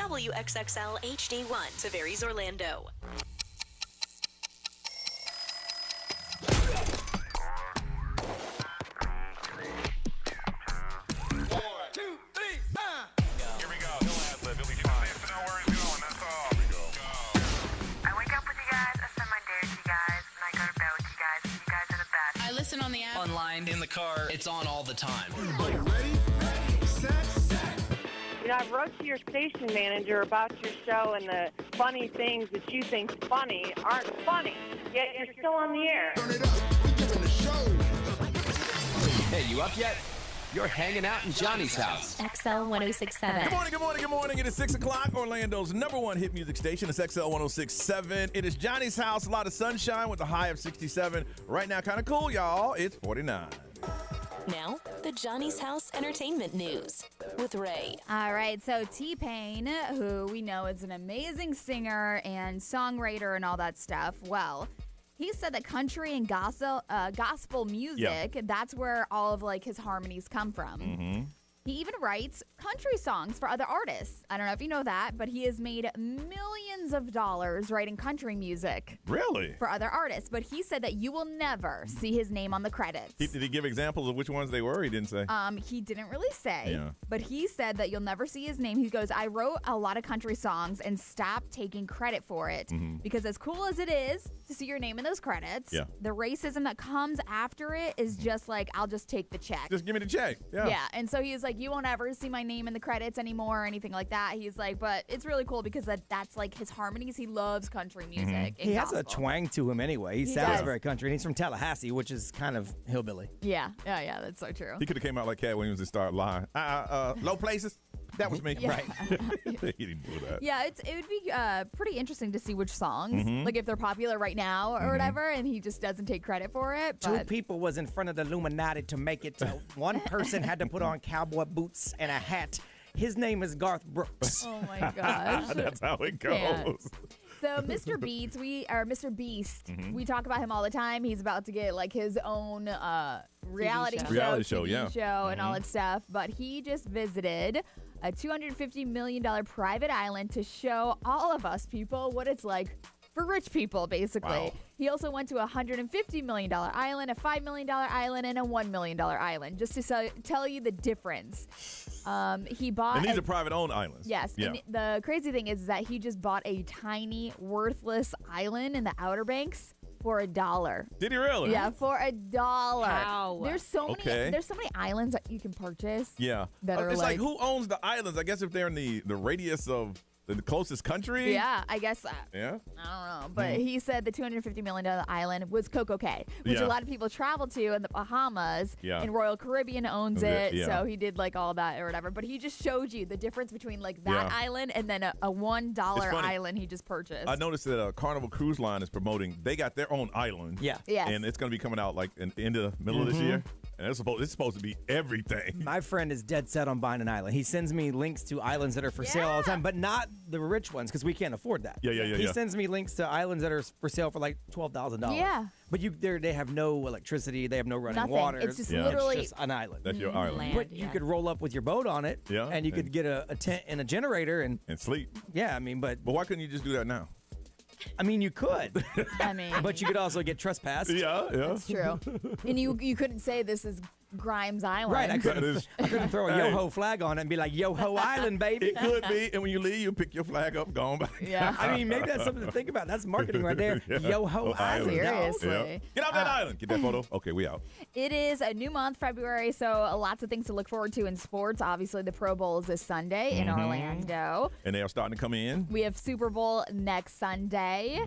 WXXL HD1, Tavares, Orlando. On the app, online, in the car, it's on all the time. Ready, set. I wrote to your station manager about your show, and the funny things that you think funny aren't funny, yet you're still on the air. Turn it up, we're doing the show. Hey, you up yet? You're hanging out in Johnny's house. XL 1067. Good morning. It is 6 o'clock. Orlando's number one hit music station. It's XL 1067. It is Johnny's house. A lot of sunshine with a high of 67. Right now, kind of cool, y'all. It's 49. Now, the Johnny's House Entertainment News with Ray. All right, so T-Pain, who we know is an amazing singer and songwriter and all that stuff, well, he said that country and gospel music, that's where all of like his harmonies come from. Mm-hmm. He even writes country songs for other artists. I don't know if you know that, but he has made millions of dollars writing country music. Really? For other artists. But he said that you will never see his name on the credits. Did he give examples of which ones they were? He didn't say. He didn't really say. Yeah. But he said that you'll never see his name. He goes, I wrote a lot of country songs and stopped taking credit for it. Because as cool as it is to see your name in those credits, the racism that comes after it is just like, I'll just take the check. Just give me the check. Yeah. And so he's like, you won't ever see my name in the credits anymore or anything like that. He's like, but it's really cool because that's like his harmonies. He loves country music. He has a twang to him anyway. He sounds does. very country. And he's from Tallahassee, which is kind of hillbilly. Yeah, that's so true. He could have came out like Cat Williams and started lying. Low places. That was me. Yeah. Right. He didn't do that. Yeah, it would be pretty interesting to see which songs, like if they're popular right now or whatever, and he just doesn't take credit for it. Two people was in front of the Illuminati to make it. One person had to put on cowboy boots and a hat. His name is Garth Brooks. Oh my gosh. That's how it goes. So Mr. Beast, we talk about him all the time. He's about to get like his own reality show, TV show and all that stuff. But he just visited a $250 million private island to show all of us people what it's like for rich people, basically. Wow. He also went to a $150 million island, a $5 million island, and a $1 million island, just to tell you the difference. He bought... And these are private-owned islands. Yes. Yeah. And the crazy thing is that he just bought a tiny, worthless island in the Outer Banks for $1. Did he really? Yeah, for $1. Wow. There's so many islands that you can purchase. Yeah. That are it's like who owns the islands? I guess if they're in the radius of the closest country? Yeah, I guess. Yeah? I don't know. But he said the $250 million island was Coco Cay, which a lot of people travel to in the Bahamas. Yeah. And Royal Caribbean owns it. Yeah. So he did like all that or whatever. But he just showed you the difference between like that island and then a $1 island he just purchased. I noticed that Carnival Cruise Line is promoting, they got their own island. Yeah. Yes. And it's going to be coming out like in the middle of this year. And it's supposed to be everything. My friend is dead set on buying an island. He sends me links to islands that are for sale all the time, but not the rich ones because we can't afford that. He sends me links to islands that are for sale for like $12,000. Yeah. But they have no electricity. They have no running Nothing. water. It's just literally it's just an island. That's your island. Land, But you could roll up with your boat on it. Yeah. And you could get a tent and a generator and sleep. Yeah, I mean, but why couldn't you just do that now? I mean, you could. I mean, but you could also get trespassed. Yeah. That's true. And you couldn't say this is Grimes Island. Right, I couldn't throw a yo-ho flag on it and be like, yo-ho island, baby. It could be, and when you leave, you pick your flag up, go on back. Yeah. I mean, maybe that's something to think about. That's marketing right there. Yo-ho island. Seriously. Yeah. Get off that island. Get that photo. Okay, we out. It is a new month, February, so lots of things to look forward to in sports. Obviously, the Pro Bowl is this Sunday in Orlando. And they are starting to come in. We have Super Bowl next Sunday.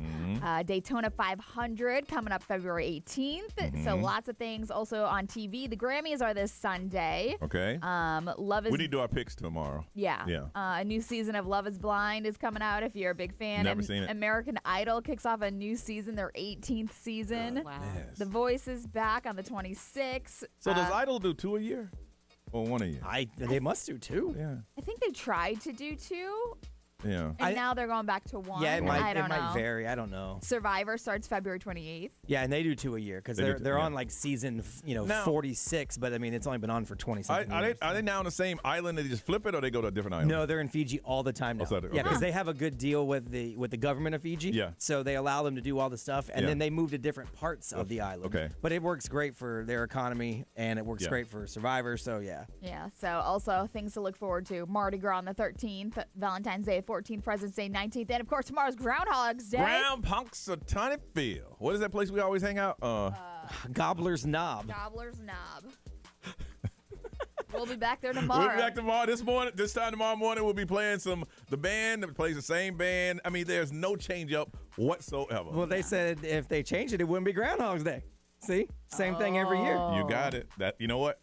Daytona 500 coming up February 18th. So lots of things also on TV. The Grammys are this Sunday. Okay. Love is. We need to do our picks tomorrow. Yeah. Yeah. A new season of Love is Blind is coming out if you're a big fan. Never seen it. American Idol kicks off a new season, their 18th season. Wow. Yes. The Voice is back on the 26th. So does Idol do 2 a year? Or 1 a year? They must do too. Yeah. I think they tried to do 2. Yeah. And now they're going back to one. Yeah, it might I don't know. vary. I don't know. Survivor starts February 28th. Yeah, and they do 2 a year because they're on like season 46, but I mean it's only been on for 20 years. Are they now on the same island? They just flip it, or they go to a different island? No, they're in Fiji all the time now. Okay. Yeah, because they have a good deal with the government of Fiji. Yeah. So they allow them to do all the stuff, and then they move to different parts of the island. Okay. But it works great for their economy, and it works great for Survivor. So yeah. Yeah. So also things to look forward to: Mardi Gras on the 13th, Valentine's Day 14th, President's Day 19th, and of course tomorrow's Groundhog's Day. Ground Punxsutawney Phil. What is that place we always hang out? Gobbler's Knob. Gobbler's Knob. We'll be back there tomorrow. We'll be back tomorrow. This time tomorrow morning, we'll be playing the band that plays the same band. I mean, there's no change up whatsoever. Well, they said if they changed it, it wouldn't be Groundhog's Day. See? Same thing every year. You got it. You know what?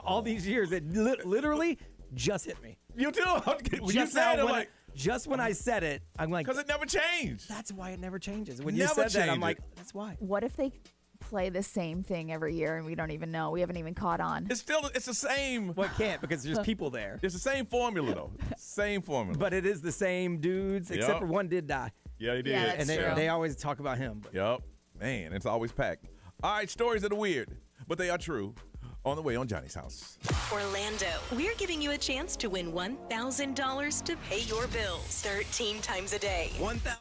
All these years, it literally just hit me. You too. Just when I said it, I'm like, because it never changed. That's why it never changes. When you said that, I'm like, that's why. What if they play the same thing every year and we don't even know? We haven't even caught on. It's the same. Well, it can't because there's people there. It's the same formula though. Same formula. But it is the same dudes, except for one did die. Yeah, he did. Yeah, and they always talk about him. But. Yep. Man, it's always packed. All right, stories that are weird, but they are true. On the way on Johnny's House. Orlando, we're giving you a chance to win $1,000 to pay your bills 13 times a day. 1,000.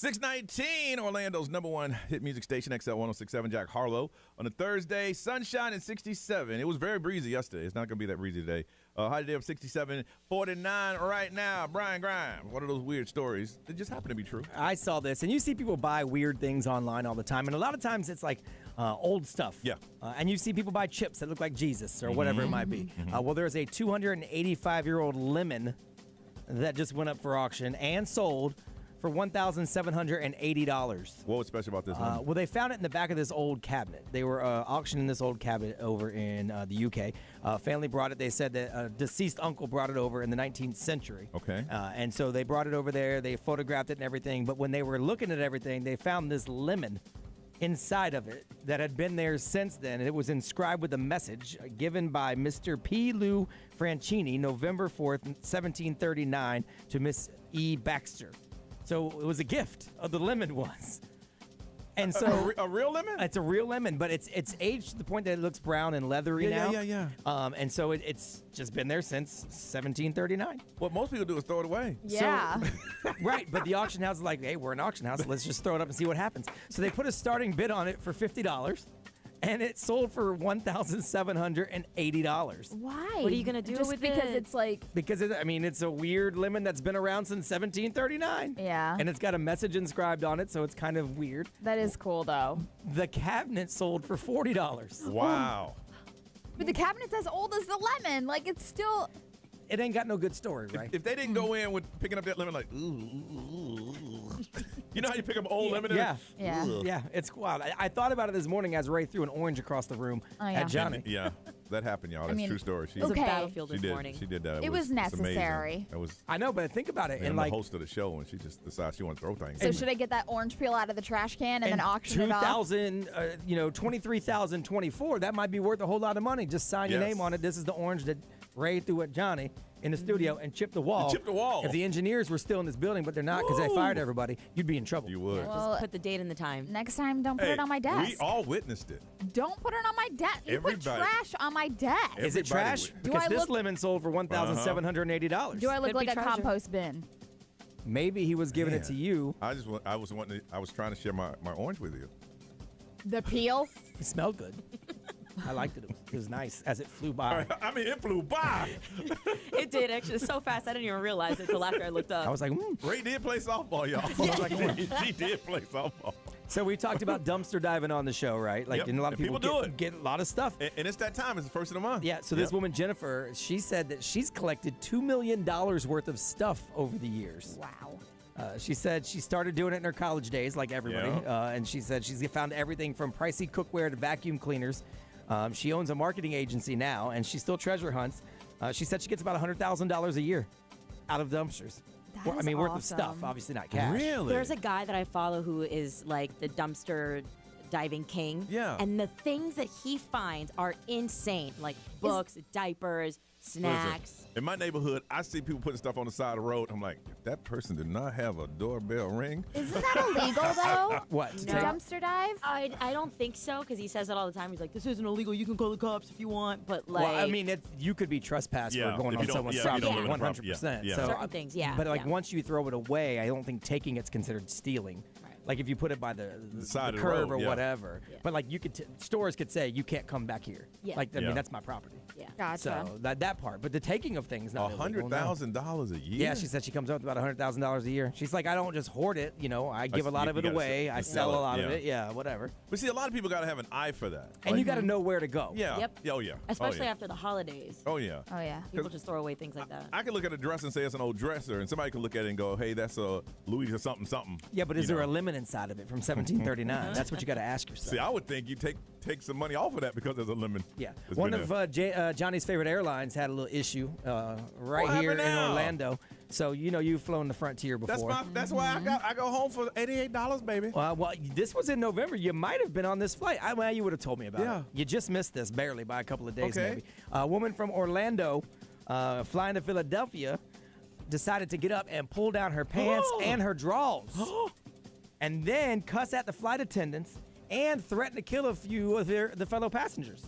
619, Orlando's number one hit music station, XL 1067, Jack Harlow. On a Thursday, sunshine and 67. It was very breezy yesterday. It's not going to be that breezy today. High today of 67, 49 right now. Brian Grime, one of those weird stories that just happen to be true. I saw this, and you see people buy weird things online all the time, and a lot of times it's like old stuff. Yeah. And you see people buy chips that look like Jesus or whatever it might be. Well, there's a 285-year-old lemon that just went up for auction and sold for $1,780. What was special about this one? Well, they found it in the back of this old cabinet. They were auctioning this old cabinet over in the UK. Family brought it. They said that a deceased uncle brought it over in the 19th century. Okay. And so they brought it over there. They photographed it and everything. But when they were looking at everything, they found this lemon inside of it that had been there since then. And it was inscribed with a message given by Mr. P. Lou Franchini, November 4th, 1739, to Miss E. Baxter. So it was a gift. The lemon was. And so a real lemon? It's a real lemon, but it's aged to the point that it looks brown and leathery now. Yeah. And so it's just been there since 1739. What most people do is throw it away. Yeah. Right, but the auction house is like, hey, we're an auction house. Let's just throw it up and see what happens. So they put a starting bid on it for $50. And it sold for $1,780. Why? What are you gonna do Just with because it? it's like, Because, it's a weird lemon that's been around since 1739. yeah. And it's got a message inscribed on it, so it's kind of weird. That is cool, though. The cabinet sold for $40. Wow. But the cabinet's as old as the lemon. Like, it's still... It ain't got no good story, right? If they didn't go in with picking up that lemon like, ooh. You know how you pick up old lemon? Yeah. Yeah. Yeah, it's wild. I thought about it this morning as Ray threw an orange across the room Oh, yeah. at Johnny. Yeah, that happened, y'all. That's mean, a true story. It was Okay. a battlefield She this did. morning. She did that. It was it's amazing. necessary. It was. I know, but think about it. And And the like host of the show, and she just decides she wants to throw things. So should I get that orange peel out of the trash can and then auction it off? 23,024, that might be worth a whole lot of money. Just sign your Yes. name on it. This is the orange that Ray threw at Johnny in the studio and chipped the wall. Chipped the wall. If the engineers were still in this building, but they're not because they fired everybody, you'd be in trouble. You would. Well, Just put the date and the time. next time, don't put it on my desk. We all witnessed it. Don't put it on my desk. You put Everybody- trash on my desk. Is it Everybody trash? would. Do Because I this look- lemon sold for $1,780. Do I look Could like be a treasure. compost bin? Maybe he was giving it to Man. you. I was trying to share my orange with you. The peel? It smelled good. I liked it. It was nice as it flew by. I mean, it flew by. It did actually so fast I didn't even realize it until after I looked up. I was like, Ray did play softball, y'all. She did play softball. So we talked about dumpster diving on the show, right? Like, Yep. and a lot of And people, people do it. get a lot of stuff. And it's that time. It's the first of the month. Yeah, so this woman, Jennifer, she said that she's collected $2 million worth of stuff over the years. Wow. She said she started doing it in her college days, like everybody. Yeah. And she said she's found everything from pricey cookware to vacuum cleaners. She owns a marketing agency now, and she still treasure hunts. She said she gets about $100,000 a year out of dumpsters. That is worth of stuff, awesome. obviously not cash. Really? There's a guy that I follow who is like the dumpster diving king. Yeah. And the things that he finds are insane, like books, diapers, snacks. Listen, in my neighborhood, I see people putting stuff on the side of the road. I'm like, if that person did not have a doorbell ring. Isn't that illegal, though? What? To To take- dumpster dive? I don't think so because he says it all the time. He's like, this isn't illegal. You can call the cops if you want. But like, Well, I mean, you could be trespassed Yeah, for going if on you don't- someone's yeah, if you property, don't live in the property, 100%. yeah. So, certain things, yeah. But like yeah. once you throw it away, I don't think taking it's considered stealing. Right. Like if you put it by the side of the curb road, or yeah. whatever. Yeah. But like stores could say you can't come back here. Yeah. Like I Yeah. mean that's my property. Yeah. Gotcha. So that part, but the taking of things not illegal, no. $100,000 a year. Yeah, she said she comes up with about $100,000 a year. She's like, I don't just hoard it, I give a lot of you it gotta away. sell- I you sell sell a lot it, of yeah. it. Yeah, whatever. But see, a lot of people got to have an eye for that. And you got to know where to go. Yeah. Yep. Oh, yeah. Especially oh, yeah. after the holidays. Oh, yeah. Oh, yeah. People just throw away things like that. I can look at a dress and say it's an old dresser, and somebody can look at it and go, hey, that's a Louis or something, something. Yeah, but is You there a know. lemon inside of it from 1739? That's what you got to ask yourself. See, I would think you take some money off of that because there's a lemon. Yeah. that's One been of there. Johnny's favorite airlines had a little issue right What here in happened now? Orlando. So, you've flown the Frontier before. That's why I go home for $88, baby. Well, this was in November. You might have been on this flight. Well, you would have told me about Yeah. it. You just missed this barely by a couple of days, Okay. maybe. A woman from Orlando flying to Philadelphia decided to get up and pull down her pants and her drawers. And then cuss at the flight attendants and threaten to kill a few of the fellow passengers.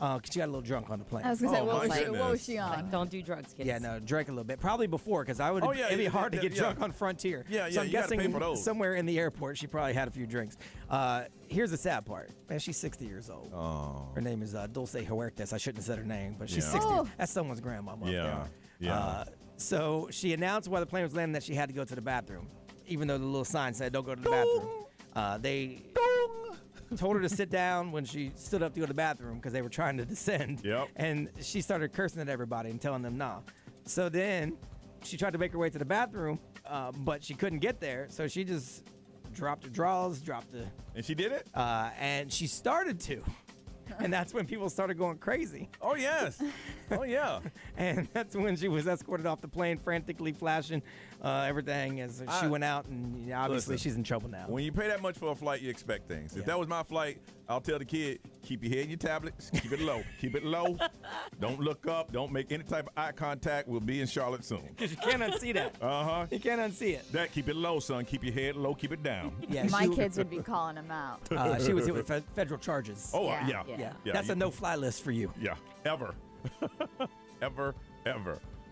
Because she got a little drunk on the plane. I was going to say, Oh, what my was, goodness. what was she on? Don't do drugs, kids. Yeah, no, drank a little bit. Probably before, because I would. Oh, yeah, it'd be yeah, hard to yeah, get yeah. drunk on Frontier. Yeah, So I'm you gotta pay guessing for those. somewhere in the airport, she probably had a few drinks. Here's the sad part. Man, she's 60 years old. Oh. Her name is Dulce Huertas. I shouldn't have said her name, but she's Yeah. 60. Oh. That's someone's grandmama. up Yeah, there. yeah. So she announced while the plane was landing that she had to go to the bathroom, even though the little sign said, "Don't go to the bathroom." They told her to sit down when she stood up to go to the bathroom because they were trying to descend. Yep. And she started cursing at everybody and telling them nah. So then she tried to make her way to the bathroom, but she couldn't get there. So she just dropped her drawers, And she did it? and she started to. And that's when people started going crazy. Oh, yes. Oh, yeah. And that's when she was escorted off the plane, frantically flashing everything as she went out. And obviously, Listen, she's in trouble now. When you pay that much for a flight, you expect things. If that was my flight, I'll tell the kid, keep your head in your tablets, keep it low. Keep it low. Don't look up. Don't make any type of eye contact. We'll be in Charlotte soon. Because you can't unsee that. Uh-huh. You can't unsee it. That, keep it low, son. Keep your head low. Keep it down. Yeah, My kids would be calling him out. she was hit with federal charges. Oh, Yeah. yeah. That's a no-fly list for you. Yeah, ever. ever.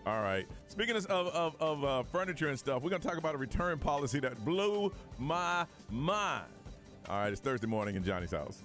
All right. Speaking of furniture and stuff, we're going to talk about a return policy that blew my mind. All right, it's Thursday morning in Johnny's house.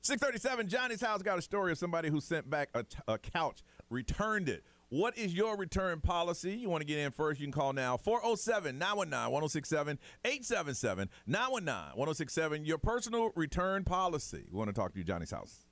637, Johnny's house got a story of somebody who sent back a couch, returned it. What is your return policy? You want to get in first, you can call now. 407-919-1067, 877-919-1067. Your personal return policy. We want to talk to you, Johnny's house.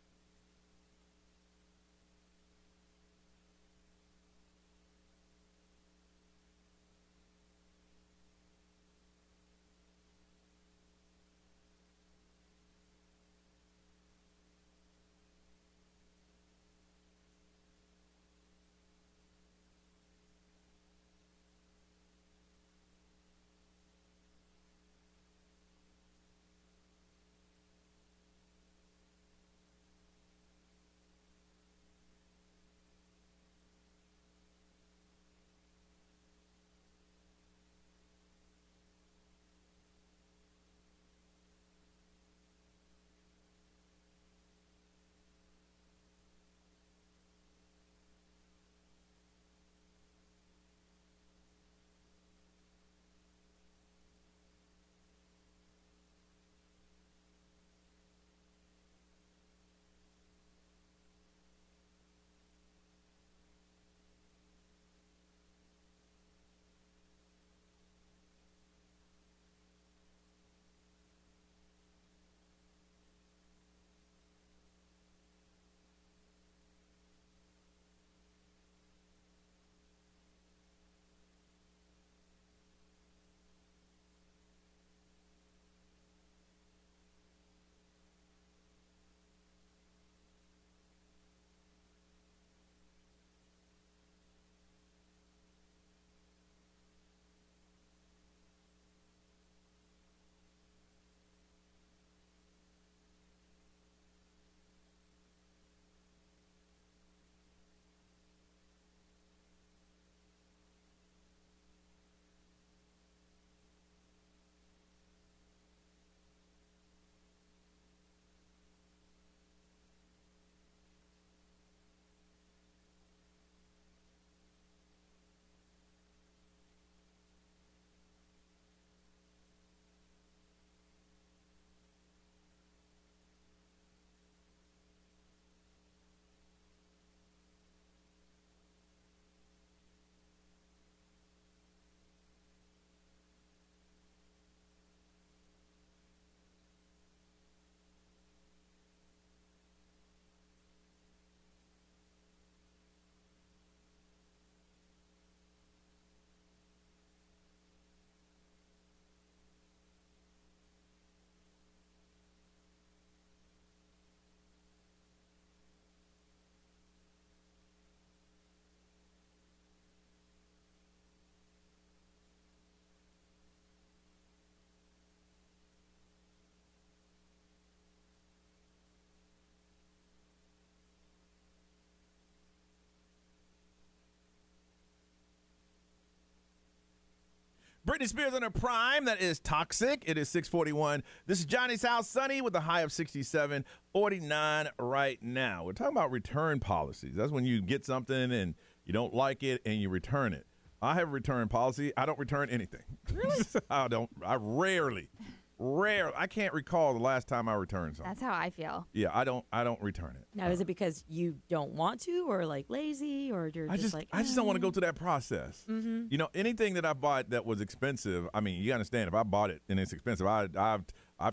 Britney Spears on her prime. That is Toxic. It is 641. This is Johnny's house, sunny with a high of 67, 49 right now. We're talking about return policies. That's when you get something and you don't like it and you return it. I have a return policy. I don't return anything. Really? I don't. I rarely. I can't recall the last time I returned something. That's how I feel. Yeah, I don't return it. Now, is it because you don't want to, or like lazy, or you're I just don't want to go through that process. Mm-hmm. You know, anything that I bought that was expensive, I mean, you understand, if I bought it and it's expensive, I've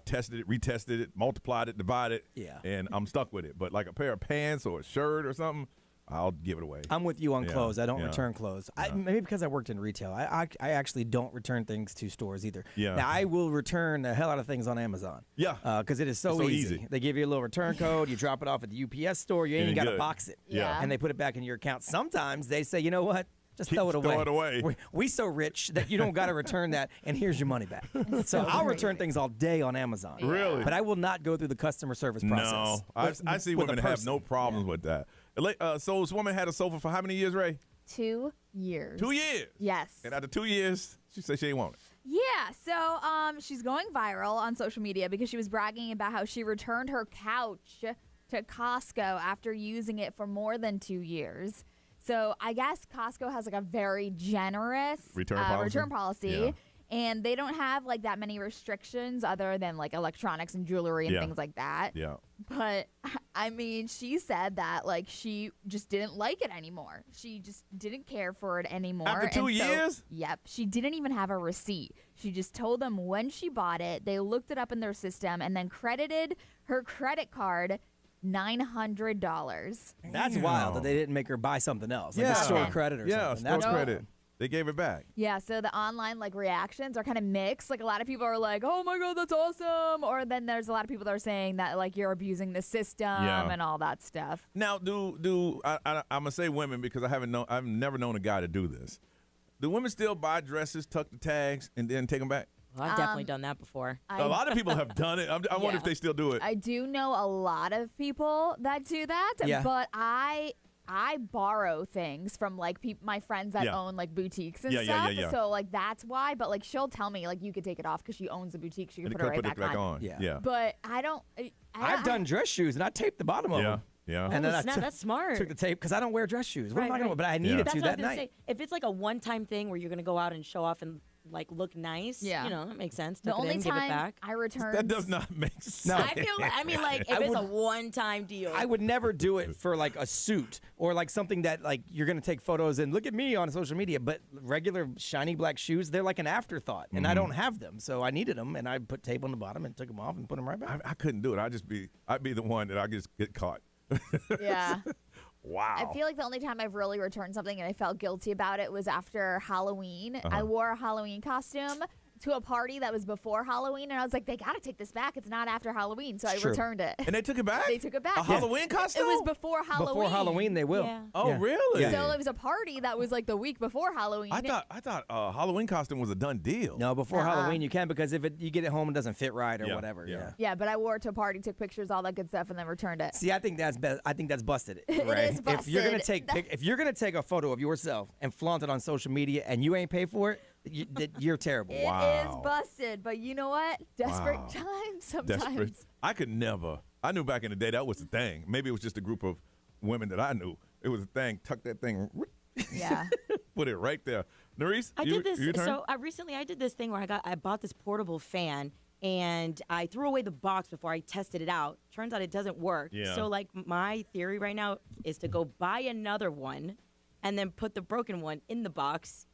tested it, retested it, multiplied it, divided, and I'm stuck with it. But like a pair of pants or a shirt or something, I'll give it away. I'm with you on clothes. I don't return clothes. Maybe because I worked in retail. I actually don't return things to stores either. Yeah. Now, I will return a hell out of things on Amazon. Yeah. Because it is so easy. They give you a little return code. You drop it off at the UPS store. You ain't even got to box it. Yeah. And they put it back in your account. Sometimes they say, you know what? Just throw it away. Throw it away. We so rich that you don't got to return that, and here's your money back. So I'll return things all day on Amazon. Really? But I will not go through the customer service process. No. I see women have no problems with that. So this woman had a sofa for how many years, Ray? 2 years. 2 years? Yes. And after 2 years, she said she ain't want it. Yeah, so she's going viral on social media because she was bragging about how she returned her couch to Costco after using it for more than 2 years. So I guess Costco has like a very generous return policy. Yeah. And they don't have like that many restrictions other than like electronics and jewelry and things like that. Yeah. But I mean, she said that like she just didn't like it anymore. She just didn't care for it anymore. After 2 years? Yep. She didn't even have a receipt. She just told them when she bought it. They looked it up in their system and then credited her credit card $900. That's wild that they didn't make her buy something else, like Yeah. a store credit or Yeah, something. store That's credit. They gave it back. Yeah, so the online like reactions are kind of mixed. Like a lot of people are like, "Oh my god, that's awesome," or then there's a lot of people that are saying that like you're abusing the system and all that stuff. Now, I'm gonna say women because I've never known a guy to do this. Do women still buy dresses, tuck the tags, and then take them back? Well, I've definitely done that before. A lot of people have done it. I wonder if they still do it. I do know a lot of people that do that, but I borrow things from like my friends that own like boutiques and stuff. So like that's why. But like she'll tell me like you could take it off because she owns a boutique. She can put it right back on. Yeah. But I don't. I've done dress shoes and I taped the bottom of them. Yeah. And then that's smart. took the tape because I don't wear dress shoes. What am I going to? But I needed That's to what I that was gonna night. say. If it's like a one-time thing where you're gonna go out and show off and like look nice, you know, that makes sense. The Tuck it only in, give it time back. I returned. That does not make sense. No. I mean, like if it's a one-time deal. I would never do it for like a suit or like something that like you're gonna take photos and look at me on social media. But regular shiny black shoes, they're like an afterthought, and I don't have them, so I needed them, and I put tape on the bottom and took them off and put them right back. I couldn't do it. I'd be the one that I just get caught. Yeah. Wow. I feel like the only time I've really returned something and I felt guilty about it was after Halloween. I wore a Halloween costume to a party that was before Halloween, and I was like, they got to take this back. It's not after Halloween, so I returned it. And they took it back? They took it back. A Halloween costume? It was before Halloween. Before Halloween, they will. Yeah. Oh, really? So it was a party that was like the week before Halloween. I thought Halloween costume was a done deal. No, before Halloween you can because if you get it home, it doesn't fit right or whatever. Yeah. Yeah, but I wore it to a party, took pictures, all that good stuff, and then returned it. See, I think that's busted. It Right? is If you're gonna busted. if you're gonna take a photo of yourself and flaunt it on social media and you ain't paid for it, you're terrible. It is busted, but you know what? Desperate times sometimes. Desperate. I could never. I knew back in the day that was the thing. Maybe it was just a group of women that I knew. It was a thing. Tuck that thing. Yeah. Put it right there. Nerys, I did this. your turn? So recently, I did this thing where I bought this portable fan and I threw away the box before I tested it out. Turns out it doesn't work. Yeah. So like my theory right now is to go buy another one, and then put the broken one in the box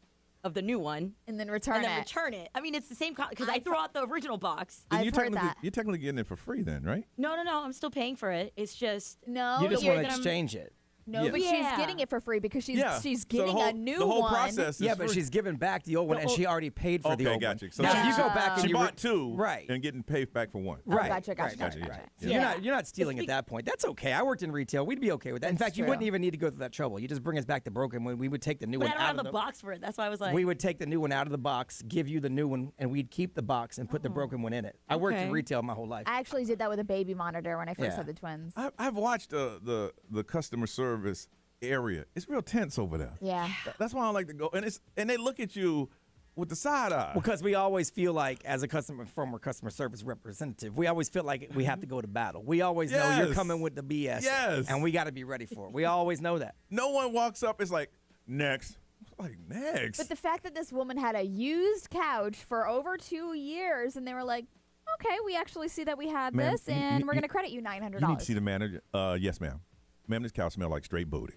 of the new one, And then return and then it. return it. I mean, it's the same because I threw out the original box. Then I've heard that. you're technically getting it for free then, right? No, I'm still paying for it. It's just No, You just you're want to gonna- exchange it. no, Yeah. but she's Yeah. getting it for free because she's So getting the whole, a new the whole one. process is Yeah, but free. she's giving back the old one, and she already paid for the Okay, old one. gotcha. So now, she- if you go back and She you bought two, right, and getting paid back for one. right, Gotcha. Gotcha. So Yeah. you're not stealing at that point. That's okay. I worked in retail. We'd be okay with that. In That's fact, you true. wouldn't even need to go through that trouble. You just bring us back the broken one. We would take the new But one I don't out have of the box for it. That's why I was like, We would take the new one out of the box, give you the new one, and we'd keep the box and put the broken one in it. I worked in Okay. retail my whole life. I actually did that with a baby monitor when I first Yeah. had the twins. I've watched the customer service area. It's real tense over there. Yeah. That's why I don't like to go. And they look at you with the side eye. Because we always feel like, as a former customer service representative, we always feel like we have to go to battle. We always know you're Yes. coming with the BS. Yes. And we got to be ready for it. We always know that. No one walks up. It's like next. Like next. But the fact that this woman had a used couch for over 2 years, and they were like, okay, we actually see that we had Ma'am, this, you- and you- we're going to credit you $900. You need to see the manager. Yes, ma'am. Ma'am, this cow smell like straight booty.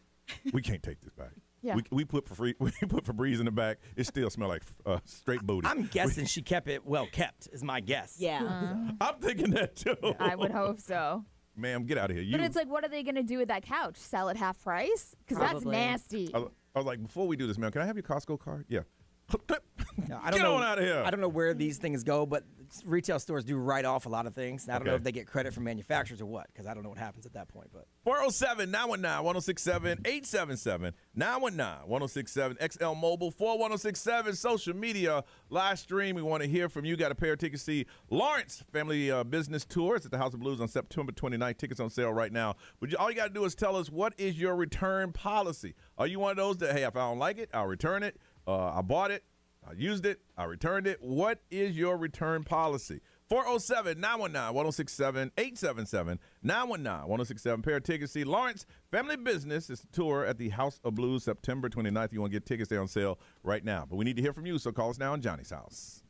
We can't take this back. Yeah. We put we put Febreze in the back. It still smell like straight booty. I'm guessing she kept it well kept, is my guess. yeah. I'm thinking that too. I would hope so. Ma'am, get out of here. But it's like, what are they going to do with that couch? Sell it half price? Because that's Probably. nasty. I was like, before we do this, ma'am, can I have your Costco card? Yeah. No, I don't Get know, on out of here. I don't know where these things go, but retail stores do write off a lot of things. I don't know Okay. if they get credit from manufacturers or what, because I don't know what happens at that point. But 407-919-1067, 877-919-1067, XL Mobile, 41067, social media, live stream. We want to hear from you. Got a pair of tickets to see Lawrence Family Business Tour. It's at the House of Blues on September 29th. Tickets on sale right now. But all you got to do is tell us, what is your return policy? Are you one of those that, hey, if I don't like it, I'll return it? I bought it. I used it. I returned it. What is your return policy? 407-919-1067, 877-919-1067. Pair of tickets. See Lawrence Family Business. It's a tour at the House of Blues, September 29th. You want to get tickets, they're on sale right now. But we need to hear from you, so call us now on Johnny's House.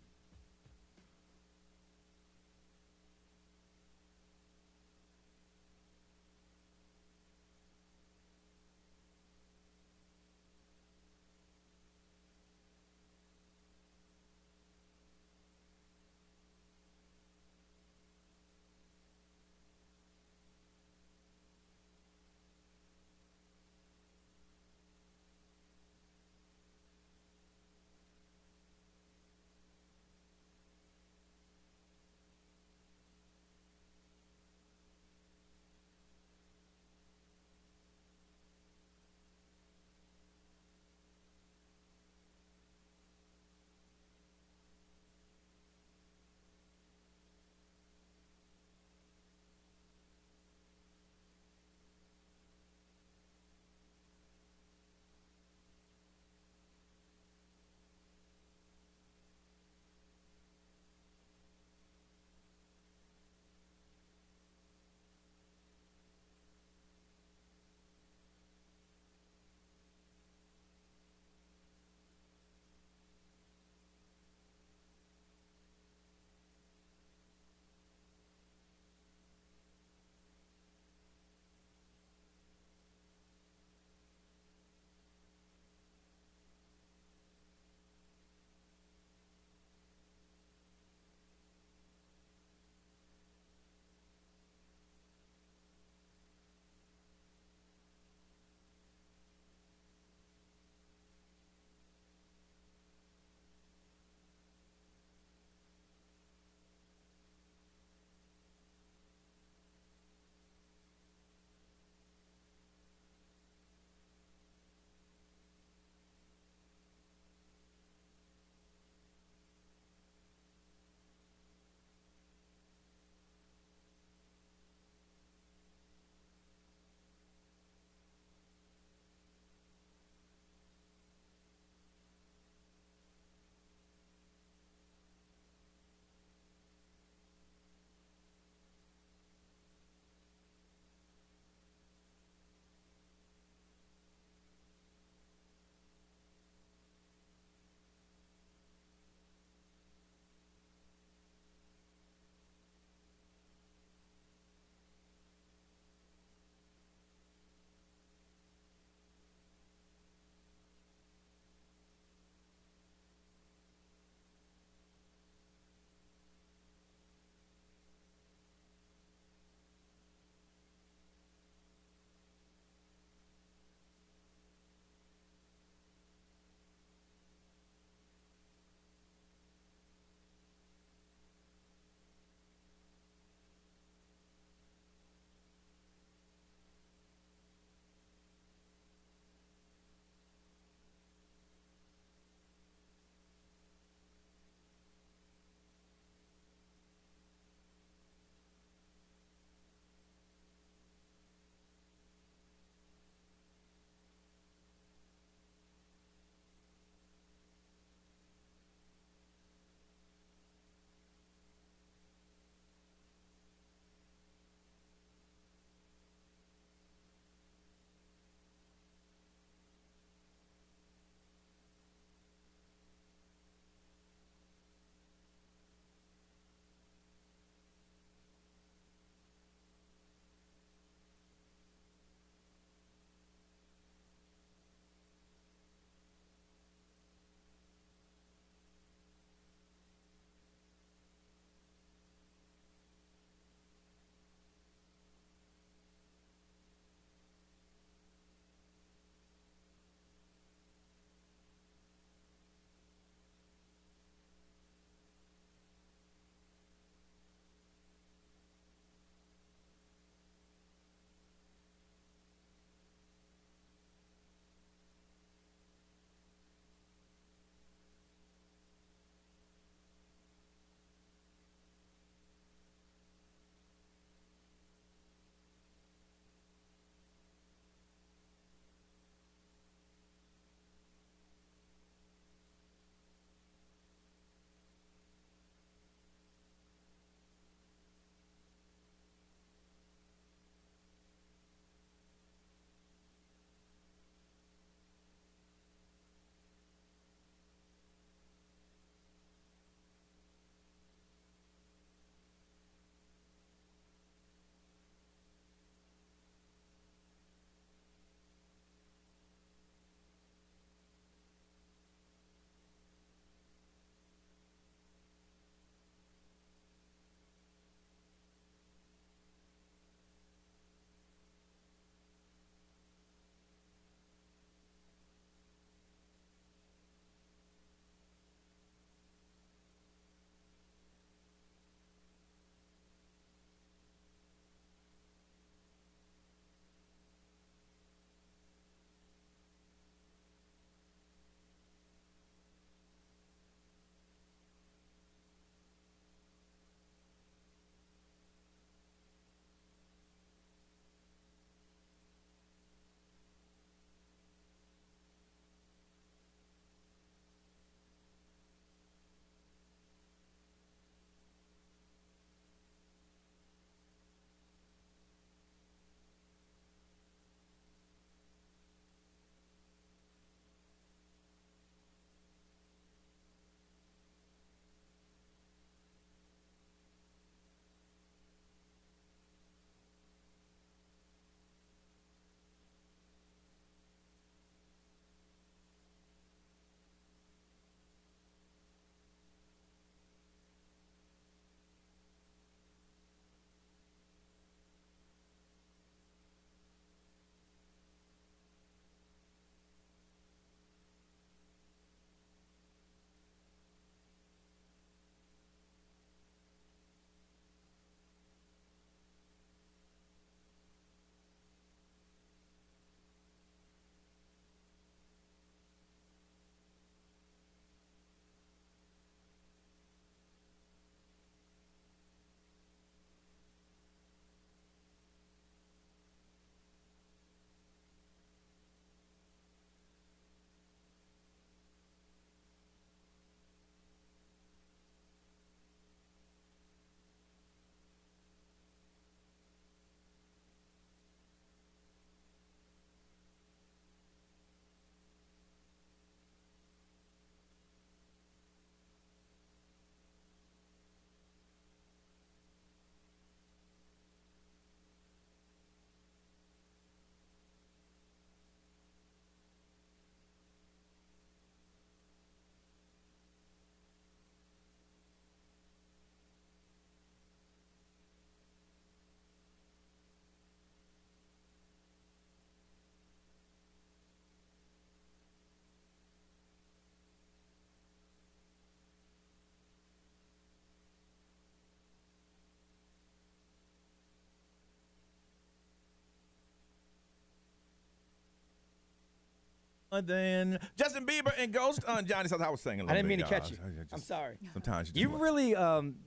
Then Justin Bieber and Ghost on Johnny's House. I was singing. I didn't mean to catch you. I'm sorry. Sometimes You're really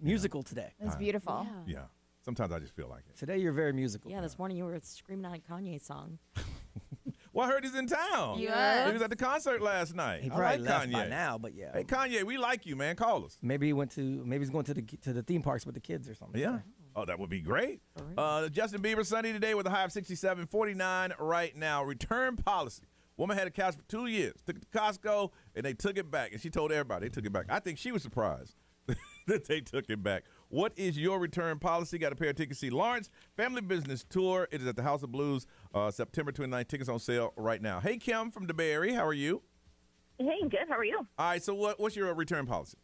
musical today. It's beautiful. Yeah. Sometimes I just feel like it. Today you're very musical. Yeah, this morning you were screaming out a Kanye song. Well, I heard he's in town. Yes. He was at the concert last night. He I probably like left Kanye. by now, but yeah. Hey, Kanye, we like you, man. Call us. Maybe he's going to the theme parks with the kids or something. Yeah. Oh, that would be great. Justin Bieber, sunny today with a high of 67, 49 right now. Return policy. Woman had a couch for 2 years. Took it to Costco, and they took it back. And she told everybody they took it back. I think she was surprised that they took it back. What is your return policy? Got a pair of tickets to see Lawrence Family Business Tour. It is at the House of Blues, September 29th. Tickets on sale right now. Hey, Kim from DeBerry. How are you? Hey, good. How are you? All right, so what's your return policy?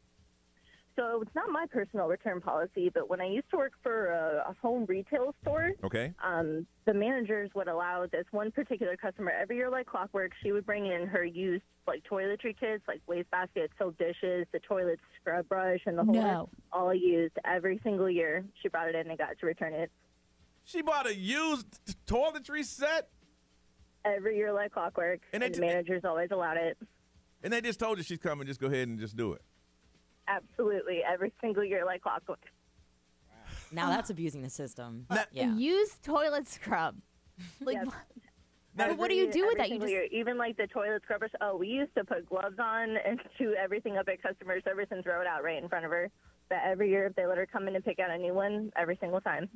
So it's not my personal return policy, but when I used to work for a home retail store, Okay. the managers would allow this one particular customer every year, like clockwork. She would bring in her used like toiletry kits, like wastebaskets, soap dishes, the toilet scrub brush, and the whole No. all used every single year. She brought it in and got to return it She bought a used toiletry set, every year, like clockwork. And And they the managers always allowed it. and they just told you she's coming. Just go ahead and just do it. Absolutely, every single year, like clockwork. Now that's abusing the system. Now- Yeah. Use toilet scrub. Like, Yes. but what do you do with that? You Every single just year, even like the toilet scrubbers. Oh, we used to put gloves on and do everything up at customer service and throw it out right in front of her. But every year, if they let her come in and pick out a new one, every single time.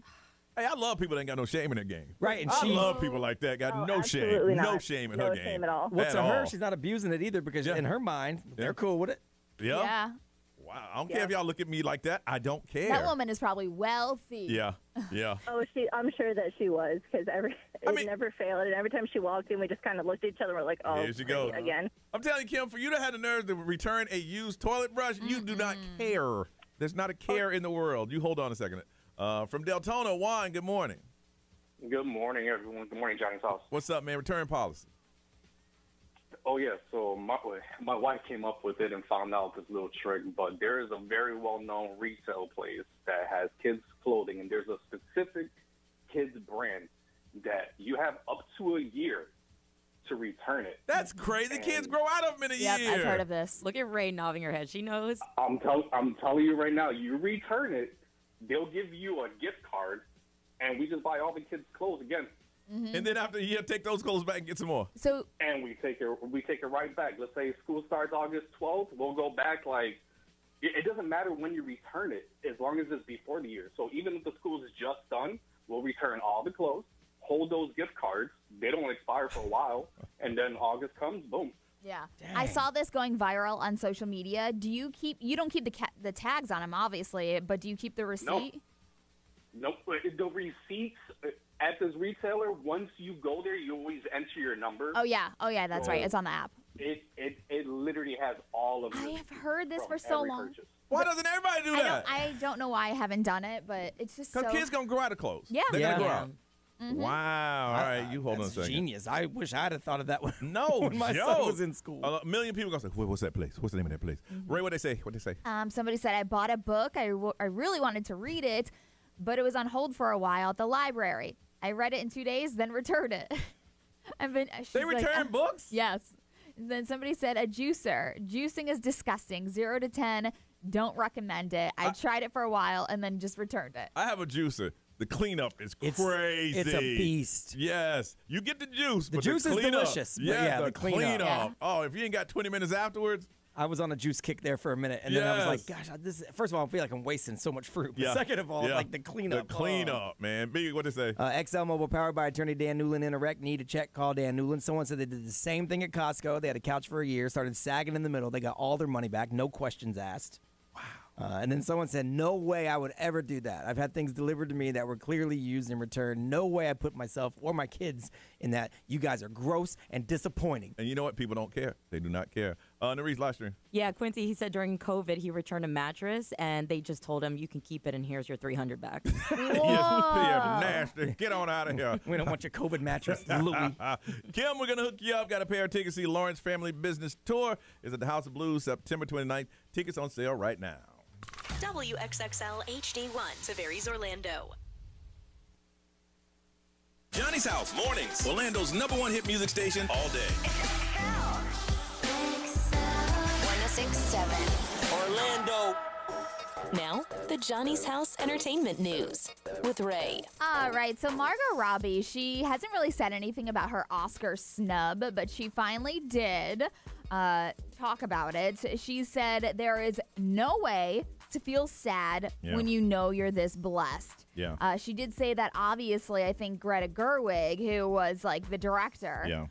Hey, I love people that ain't got no shame in their game. Right, and I she- love people like that. Got Oh, no shame. absolutely No not. shame in No her game. shame at all. Well, At to her, all. she's not abusing it either because Yeah. in her mind, they're Yeah. cool with it. Yeah. yeah. Wow. I don't care if y'all look at me like that. I don't care. That woman is probably wealthy. Yeah. Yeah. Oh, I'm sure that she was, because it never failed. And every time she walked in, we just kind of looked at each other and we're like, oh, Here she goes. great, again. I'm telling you, Kim, for you to have the nerve to return a used toilet brush, you do not care. There's not a care in the world. You hold on a second. From Deltona, Juan, good morning. Good morning, everyone. Good morning, Johnny's House. What's up, man? Return policy. Oh, yeah, so my wife came up with it and found out this little trick, but there is a very well-known retail place that has kids' clothing, and there's a specific kids' brand that you have up to a year to return it. That's crazy. Kids grow out of them in a Yep, year. I've heard of this. Look at Ray nodding her head. She knows. I'm telling you right now, you return it, they'll give you a gift card, and we just buy all the kids' clothes again. And then after a year, take those clothes back and get some more. So And we take it right back. Let's say school starts August 12th. We'll go back it doesn't matter when you return it as long as it's before the year. So even if the school is just done, we'll return all the clothes, hold those gift cards. They don't expire for a while. And then August comes, boom. yeah, I saw this going viral on social media. You don't keep the tags on them, obviously, but do you keep the receipt? Nope. The receipts at this retailer, once you go there, you always enter your number. Oh yeah, that's right. So It's on the app. It literally has all of I it have heard this from for so every long. purchase. Why doesn't everybody do that? I don't know why I haven't done it, but it's just so. Because kids going to grow out of clothes. Yeah. They're going to grow Yeah. out. Wow. All right, you hold on a That's second. genius. I wish I'd have thought of that one. No, when my Joe. son was in school. A million people going to say, what's that place? What's the name of that place? Ray, what they say? What they say? Somebody said I bought a book. I really wanted to read it, but it was on hold for a while at the library. I read it in 2 days, then returned it. They return books? Yes. And then somebody said a juicer. Juicing is disgusting. 0 to 10. Don't recommend it. I tried it for a while and then just returned it. I have a juicer. The cleanup is crazy. It's a beast. Yes. You get the juice, but juice the is cleanup, delicious, but Yeah, yeah, the the cleanup. cleanup. Yeah. Oh, if you ain't got 20 minutes afterwards. I was on a juice kick there for a minute, and then I was like, Yes. gosh, first of all, I feel like I'm wasting so much fruit. But Yeah. second of all, Yeah. like the cleanup. The cleanup, man. Big, what they say? XL Mobile, powered by attorney Dan Newland in a wreck. Need a check? Call Dan Newland. Someone said they did the same thing at Costco. They had a couch for a year, started sagging in the middle. They got all their money back, no questions asked. Wow. And then someone said, no way I would ever do that. I've had things delivered to me that were clearly used in return. No way I put myself or my kids in that. You guys are gross and disappointing. And you know what? People don't care. They do not care. Narice Livestream. Yeah, Quincy, he said during COVID he returned a mattress and they just told him you can keep it and here's your $300 back. Yeah, nasty. Get on out of here. We don't want your COVID mattress, Louis. Kim, we're going to hook you up. Got a pair of tickets to see Lawrence Family Business Tour. Is at the House of Blues, September 29th. Tickets on sale right now. WXXL HD1, Severies, Orlando. Johnny's House, mornings. Orlando's #1 hit music station all day. 1067. Orlando. Now, the Johnny's House Entertainment News with Ray. All right, so Margot Robbie, she hasn't really said anything about her Oscar snub, but she finally did talk about it. She said there is no way to feel sad when you know you're this blessed. Yeah. She did say that obviously I think Greta Gerwig, who was like the director,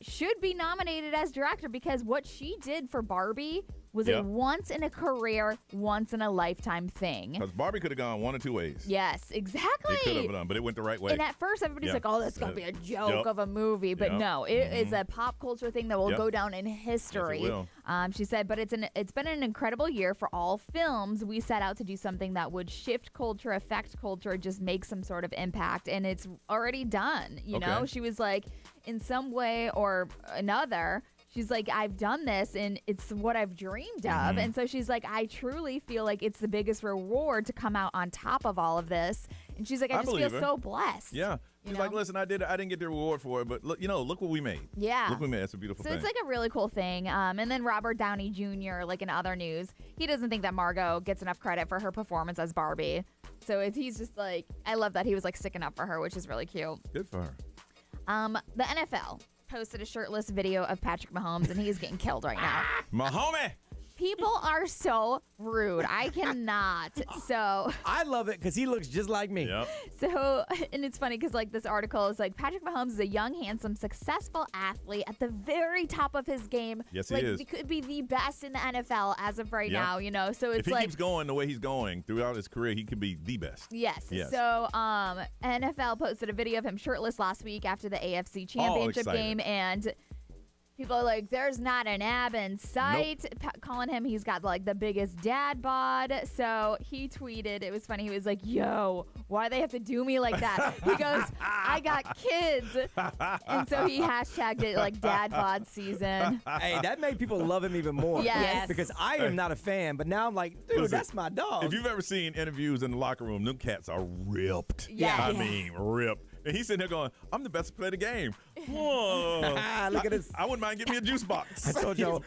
should be nominated as director because what she did for Barbie was a once in a career, once in a lifetime thing. Because Barbie could have gone one or two ways. Yes, exactly. It could have done, but it went the right way. And at first, everybody's like, "Oh, this is gonna be a joke of a movie," but no, it is a pop culture thing that will go down in history. Yes, it will. She said, "But it's been an incredible year for all films. We set out to do something that would shift culture, affect culture, just make some sort of impact, and it's already done." You know, she was like, in some way or another. She's like, I've done this, and it's what I've dreamed of. And so she's like, I truly feel like it's the biggest reward to come out on top of all of this. And she's like, I just feel so blessed. Yeah. She's like, listen, I didn't get the reward for it, but look, look what we made. Yeah. Look what we made. That's a beautiful thing. So it's like a really cool thing. And then Robert Downey Jr., like in other news, he doesn't think that Margot gets enough credit for her performance as Barbie. So he's just like, I love that he was like sticking up for her, which is really cute. Good for her. The NFL posted a shirtless video of Patrick Mahomes, and he is getting killed right now. Mahomie! People are so rude. I cannot. So I love it because he looks just like me. Yep. So, and it's funny because like this article is like Patrick Mahomes is a young, handsome, successful athlete at the very top of his game. Yes, like, he is. He could be the best in the NFL as of right now. You know, so it's if he like keeps going the way he's going throughout his career, he could be the best. Yes. Yes. So, NFL posted a video of him shirtless last week after the AFC Championship game, and people are like, there's not an ab in sight, calling him, he's got like the biggest dad bod. So he tweeted, it was funny, he was like, yo, why they have to do me like that? He goes, I got kids. And so he hashtagged it like dad bod season. Hey, that made people love him even more. Yes. Because I am not a fan, but now I'm like, dude, that's my dog. If you've ever seen interviews in the locker room, them cats are ripped. Yeah. I mean, ripped. And he's sitting there going, I'm the best to play the game. Whoa. Look at this. I wouldn't mind getting me a juice box. I told you,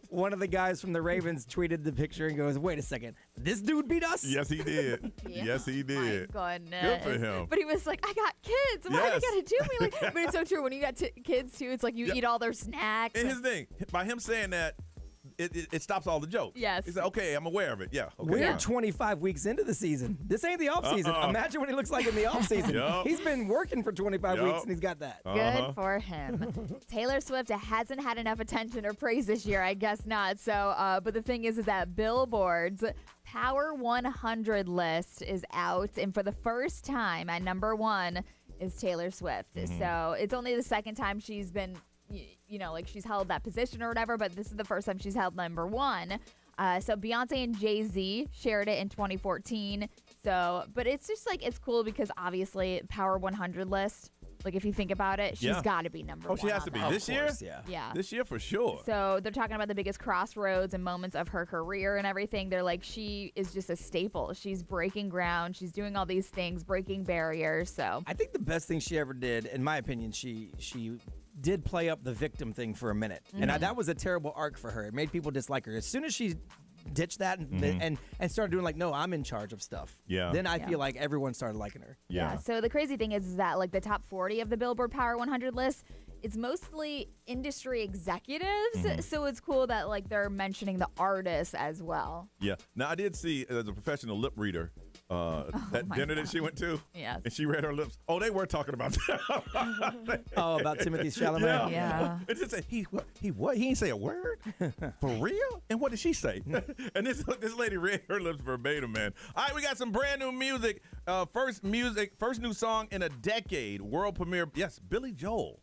one of the guys from the Ravens tweeted the picture and goes, wait a second, this dude beat us? Yes, he did. Yes, he did. My goodness. Good for him. But he was like, I got kids. Why do you got to do me like that? But it's so true. When you got kids, too, it's like you eat all their snacks. And his thing, by him saying that, it stops all the jokes. Yes. He's like, okay, I'm aware of it. Yeah. Okay, We're 25 weeks into the season. This ain't the offseason. Imagine what he looks like in the offseason. He's been working for 25 weeks, and he's got that. Good for him. Taylor Swift hasn't had enough attention or praise this year. I guess not. So, but the thing is that Billboard's Power 100 list is out, and for the first time at number 1 is Taylor Swift. So it's only the second time she's been, like she's held that position or whatever, but this is the first time she's held number 1. So Beyonce and Jay-Z shared it in 2014. So, but it's just like, it's cool because obviously Power 100 list, like if you think about it, she's got to be number 1. Oh, she has to be. This year? Yeah. This year for sure. So they're talking about the biggest crossroads and moments of her career and everything. They're like, she is just a staple. She's breaking ground. She's doing all these things, breaking barriers. So I think the best thing she ever did, in my opinion, she did play up the victim thing for a minute. And that was a terrible arc for her. It made people dislike her. As soon as she ditched that and started doing like, no, I'm in charge of stuff. Yeah. Then I feel like everyone started liking her. Yeah. So the crazy thing is that like the top 40 of the Billboard Power 100 list, it's mostly industry executives. So it's cool that like they're mentioning the artists as well. Yeah. Now I did see as a professional lip reader that dinner that she went to. Yes. And she read her lips. Oh, they were talking about that. Oh, about Timothy Chalamet? Yeah. It just said, he what? He didn't say a word? For real? And what did she say? And this lady read her lips verbatim, man. All right, we got some brand new music. First new song in a decade. World premiere. Yes, Billy Joel,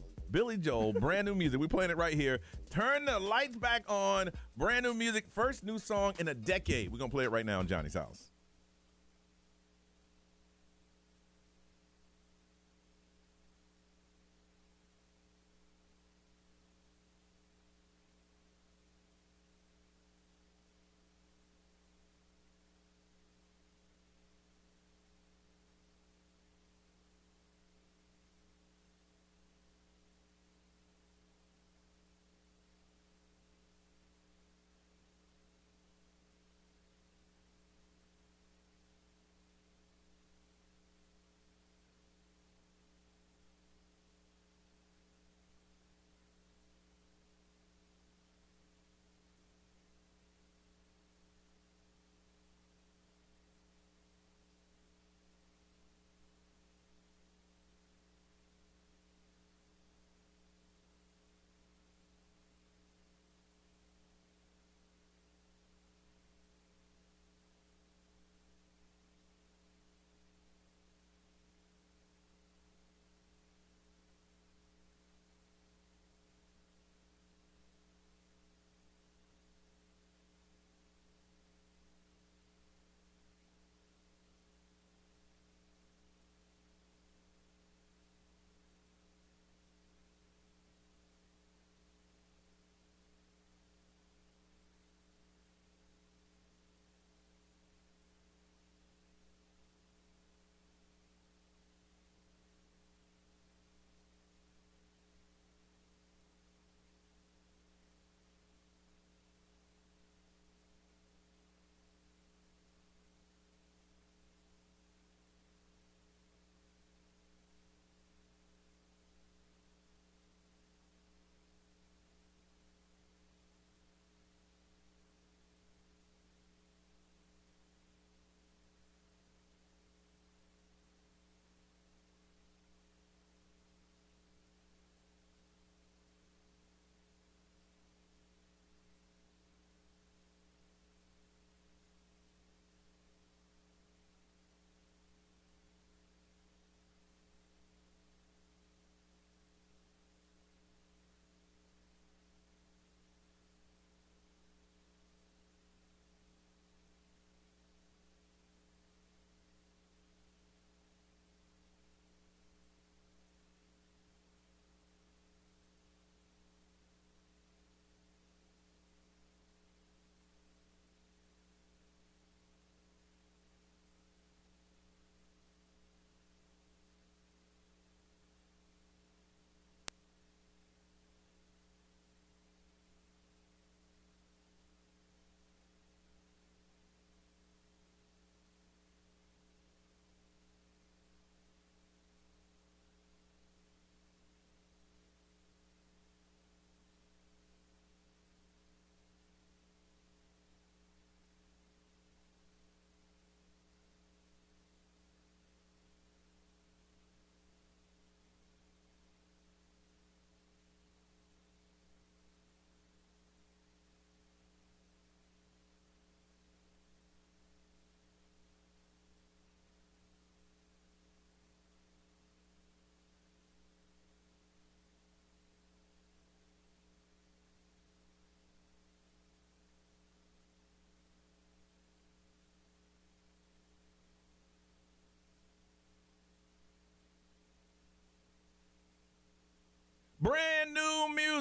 brand new music. We're playing it right here. Turn the lights back on. Brand new music. First new song in a decade. We're going to play it right now in Johnny's house.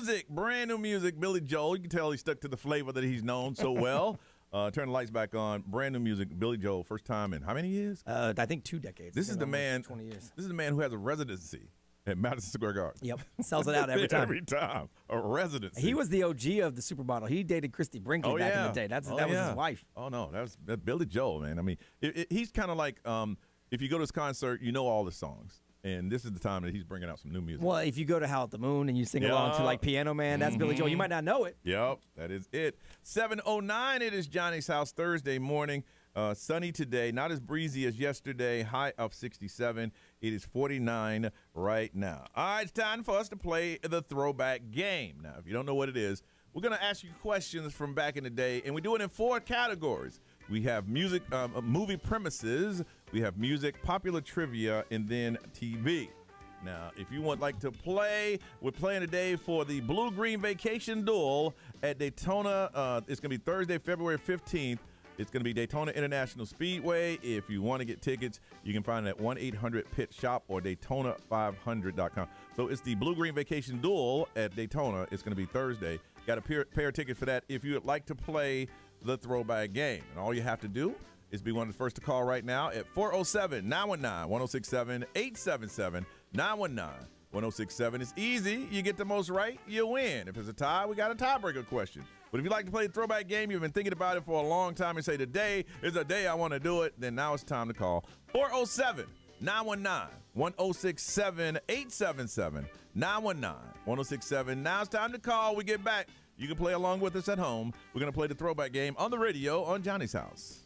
music, brand new music. Billy Joel, you can tell he stuck to the flavor that he's known so well. Turn the lights back on. Brand new music. Billy Joel, first time in how many years? I think 2 decades. This is the man. 20 years. This is the man who has a residency at Madison Square Garden. Yep, sells it out every time. Every time, a residency. He was the OG of the supermodel. He dated Christy Brinkley back in the day. That was his wife. Oh no, that's Billy Joel, man. I mean, he's kind of like if you go to his concert, you know all the songs. And this is the time that he's bringing out some new music. Well, if you go to Howl at the Moon and you sing along to like Piano Man, that's Billy Joel. You might not know it. Yep, that is it. 7:09. It is Johnny's House Thursday morning. Sunny today, not as breezy as yesterday. High of 67. It is 49 right now. All right, it's time for us to play the throwback game. Now, if you don't know what it is, we're going to ask you questions from back in the day, and we do it in 4 categories. We have music, movie premises, we have music, popular trivia, and then TV. Now, if you would like to play, we're playing today for the Blue-Green Vacation Duel at Daytona. It's going to be Thursday, February 15th. It's going to be Daytona International Speedway. If you want to get tickets, you can find it at 1-800-PIT-SHOP or Daytona500.com. So it's the Blue-Green Vacation Duel at Daytona. It's going to be Thursday. Got a pair of tickets for that if you would like to play the throwback game. And all you have to do is be one of the first to call right now at 407-919-1067, 877-919-1067. It's easy. You get the most right, you win. If it's a tie, we got a tiebreaker question. But if you like to play the throwback game, you've been thinking about it for a long time and say, today is the day I want to do it, then now it's time to call 407-919-1067, 877-919-1067. Now it's time to call. We get back. You can play along with us at home. We're going to play the throwback game on the radio on Johnny's House.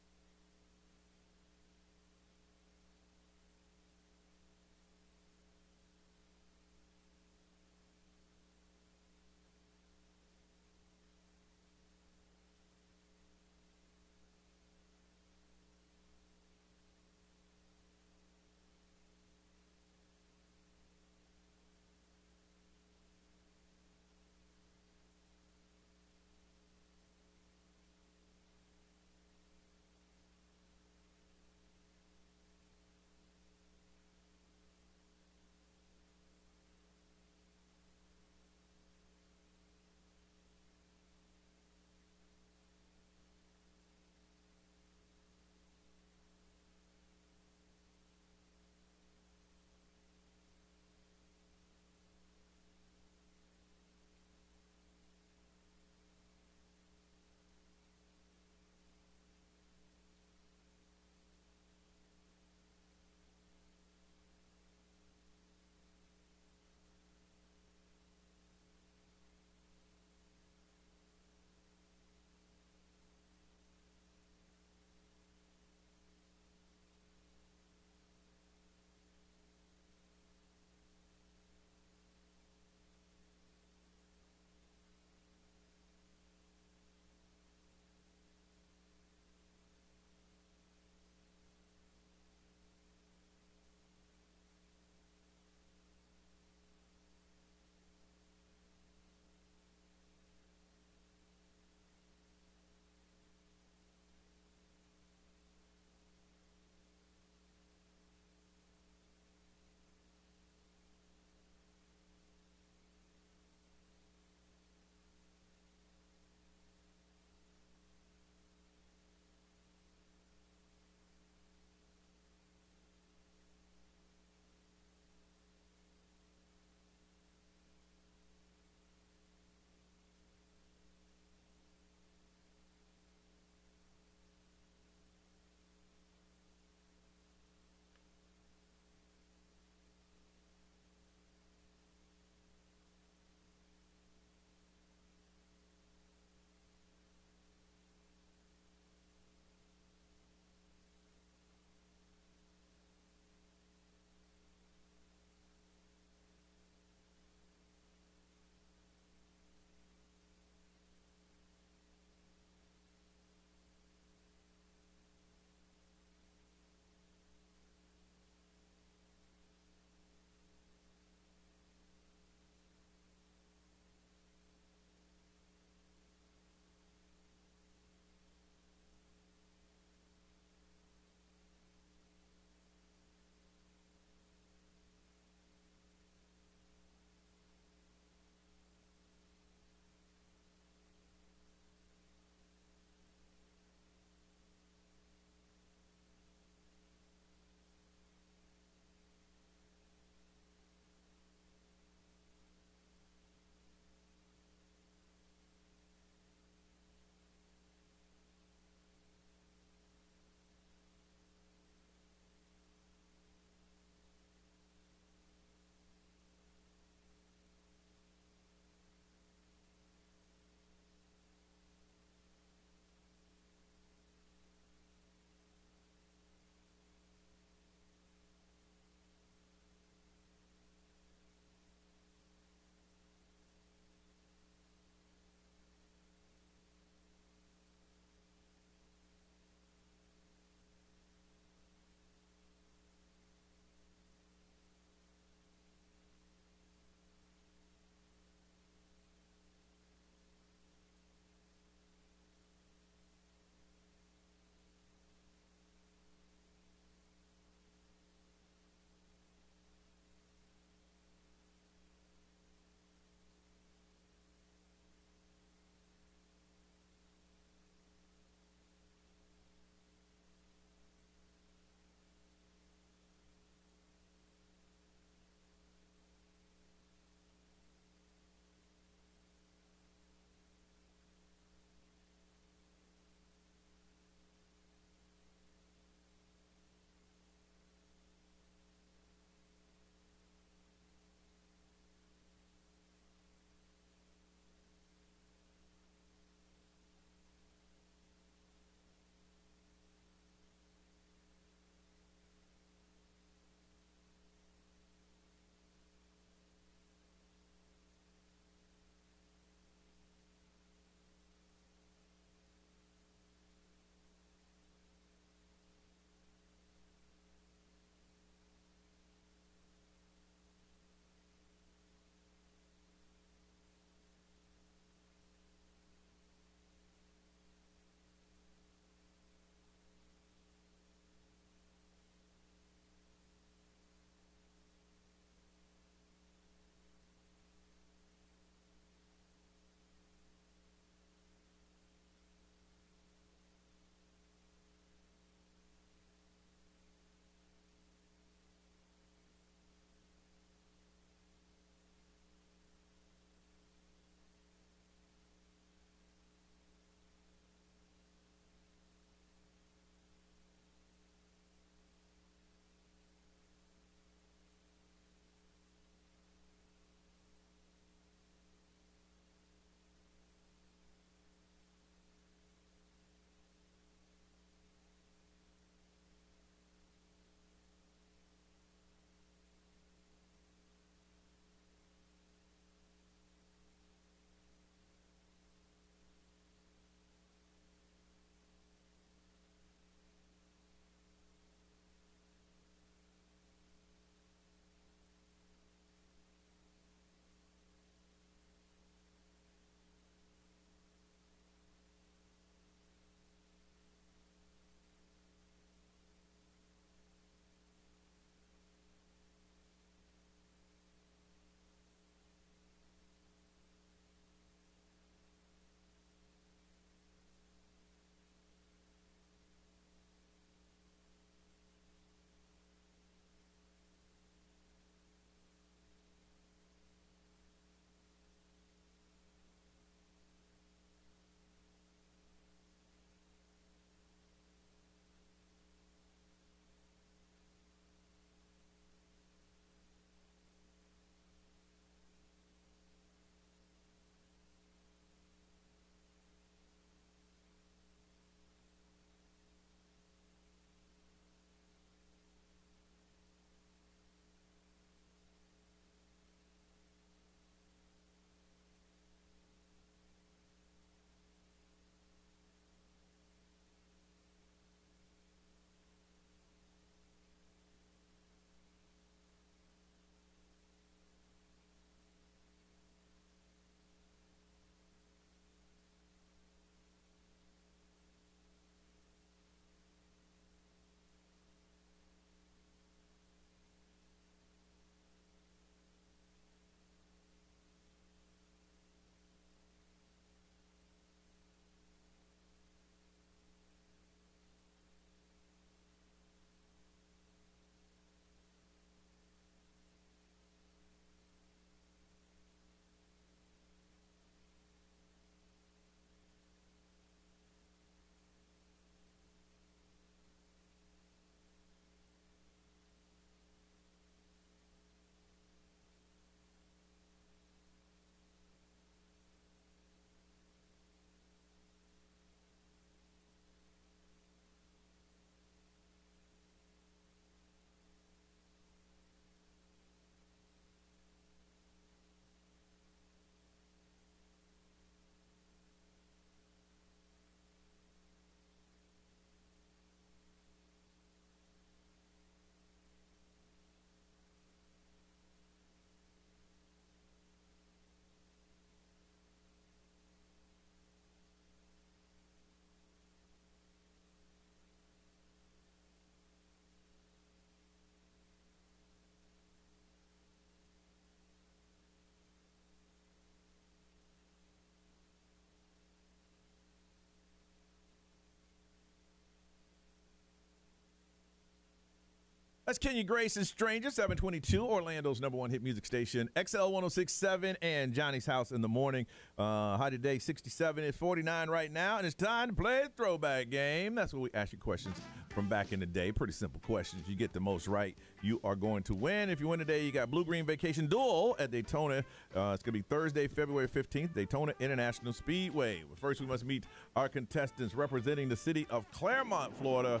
That's Kenya Grace's Stranger, 722, Orlando's #1 hit music station, XL 1067, and Johnny's House in the Morning. High today, 67 at 49 right now, and it's time to play a throwback game. That's where we ask you questions from back in the day. Pretty simple questions. You get the most right, you are going to win. If you win today, you got Blue Green Vacation Duel at Daytona. It's going to be Thursday, February 15th, Daytona International Speedway. But first, we must meet our contestants representing the city of Claremont, Florida.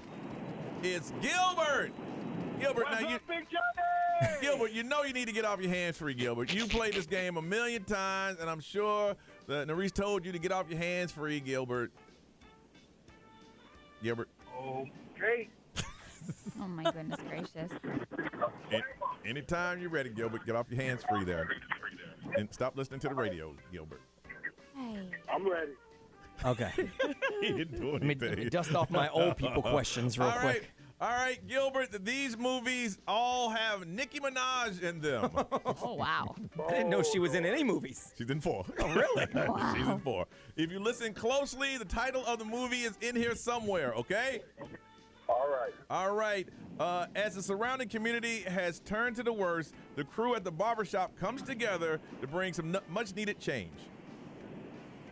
It's Gilbert. Gilbert, What's now up, Big Johnny? Gilbert, you know you need to get off your hands free, Gilbert. You played this game a million times, and I'm sure that Narice told you to get off your hands free, Gilbert. Gilbert. Okay. Oh my goodness gracious. Anytime you're ready, Gilbert, get off your hands free there. And stop listening to the radio, Gilbert. Hey. I'm ready. Okay. He didn't do Let me anything. dust off my old people questions real quick. All right, Gilbert, these movies all have Nicki Minaj in them. Oh, wow. I didn't know she was in any movies. She's in 4. Oh, really? She's in 4. If you listen closely, the title of the movie is in here somewhere, okay? All right. All right. As the surrounding community has turned to the worst, the crew at the barbershop comes together to bring some much-needed change.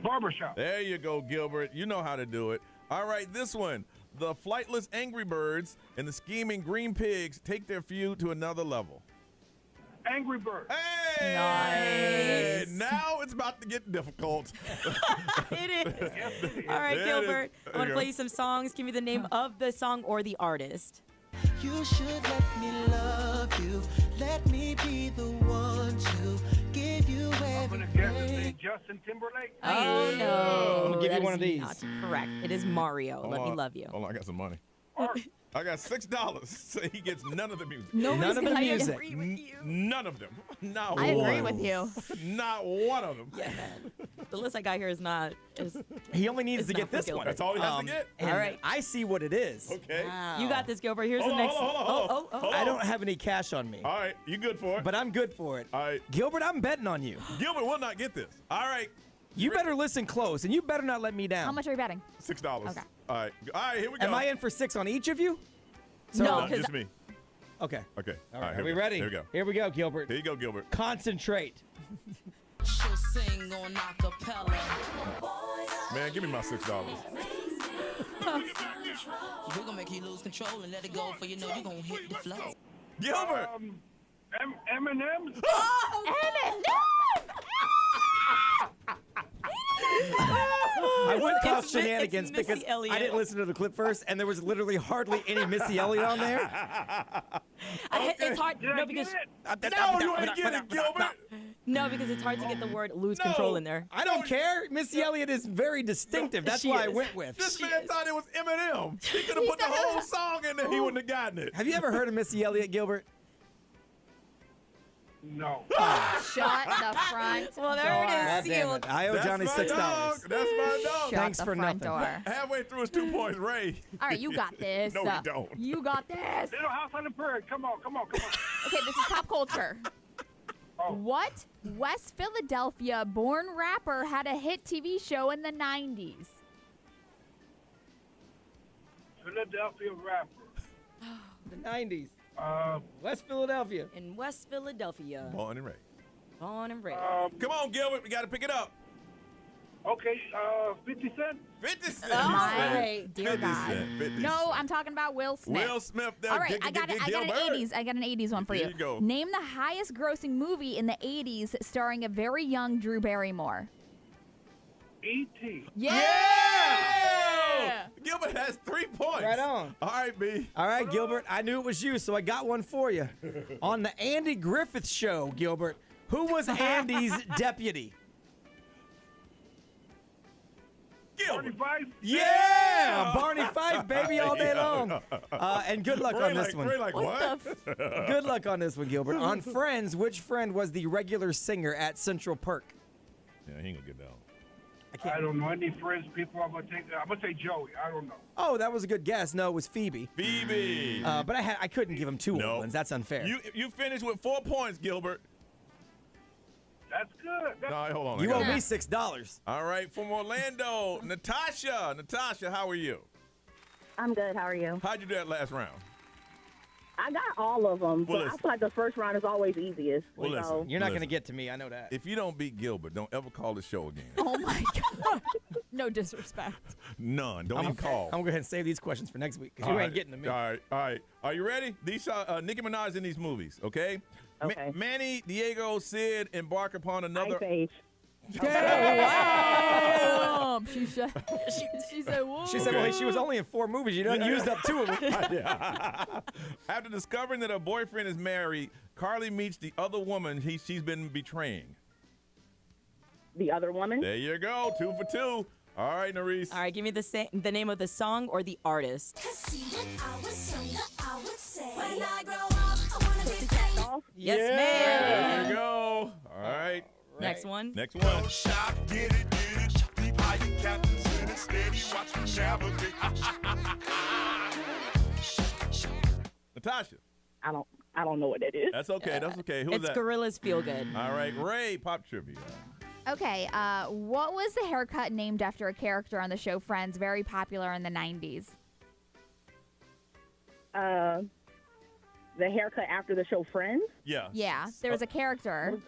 Barbershop. There you go, Gilbert. You know how to do it. All right, this one. The flightless Angry Birds and the scheming Green Pigs take their feud to another level. Angry Bird. Hey! Nice. Now it's about to get difficult. It is. All right, There it Gilbert. is. I want to play you some songs. Give me the name of the song or the artist. You should let me love you. Let me be the one to give you I'm going to guess his everything. name, Justin Timberlake. Oh, no. I'm gonna give you That one is of these. Not correct. It is Mario. Hold Let me on. love you. Hold on, I got some money. I got $6, so he gets none of the music. None of the I music. agree with you. None of them. Not I one. agree with you. Not one of them. Yeah, man. The list I got here is not. He only needs It's to not get for this Gilbert. one. That's all he has to get? And All right. I see what it is. Okay. You got this, Gilbert. Here's Hold the on, next. hold on, hold on. Oh. Hold I on. don't have any cash on me, All right, you good for it? but I'm good for it. All right. Gilbert, I'm betting on you. Gilbert will not get this. All right, You better listen close, and you better not let me down. How much are you betting? $6. Okay. All right, here we go. Am I in for 6 on each of you? No, No, 'cause just me. Okay. Okay. All right. here Are we go. ready? Here we go. Here we go, Gilbert. Here you go, Gilbert. Concentrate. She'll sing on acapella. Man, give me my $6. We're gonna make you lose control and let it go, for you know you're gonna hit the flow. Gilbert. Eminem. I went It's off Mi- shenanigans it's Missy because Elliott. I didn't listen to the clip first, and there was literally hardly any Missy Elliott on there. It's hard. Did I No, get because it? No, you ain't get it, Gilbert. no, because it's hard to get the word lose No. control in there. I don't care. Missy Elliott is very distinctive. That's She why I is. went with. This She man is. thought it was Eminem. He could have put the whole song in there. He wouldn't have gotten it. Have you ever heard of Missy Elliott, Gilbert? No. Shut the front Well, there door. it is. God See, damn well, it. I owe That's Johnny my $6. dog. That's my dog. Shut Thanks the for front nothing. door. Halfway through his 2 points, Ray. All right, you got this. No, we don't. You got this. Little House on the Prairie. Come on. Okay, this is pop culture. Oh. What West Philadelphia born rapper had a hit TV show in the 90s? Philadelphia rapper. The 90s. Uh, West Philadelphia. in West Philadelphia, Born and Ray. born and raised. Come on, Gilbert. We got to pick it up. okay. 50 Cent. 50 Cent. My dear 50 God. Cent. 50 No, Cent. I'm talking about Will Smith. Will Smith. There. All right, I got an Gilbert. 80s. I got an 80s one for Here you. you go. Name the highest grossing movie in the 80s starring a very young Drew Barrymore. E.T. Yeah! Gilbert has 3 points. Right on. All right, B. All right, Gilbert. I knew it was you, so I got one for you. On the Andy Griffith Show, Gilbert, who was Andy's deputy? Gilbert. 45. Yeah, Barney Fife, baby, all day long. And good luck Ray on this like, one. Ray like, what? Good luck on this one, Gilbert. On Friends, which friend was the regular singer at Central Perk? Yeah, he ain't gonna get down. I don't know any Friends people. I'm gonna say Joey. I don't know. Oh, that was a good guess. No, it was Phoebe. Phoebe. But I couldn't give him two No. old ones. That's unfair. You finished with 4 points, Gilbert. That's good. No, hold on. I You got owe it. me $6. All right, from Orlando, Natasha. Natasha, how are you? I'm good. How are you? How'd you do that last round? I got all of them, Well, but I listen. feel like the first round is always easiest. Well, so. listen. You're not going to get to me. I know that. If you don't beat Gilbert, don't ever call the show again. Oh my God. No disrespect. None. Don't even call. I'm going to go ahead and save these questions for next week because you All ain't right. getting to me. All right. Are you ready? These Nicki Minaj in these movies, okay? Okay. Manny, Diego, Sid embark upon another. Ice Age. Wow. She said, whoa. She said, well, she was only in 4 movies. You done used up 2 of them. After discovering that her boyfriend is married, Carly meets the other woman she's been betraying. The other woman? There you go. 2 for 2. All right, Nerese. All right, give me the name of the song or the artist. Yes, There ma'am. you go. All right. Next one. Next one. Natasha. I don't know what that is. That's okay. That's okay. Who's It's that? Gorillas Feel Good. All right, Ray, pop trivia. Okay, what was the haircut named after a character on the show Friends, very popular in the 90s? The haircut after the show Friends? Yeah. Yeah, there was a character.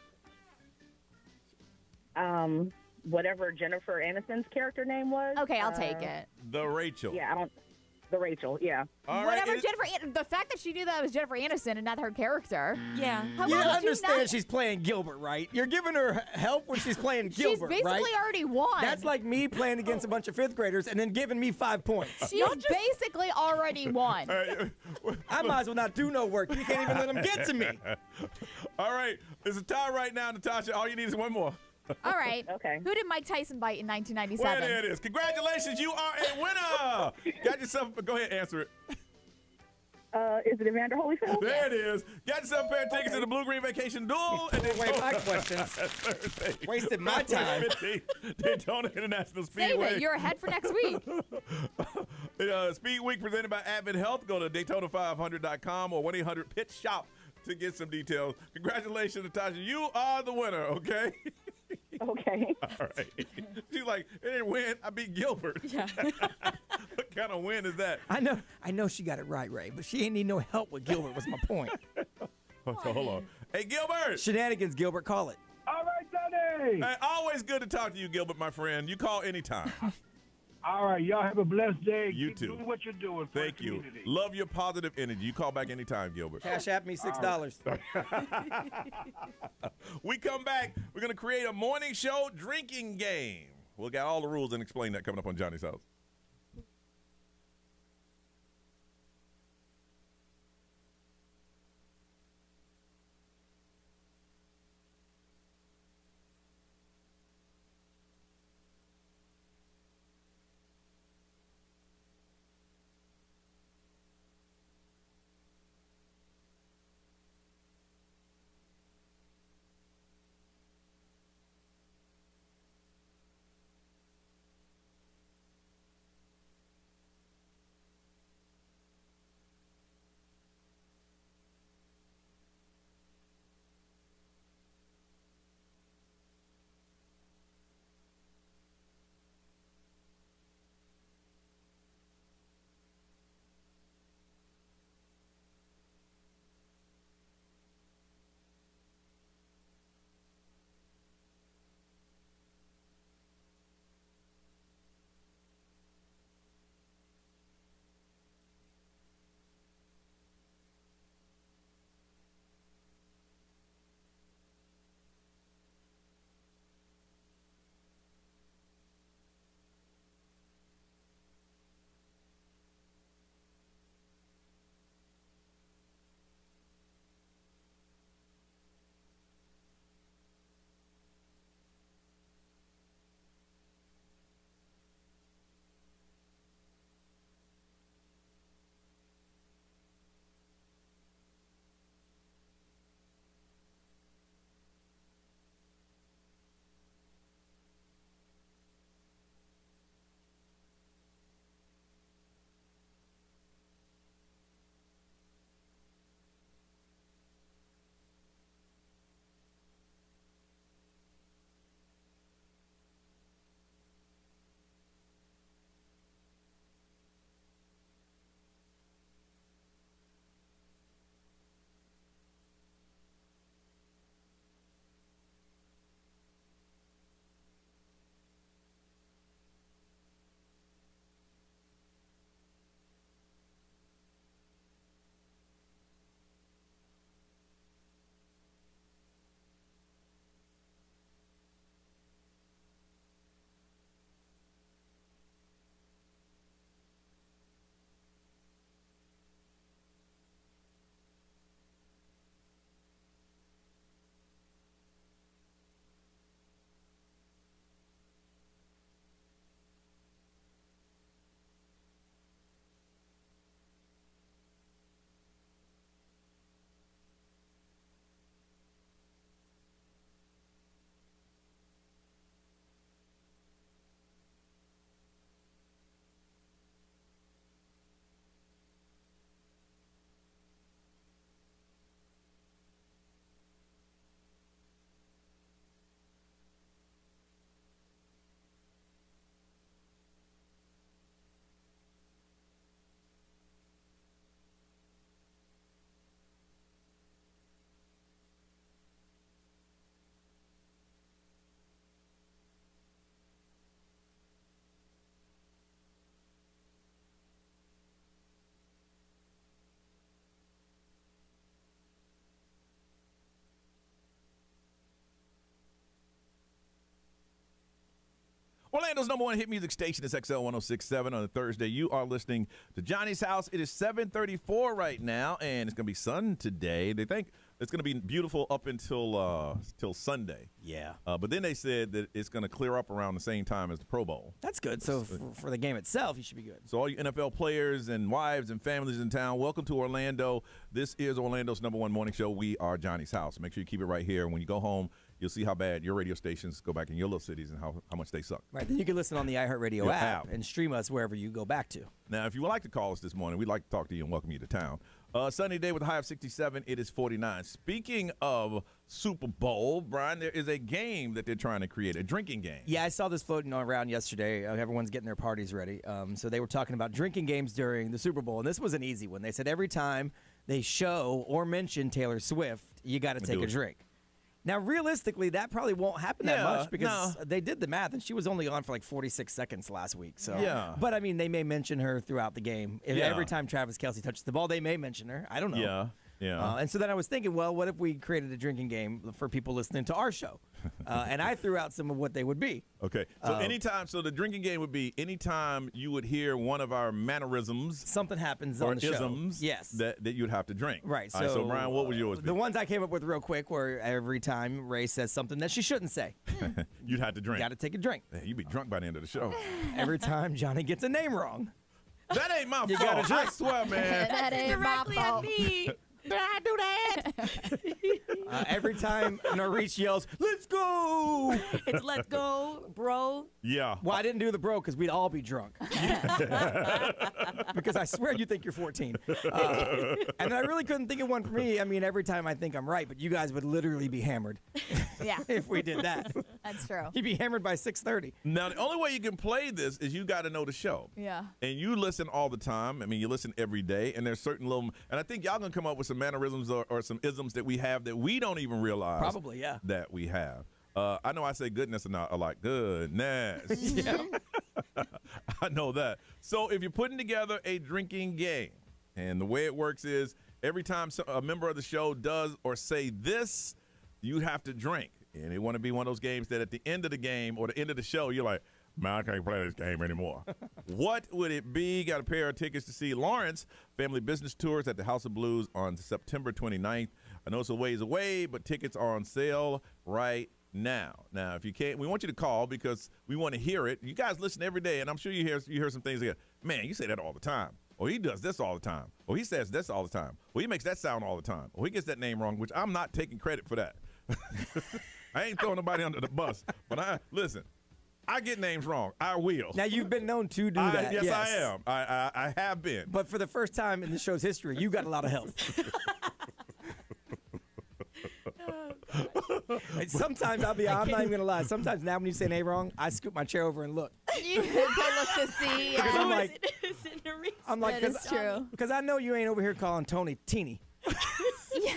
Whatever Jennifer Aniston's character name was. Okay, I'll take it. The Rachel. Yeah, the Rachel, yeah. All right. Whatever the fact that she knew that was Jennifer Aniston and not her character. Yeah. How You about understand she's playing Gilbert, right? You're giving her help when she's playing Gilbert, She's basically right? already won. That's like me playing against a bunch of 5th graders and then giving me 5 points. She's basically already won. I might as well not do no work. You can't even let them get to me. All right. It's a tie right now, Natasha. All you need is one more. All right. Okay. Who did Mike Tyson bite in Well, 1997? there it is. Congratulations. You are a winner. Got yourself. Go ahead, answer it. Is it Evander Holyfield? There it is. Got yourself a pair of tickets to the Blue Green Vacation Duel. And then Wait, my questions. Wasted my time. Daytona International Save Speedway. it. You're ahead for next week. Speed Week presented by Advent Health. Go to Daytona500.com or 1-800-PIT-SHOP to get some details. Congratulations, Natasha. You are the winner, okay? Okay. All right. She's like, it didn't win. I beat Gilbert. Yeah. What kind of win is that? I know she got it right, Ray, but she ain't need no help with Gilbert was my point. So hold on. Hey, Gilbert. Shenanigans, Gilbert, call it. All right, Sonny. Hey, always good to talk to you, Gilbert, my friend. You call anytime. All right, y'all have a blessed day. You Keep too. doing what you're doing for Thank the you. community. Love your positive energy. You call back anytime, Gilbert. Cash app me $6. We come back. We're going to create a morning show drinking game. We'll get all the rules and explain that coming up on Johnny's House. Orlando's number one hit music station is XL 1067 on a Thursday. You are listening to Johnny's House. It is 7:34 right now, and it's going to be sun today. They think it's going to be beautiful up until till Sunday. Yeah. But then they said that it's going to clear up around the same time as the Pro Bowl. That's good. So for the game itself, you should be good. So all you NFL players and wives and families in town, welcome to Orlando. This is Orlando's number one morning show. We are Johnny's House. Make sure you keep it right here. And when you go home, you'll see how bad your radio stations go back in your little cities and how much they suck. Right. Then you can listen on the iHeartRadio app and stream us wherever you go back to. Now, if you would like to call us this morning, we'd like to talk to you and welcome you to town. Sunny day with a high of 67. It is 49. Speaking of Super Bowl, Brian, there is a game that they're trying to create, a drinking game. Yeah, I saw this floating around yesterday. Everyone's getting their parties ready. So they were talking about drinking games during the Super Bowl, and this was an easy one. They said every time they show or mention Taylor Swift, you got to take a drink. Now, realistically, that probably won't happen that much because they did the math, and she was only on for like 46 seconds last week. So, but I mean, they may mention her throughout the game. Every time Travis Kelce touches the ball, they may mention her. I don't know. Yeah. And so then I was thinking, well, what if we created a drinking game for people listening to our show? And I threw out some of what they would be. Okay. So the drinking game would be anytime you would hear one of our mannerisms. Something happens or on the show. isms that you'd have to drink. Right. All right, so Brian, what would yours be? The ones I came up with real quick were every time Ray says something that she shouldn't say. You'd have to drink. Got to take a drink. Man, you'd be drunk by the end of the show. Every time Johnny gets a name wrong. That ain't my fault. You gotta drink. I swear, man. That ain't my fault. Me. Did I do that? Every time Norris yells, "Let's go!" It's let's go, bro. Yeah. Well, I didn't do the bro because we'd all be drunk. Because I swear you think you're 14. And I really couldn't think of one for me. I mean, every time I think I'm right, but you guys would literally be hammered. Yeah. If we did that. That's true. You'd be hammered by 6:30. Now, the only way you can play this is you got to know the show. Yeah. And you listen all the time. I mean, you listen every day, and there's certain little, and I think y'all going to come up with some mannerisms or some isms that we have that we don't even realize. Probably, yeah. That we have. I know I say goodness and I like goodness. Yeah. I know that. So if you're putting together a drinking game, and the way it works is every time a member of the show does or say this, you have to drink. And it want to be one of those games that at the end of the game or the end of the show, you're like, man, I can't play this game anymore. What would it be? Got a pair of tickets to see Lawrence Family Business Tours at the House of Blues on September 29th. I know it's a ways away, but tickets are on sale right now. Now, if you can't, we want you to call because we want to hear it. You guys listen every day, and I'm sure you hear some things like, man, you say that all the time. Or he does this all the time. Or he says this all the time. Or he makes that sound all the time. Or he gets that name wrong, which I'm not taking credit for that. I ain't throwing nobody under the bus. But listen, I get names wrong. I will. Now, you've been known to do that. Yes, I am. I have been. But for the first time in the show's history, you got a lot of help. Sometimes I'm not even going to lie. Sometimes now when you say a name wrong, I scoop my chair over and look. You can look to see. Because I'm like, that is true. Because I know you ain't over here calling Tony Teeny. Yeah.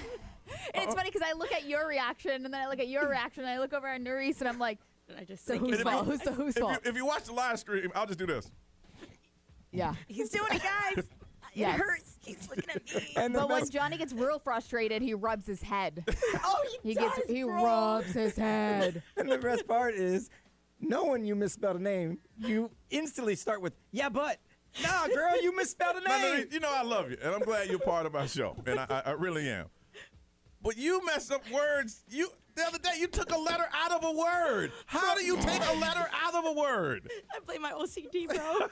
And it's funny because I look at your reaction, and then I look at your reaction, and I look over at Nerys, and I'm like, I just so whose fault? Whose fault? If you watch the live stream, I'll just do this. Yeah. He's doing it, guys. Yes. It hurts. He's looking at me. But when Johnny gets real frustrated, he rubs his head. Oh, he rubs his head. And the best part is, knowing you misspelled a name, you instantly start with, yeah, but. Nah, girl, you misspelled a name. No, you know I love you, and I'm glad you're part of our show, and I really am. But you mess up words. The other day, you took a letter out of a word. How do you take a letter out of a word? I blame my OCD, bro.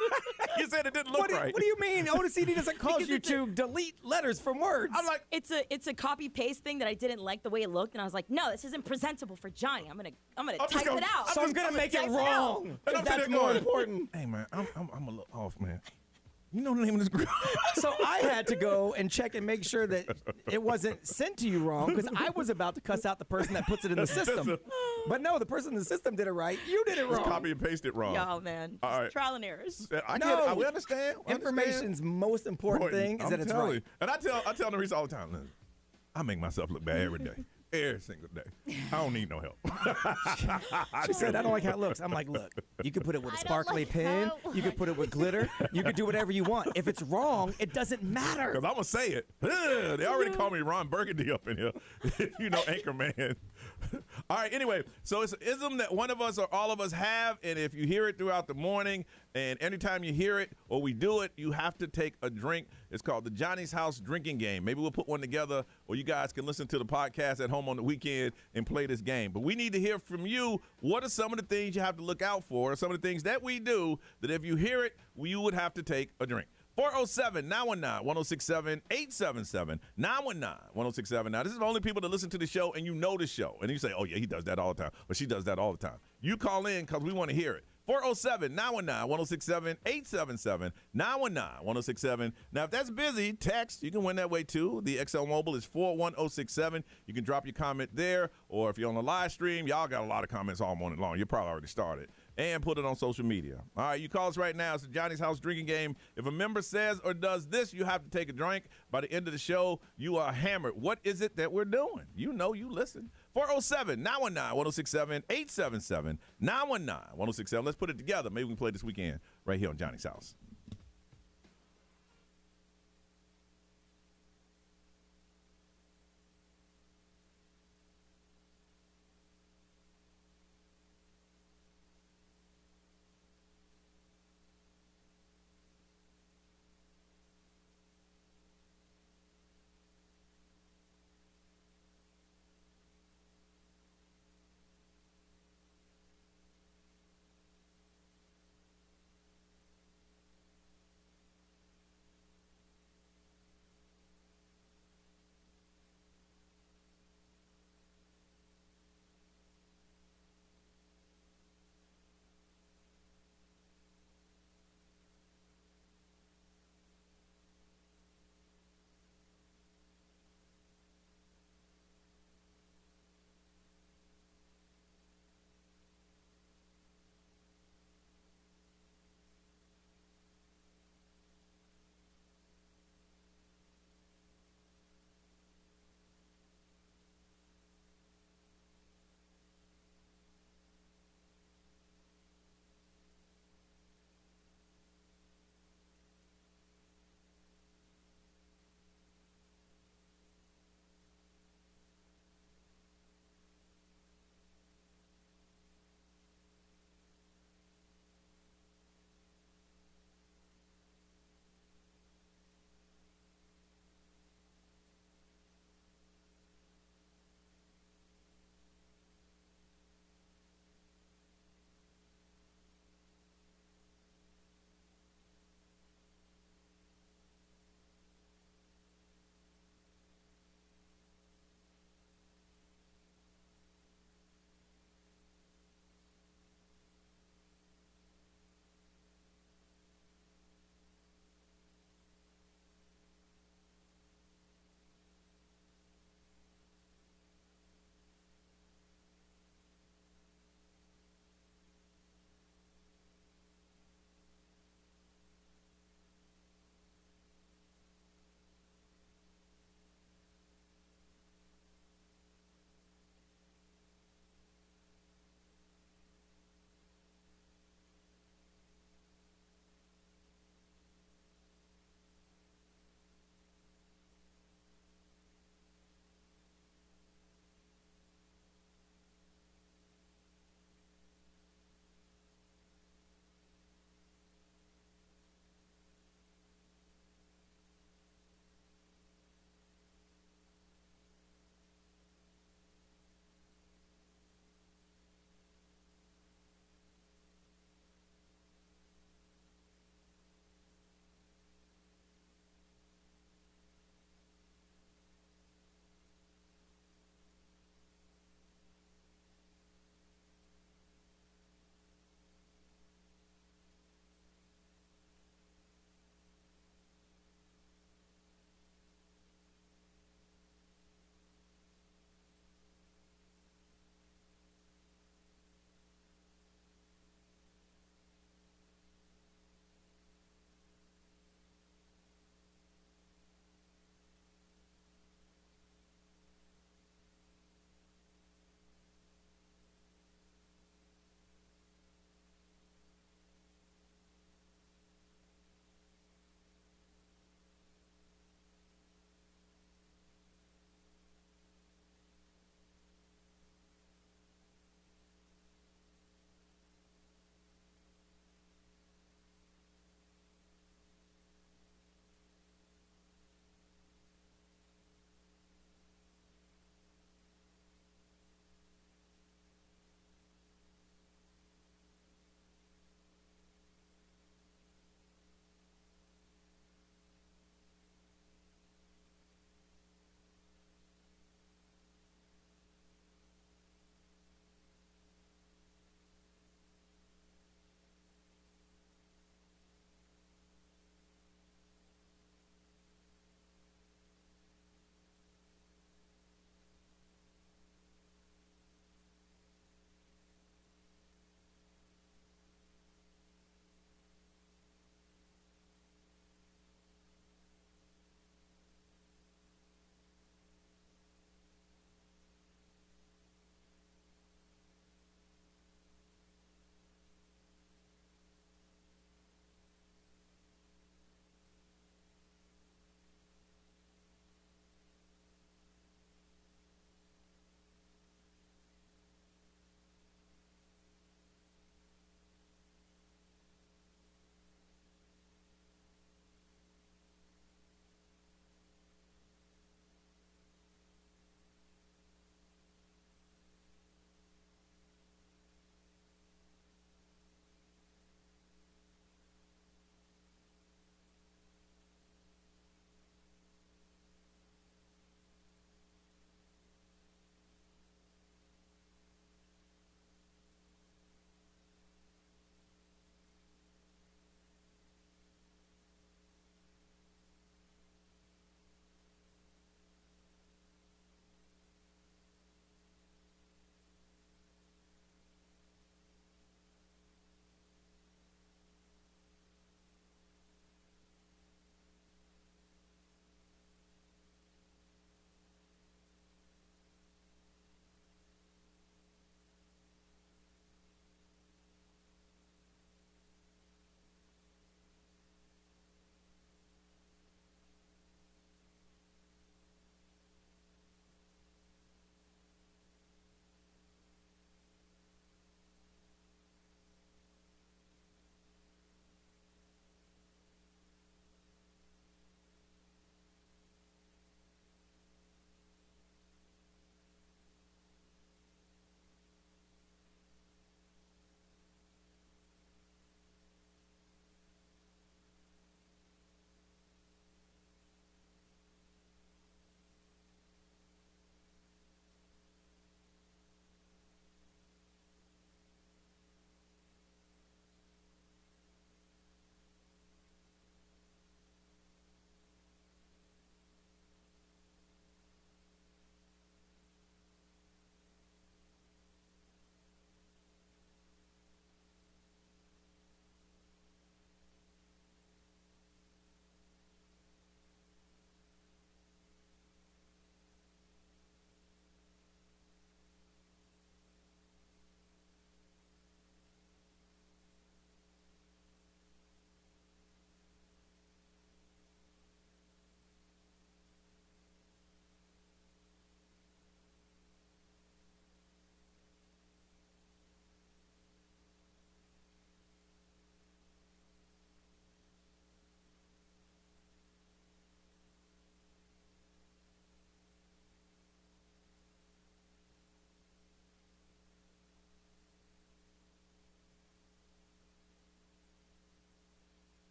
You said it didn't look right. What do you mean? OCD doesn't cause you to delete letters from words. I'm like, it's a copy paste thing that I didn't like the way it looked, and I was like, no, this isn't presentable for Johnny. I'm gonna type it out. So I'm gonna make it wrong. That's more important. Hey man, I'm a little off, man. You know the name of this group. So I had to go and check and make sure that it wasn't sent to you wrong because I was about to cuss out the person that puts it in the system. But no, the person in the system did it right. You did it wrong. Just copy and paste it wrong. Y'all, man. All right. Trial and errors. We understand. Information's most important thing is that it's right. And I tell Nerys all the time, listen, I make myself look bad every day. Every single day. I don't need no help. She said, I don't like how it looks. I'm like, look, you could put it with a sparkly pen. You could put it with glitter. You could do whatever you want. If it's wrong, it doesn't matter. Because I'm going to say it. They already call me Ron Burgundy up in here. You know, Anchorman. All right, anyway, so it's an ism that one of us or all of us have, and if you hear it throughout the morning, and anytime you hear it or we do it, you have to take a drink. It's called the Johnny's House drinking game. Maybe we'll put one together, or you guys can listen to the podcast at home on the weekend and play this game. But we need to hear from you. What are some of the things you have to look out for, some of the things that we do that if you hear it, you would have to take a drink? 407-919-1067, 877-919-1067. Now, this is the only people that listen to the show and you know the show. And you say, oh, yeah, he does that all the time. Or she does that all the time. You call in because we want to hear it. 407-919-1067, 877-919-1067. Now, if that's busy, text. You can win that way, too. The XL Mobile is 41067. You can drop your comment there. Or if you're on the live stream, y'all got a lot of comments all morning long. You probably already started. And put it on social media. All right, you call us right now. It's the Johnny's House drinking game. If a member says or does this, you have to take a drink. By the end of the show, you are hammered. What is it that we're doing? You know, you listen. 407-919-1067, 877-919-1067. Let's put it together. Maybe we can play this weekend right here on Johnny's House.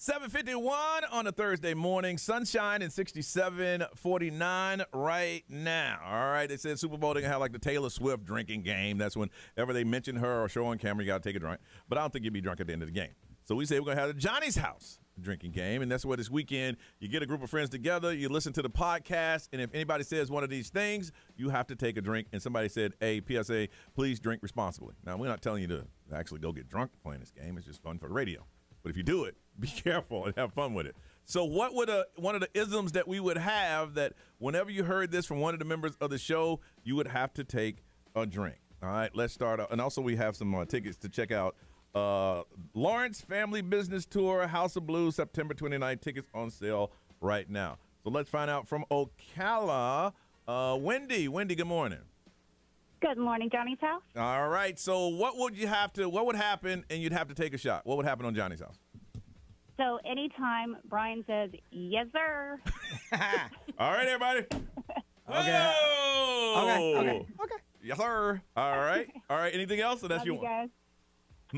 7:51 on a Thursday morning. Sunshine and 67-49 right now. All right, they said Super Bowl, they're going to have like the Taylor Swift drinking game. That's whenever they mention her or show on camera, you got to take a drink. But I don't think you'll be drunk at the end of the game. So we say we're going to have the Johnny's House drinking game, and that's what this weekend you get a group of friends together, you listen to the podcast, and if anybody says one of these things, you have to take a drink. And somebody said, hey, PSA, please drink responsibly. Now, we're not telling you to actually go get drunk playing this game. It's just fun for the radio. But if you do it, be careful and have fun with it. So what would one of the isms that we would have that whenever you heard this from one of the members of the show, you would have to take a drink? All right, let's start out. And also we have some tickets to check out Lawrence Family Business Tour, House of Blues, September 29th. Tickets on sale right now. So let's find out from Ocala. Wendy, good morning. Good morning, Johnny's House. All right. So what would happen and you'd have to take a shot? What would happen on Johnny's House? So anytime Brian says, yes, sir. All right, everybody. Okay. Okay. Yes, sir. All right. Anything else? Or that's Love your you one? guys.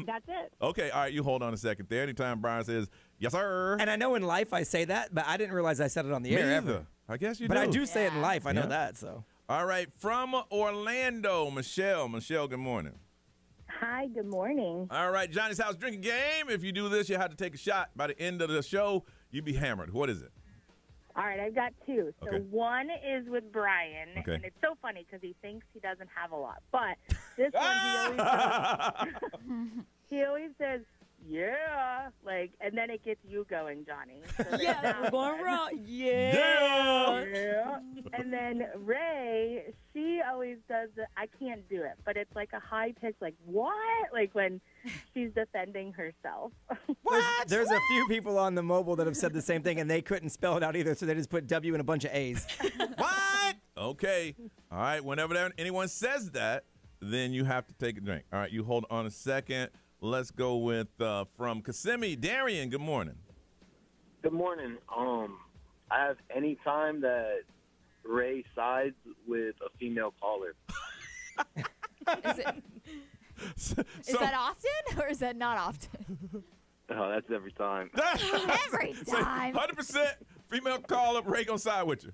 That's it. Okay. All right. You hold on a second there. Anytime Brian says, yes, sir. And I know in life I say that, but I didn't realize I said it on the Me air either. ever. I guess you but do. I do say it in life. I know Yeah. that, so. All right. From Orlando, Michelle. Michelle, good morning. Hi, good morning. All right. Johnny's House drinking game. If you do this, you have to take a shot. By the end of the show, you'd be hammered. What is it? All right, I've got two. So Okay. one is with Brian, Okay. and it's so funny because he thinks he doesn't have a lot. But this one, he always does. He always says, yeah, and then it gets you going, Johnny. So there's Yeah, that we're going one. wrong. Yeah. Yeah. And then Ray, she always does I can't do it, but it's like a high pitch, like, what? Like when she's defending herself. There's a few people on the mobile that have said the same thing, and they couldn't spell it out either, so they just put W and a bunch of A's. What? Okay. All right. Whenever anyone says that, then you have to take a drink. All right. You hold on a second. Let's go with from Kissimmee. Darian, good morning. Good morning. I have any time that Ray sides with a female caller. Is that often or is that not often? Oh, that's every time. Every time. 100% female caller, Ray gonna side with you.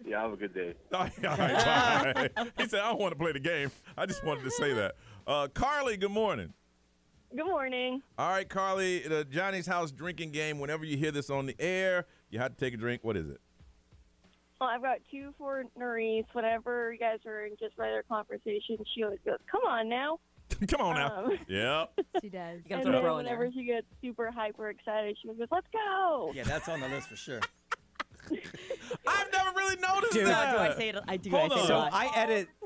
Yeah, have a good day. All right, bye. He said, I don't want to play the game. I just wanted to say that. Carly, good morning. Good morning. All right, Carly, the Johnny's House drinking game. Whenever you hear this on the air, you have to take a drink. What is it? Well, I've got two for Nerese. Whenever you guys are in just regular conversation, she always goes, come on now. Come on now. Yep. She does. You gotta And throw then a bro in there. whenever she gets super hyper excited, she goes, let's go. Yeah, that's on the list for sure. I've never really noticed Dude. that. Do I say it? I do. Hold I say on. it a So lot.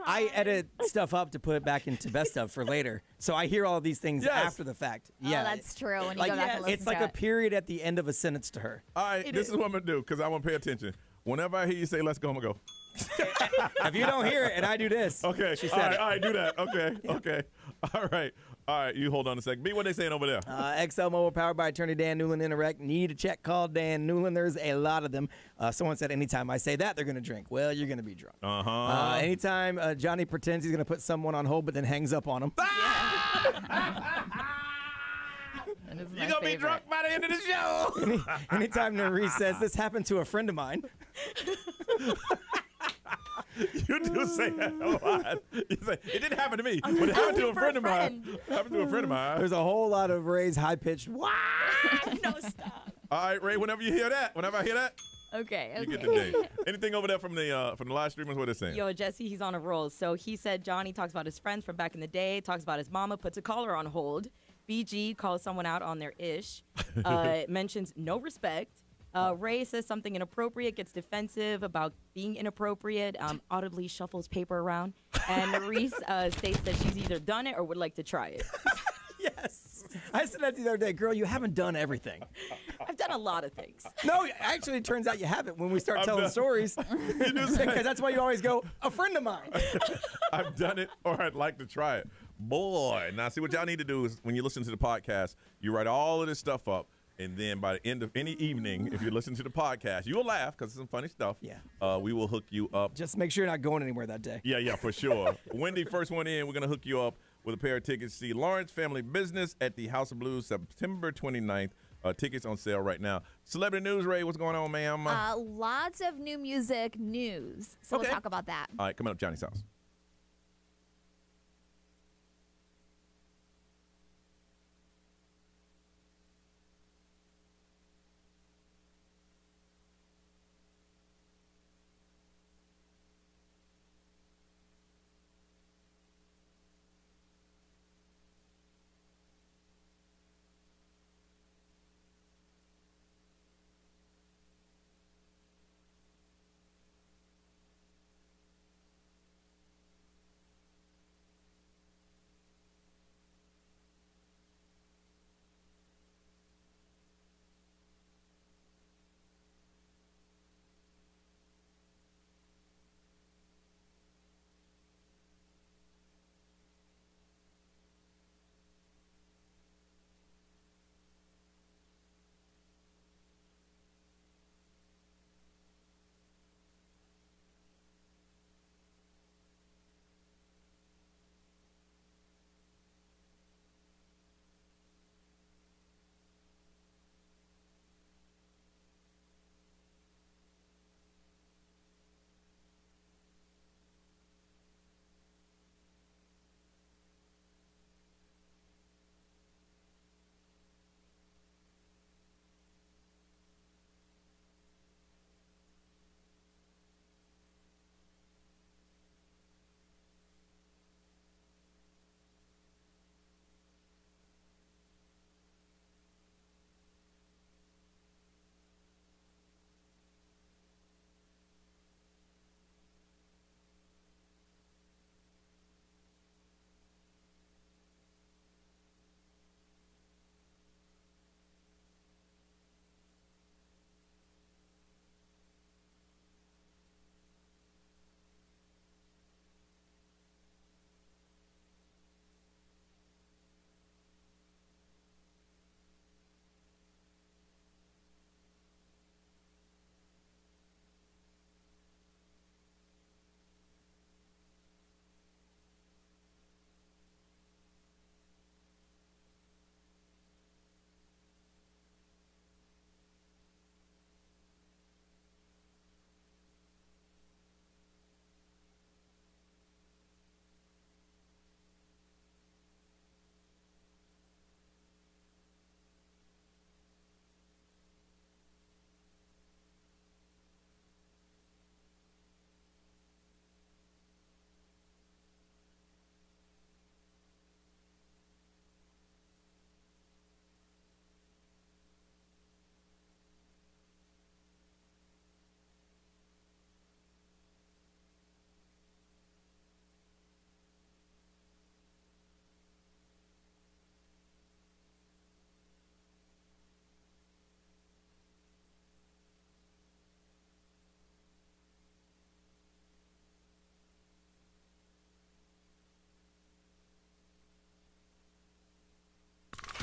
I edit stuff up to put it back into best of for later. So I hear all these things Yes. after the fact. Oh, Yeah, that's true. When you like go back and listen it's like to a it. period at the end of a sentence to her. All right, this is what I'm going to do because I want to pay attention. Whenever I hear you say, let's go, I'm going to go. If you don't hear it and I do this, Okay. she All said right, it. all right, do that. Okay. Okay. All right, you hold on a second. B, what they saying over there? XL Mobile powered by attorney Dan Newland Interact. Need a check, call Dan Newland. There's a lot of them. Someone said anytime I say that, they're going to drink. Well, you're going to be drunk. Uh-huh. Anytime Johnny pretends he's going to put someone on hold but then hangs up on him. You're going to be drunk by the end of the show. Anytime Nerese says, this happened to a friend of mine. You do say that a lot. You say, it didn't happen to me, but it happened to a friend of mine. It happened to a friend of mine. There's a whole lot of Ray's high-pitched, wow. No, stop. All right, Ray, whenever you hear that, whenever I hear that, Okay. you get the day. Anything over there from the live streamers, what they're saying? Yo, Jesse, he's on a roll. So he said Johnny talks about his friends from back in the day, talks about his mama, puts a caller on hold. BG calls someone out on their ish, mentions no respect. Ray says something inappropriate, gets defensive about being inappropriate, audibly shuffles paper around. And Nerese states that she's either done it or would like to try it. Yes. I said that the other day. Girl, you haven't done everything. I've done a lot of things. No, actually, it turns out you haven't when we start telling done. stories. Because that's why you always go, a friend of mine. I've done it or I'd like to try it. Boy, now see what y'all need to do is when you listen to the podcast, you write all of this stuff up. And then by the end of any evening, if you listen to the podcast, you'll laugh because it's some funny stuff. Yeah. We will hook you up. Just make sure you're not going anywhere that day. Yeah, for sure. Wendy, first one in, we're going to hook you up with a pair of tickets to see Lawrence Family Business at the House of Blues September 29th. Tickets on sale right now. Celebrity News, Ray, what's going on, ma'am? Lots of new music news. So Okay. we'll talk about that. All right, coming up, Johnny's house.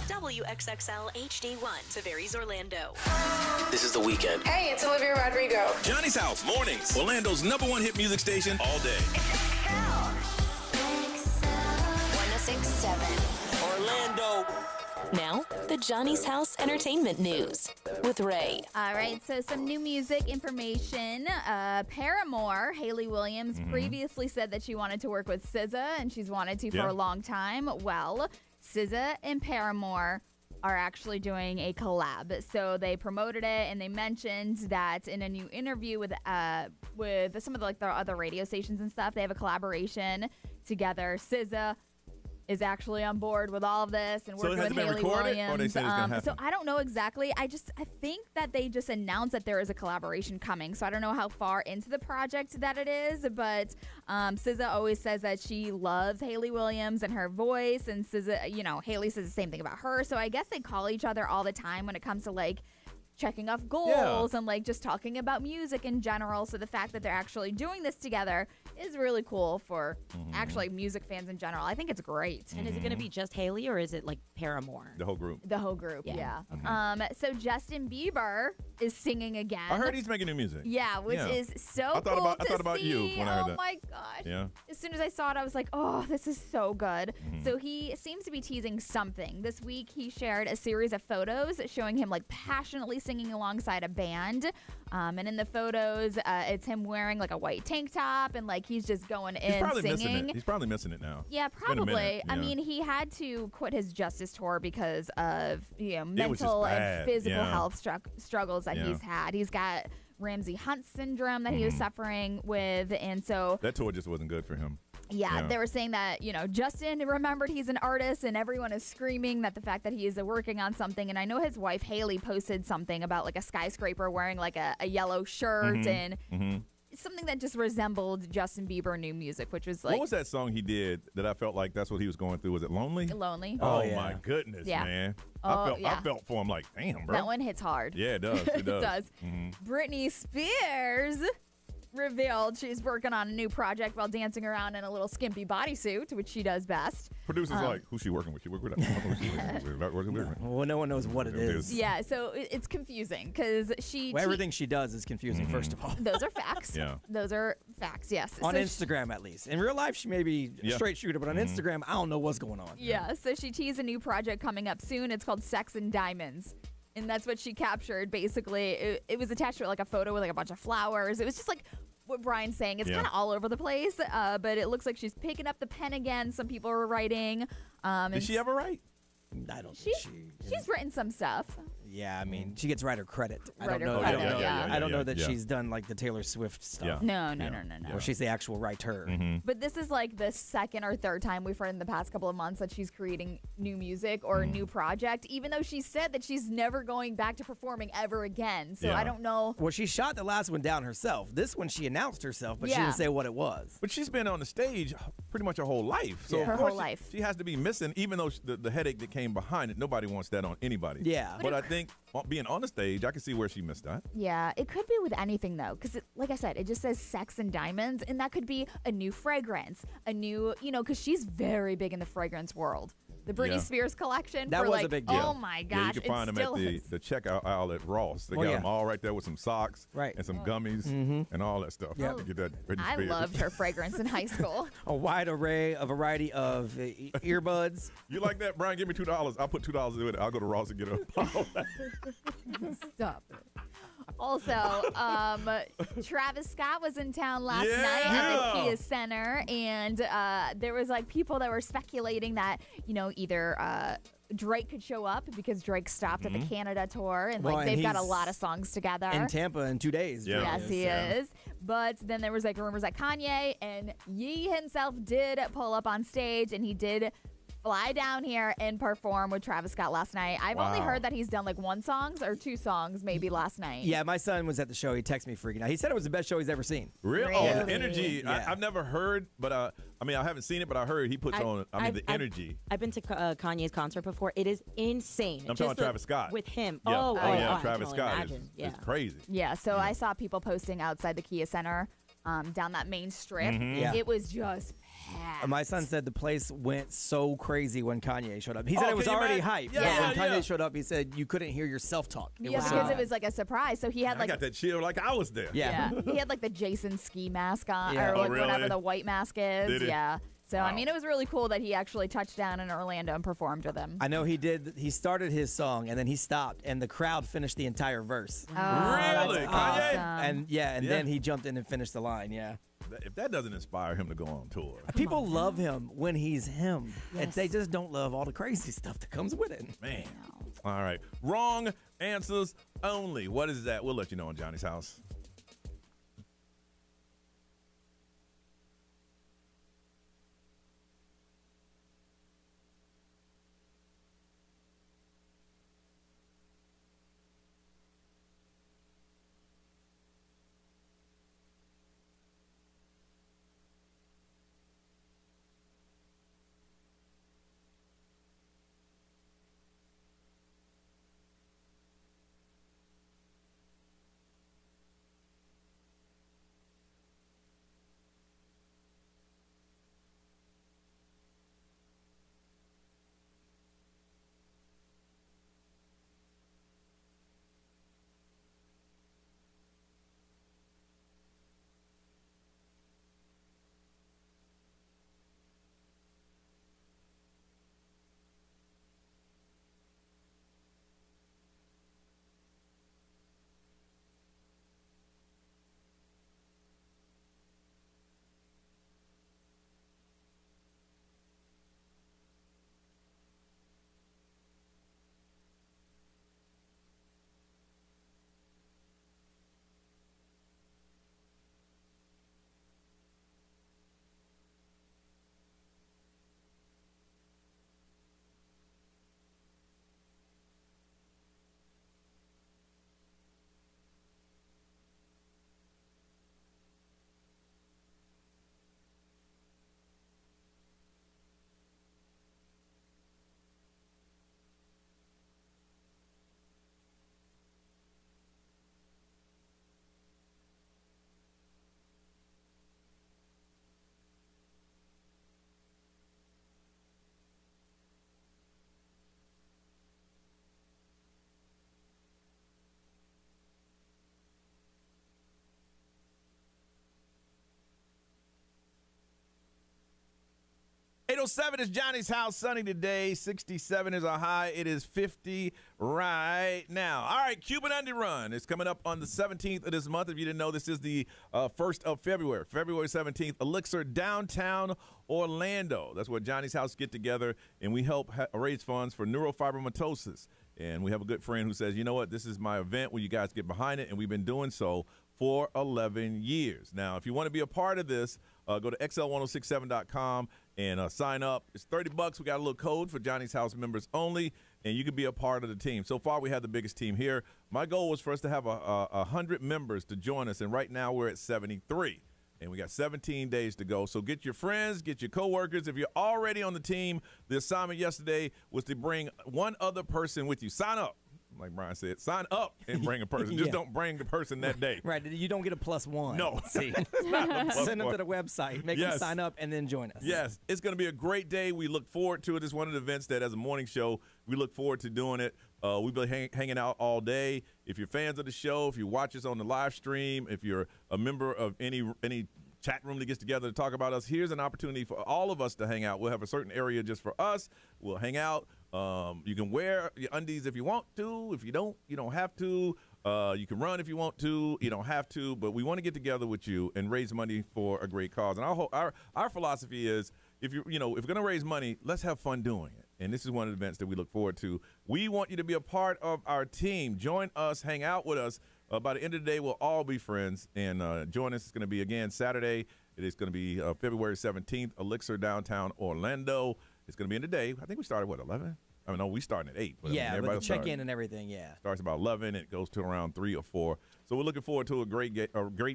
WXXL HD1, Tavares, Orlando. This is The Weekend. Hey, it's Olivia Rodrigo. Johnny's House, mornings. Orlando's #1 hit music station all day. 1067. Orlando. Now, the Johnny's House Entertainment News with Ray. All right, so some new music information. Paramore, Hayley Williams, previously said that she wanted to work with SZA, and she's wanted to for a long time. Well, SZA and Paramore are actually doing a collab. So they promoted it, and they mentioned that in a new interview with some of the other radio stations and stuff, they have a collaboration together. SZA is actually on board with all of this and working with Hayley Williams. Or they say it's gonna happen? So I don't know exactly. I think that they just announced that there is a collaboration coming. So I don't know how far into the project that it is, but SZA always says that she loves Hayley Williams and her voice, and SZA, Hayley says the same thing about her. So I guess they call each other all the time when it comes to checking off goals and like just talking about music in general. So the fact that they're actually doing this together is really cool for actually music fans in general. I think it's great. And is it going to be just Haley or is it like Paramore? The whole group. The whole group, yeah. So Justin Bieber is singing again. I heard he's making new music. Yeah, which is so I thought about see. you when I heard that. Oh my gosh. Yeah. As soon as I saw it, I was like, oh, this is so good. So he seems to be teasing something. This week, he shared a series of photos showing him like passionately singing alongside a band. And in the photos, it's him wearing like a white tank top and like he's just going in He's probably singing. missing it. He's probably missing it now. Yeah, It's been a probably. minute, I yeah. mean, he had to quit his Justice tour because of was mental just and bad, physical yeah. health struggles that he's had. He's got Ramsey Hunt syndrome that he was suffering with, and so That tour just wasn't good for him. yeah, they were saying that, Justin remembered he's an artist and everyone is screaming that the fact that he is working on something. And I know his wife, Haley, posted something about like a skyscraper wearing like a yellow shirt and something that just resembled Justin Bieber new music, which was like. What was that song he did that I felt like that's what he was going through? Was it Lonely? Lonely. Oh, my goodness, Yeah. man. Oh, I felt for him like, damn, bro. That one hits hard. Yeah, it does. It does. It does. Britney Spears revealed she's working on a new project while dancing around in a little skimpy bodysuit, which she does best. Producers like, who's she working with? She working with that? Well, no one knows what it is. Yeah, so it's confusing because she. Well, everything she does is confusing, first of all. Those are facts. Yeah. Those are facts, yes. On So Instagram, at least. In real life, she may be a straight shooter, but on Instagram, I don't know what's going on. Yeah, so she teased a new project coming up soon. It's called Sex and Diamonds. And that's what she captured, basically. It was attached to like a photo with like a bunch of flowers. It was just like what Brian's saying. It's kind of all over the place, but it looks like she's picking up the pen again. Some people are writing. Did she ever write? I don't think She's written some stuff. Yeah, I mean, she gets writer credit. Writer I don't know. credit, yeah. I don't know that she's done like the Taylor Swift stuff. No. Or she's the actual writer. But this is like the second or third time we've heard in the past couple of months that she's creating new music or a new project, even though she said that she's never going back to performing ever again. So I don't know. Well, she shot the last one down herself. This one she announced herself, but she didn't say what it was. But she's been on the stage pretty much her whole life. So Her of course whole life. She has to be missing, even though the headache that came behind it. Nobody wants that on anybody. Yeah. But I think being on the stage, I can see where she missed that. Yeah, it could be with anything though, because like I said, it just says sex and diamonds, and that could be a new fragrance, a new, because she's very big in the fragrance world. The Britney Spears collection. That for was like, a big deal. Oh my gosh, Yeah, you can find it them at still is. the checkout aisle at Ross. They got them all right there with some socks and some gummies and all that stuff. Yeah. To get that Britney I Spears. loved her fragrance in high school. A wide array, a variety of earbuds. You like that, Brian? Give me $2. I'll put $2 in it. I'll go to Ross and get a bottle. Stop it. Also, Travis Scott was in town last night at the Kia Center, and there was like people that were speculating that either Drake could show up because Drake stopped at the Canada tour, and like they've got a lot of songs together in Tampa in 2 days. Yes, he is. But then there was like rumors that Kanye and Ye himself did pull up on stage, and he did fly down here and perform with Travis Scott last night. I've only heard that he's done like one song or two songs maybe last night. Yeah, my son was at the show. He texted me freaking out. He said it was the best show he's ever seen. Really? Oh, the energy. Yeah. I've never heard, but I mean, I haven't seen it, but I heard he puts on, the energy. I've been to Kanye's concert before. It is insane. I'm talking about Travis Scott. With him. Yeah. Oh, yeah, I Travis can only Scott imagine. is crazy. Yeah, so I saw people posting outside the Kia Center down that main strip. Yeah. It was just packed. My son said the place went so crazy when Kanye showed up. He said it was already hype. Yeah. But when Kanye showed up, he said you couldn't hear yourself talk. It Yeah, was because it was like a surprise. So he had I like got that chill like I was there. Yeah. he had like the Jason ski mask on, Yeah. or Oh, like really? whatever the white mask is. Did he? Yeah. So I Wow. mean, it was really cool that he actually touched down in Orlando and performed with him. I know he did. He started his song and then he stopped, and the crowd finished the entire verse. Oh, that's Really? Kanye? awesome. And then he jumped in and finished the line. Yeah. If that doesn't inspire him to go on tour. People love him when he's him. And they just don't love all the crazy stuff that comes with it. Man. All right. Wrong answers only. What is that? We'll let you know in Johnny's house. 107 is Johnny's house. Sunny today. 67 is our high. It is 50 right now. All right, Cuban Undie Run is coming up on the 17th of this month. If you didn't know, this is the 1st of February. February 17th, Elixir, downtown Orlando. That's where Johnny's house get together, and we help raise funds for neurofibromatosis. And we have a good friend who says, you know what, this is my event where you guys get behind it, and we've been doing so for 11 years. Now, if you want to be a part of this, go to xl1067.com and sign up. It's $30. We got a little code for Johnny's House members only, and you can be a part of the team. So far, we have the biggest team here. My goal was for us to have 100 members to join us, and right now we're at 73. And we got 17 days to go. So get your friends, get your coworkers. If you're already on the team, the assignment yesterday was to bring one other person with you. Sign up. Like Brian said, sign up and bring a person. Just don't bring the person that day. Right. You don't get a +1. No. See, send them to the website, make them sign up, and then join us. Yes. It's going to be a great day. We look forward to it. It's one of the events that, as a morning show, we look forward to doing it. We've been hanging out all day. If you're fans of the show, if you watch us on the live stream, if you're a member of any chat room that gets together to talk about us, here's an opportunity for all of us to hang out. We'll have a certain area just for us. We'll hang out. You can wear your undies if you want to. If you don't, you don't have to. You can run if you want to. You don't have to. But we want to get together with you and raise money for a great cause. And our philosophy is, if you're going to raise money, let's have fun doing it. And this is one of the events that we look forward to. We want you to be a part of our team. Join us. Hang out with us. By the end of the day, we'll all be friends. And join us. It's going to be, again, Saturday. It is going to be February 17th, Elixir, downtown Orlando. It's going to be in the day. I think we started, 11? I mean, no, we starting at 8. But yeah, but the check-in and everything, yeah. Starts about 11. It goes to around 3 or 4. So we're looking forward to a great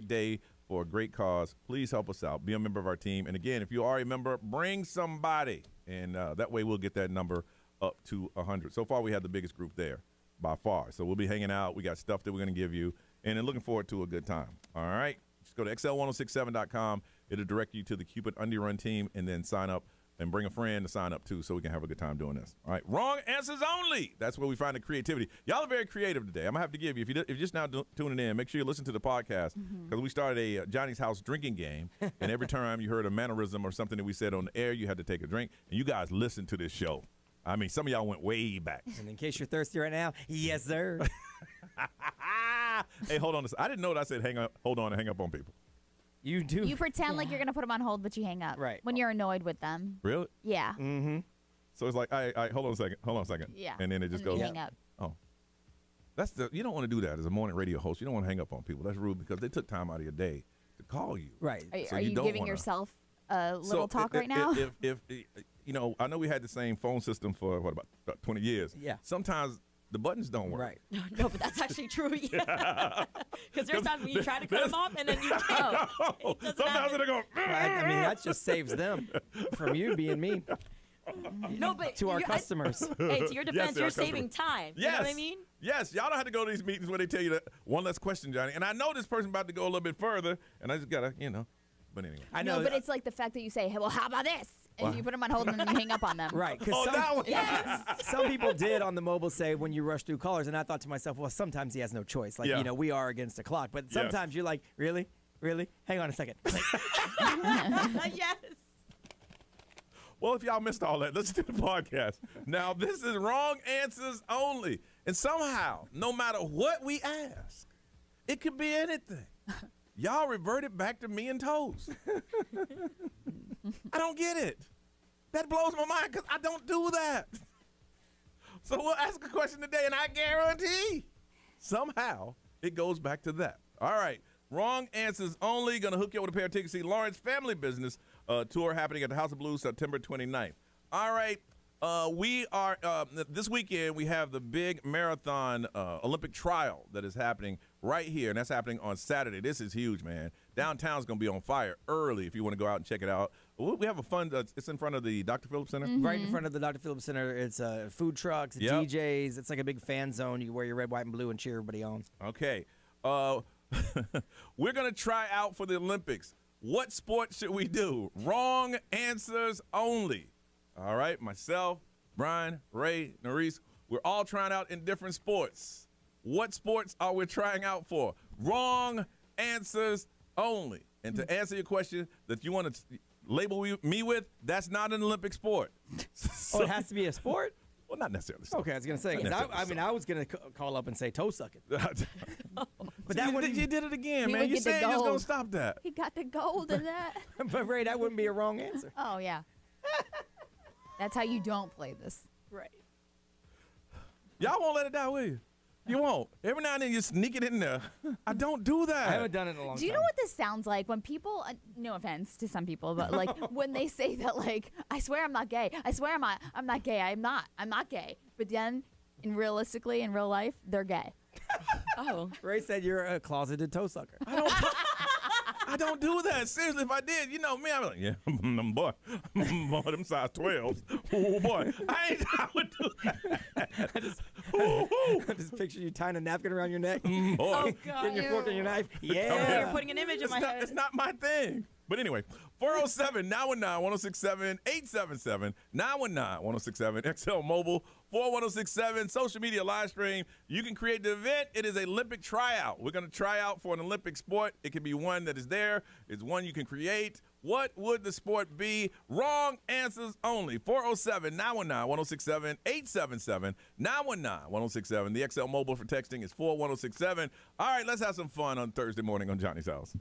day for a great cause. Please help us out. Be a member of our team. And, again, if you are a member, bring somebody. And that way we'll get that number up to 100. So far, we have the biggest group there by far. So we'll be hanging out. We got stuff that we're going to give you. And then looking forward to a good time. All right? Just go to xl1067.com. It'll direct you to the Cupid Undie Run team, and then sign up. And bring a friend to sign up, too, so we can have a good time doing this. All right, wrong answers only. That's where we find the creativity. Y'all are very creative today. I'm going to have to give you, if you're just now tuning in, make sure you listen to the podcast, because we started a Johnny's House drinking game, and every time you heard a mannerism or something that we said on the air, you had to take a drink, and you guys listened to this show. I mean, some of y'all went way back. And in case you're thirsty right now, yes, sir. Hey, hold on a second. I didn't know that I said hold on and hang up on people. You do. You pretend like you're going to put them on hold, but you hang up. Right. When you're annoyed with them. Really? Yeah. Mm-hmm. So it's like, all right, hold on a second. Yeah. And then it just and goes. Hang up. Oh. You don't want to do that as a morning radio host. You don't want to hang up on people. That's rude, because they took time out of your day to call you. Right. Are you giving yourself a little talk right now? If I know we had the same phone system for, about 20 years. Yeah. Sometimes the buttons don't work. Right. No, but that's actually true. Yeah. Because there's times when you try to cut them off and then you can't. Sometimes they go. I mean, that just saves them from you being mean. No, but to our customers. Hey, to your defense, you're saving time. Yes. You know what I mean? Yes. Y'all don't have to go to these meetings where they tell you that one less question, Johnny. And I know this person about to go a little bit further, and I just gotta, But anyway. I know. No, but it's like the fact that you say, hey, well, how about this? And you put them on hold and then you hang up on them. Right. Because some people did on the mobile say when you rush through callers, and I thought to myself, well, sometimes he has no choice. Like, we are against the clock. But sometimes you're like, really? Really? Hang on a second. Yes. Well, if y'all missed all that, listen to the podcast. Now, this is wrong answers only. And somehow, no matter what we ask, it could be anything. Y'all reverted back to me and Toes. I don't get it. That blows my mind, because I don't do that. So we'll ask a question today, and I guarantee somehow it goes back to that. All right. Wrong answers only. Going to hook you up with a pair of tickets to see Lawrence Family Business tour happening at the House of Blues September 29th. All right. We are this weekend. We have the big marathon Olympic trial that is happening right here, and that's happening on Saturday. This is huge, man. Downtown's going to be on fire early if you want to go out and check it out. We have a fun. It's in front of the Dr. Phillips Center. Mm-hmm. Right in front of the Dr. Phillips Center. It's food trucks, DJs. It's like a big fan zone. You wear your red, white, and blue and cheer everybody on. Okay. We're going to try out for the Olympics. What sport should we do? Wrong answers only. All right, myself, Brian, Ray, Norris, we're all trying out in different sports. What sports are we trying out for? Wrong answers only. And to answer your question that you want to label me with, that's not an Olympic sport. Oh, it has to be a sport? Well, not necessarily. Okay, I was going to say, 'cause I was going to call up and say toe sucking. But that wouldn't. You did it again, He man. would You get the said you was gold. going to stop that. He got the gold in that. But Ray, that wouldn't be a wrong answer. Oh, yeah. That's how you don't play this. Right. Y'all won't let it die, will you? You won't. Every now and then you sneak it in there. I don't do that. I haven't done it in a long time. Do you know what this sounds like when people, no offense to some people, but like when they say that, like, I swear I'm not gay. I swear I'm not gay. I'm not gay. But then, realistically, in real life, they're gay. Oh. Ray said you're a closeted toe sucker. I don't do that. Seriously, if I did, you know me, I'm like, yeah, boy, them size 12s. Oh, boy. I would do that. I just picture you tying a napkin around your neck. Boy. Oh, God. Getting your fork and your knife. Yeah. You're putting an image in my head. It's not my thing. But anyway, 407-919-1067, 877-919-1067, XL Mobile, 41067, social media live stream. You can create the event. It is a Olympic tryout. We're going to try out for an Olympic sport. It can be one that is there. It's one you can create. What would the sport be? Wrong answers only. 407-919-1067, 877-919-1067. The XL Mobile for texting is 41067. All right, let's have some fun on Thursday morning on Johnny's House.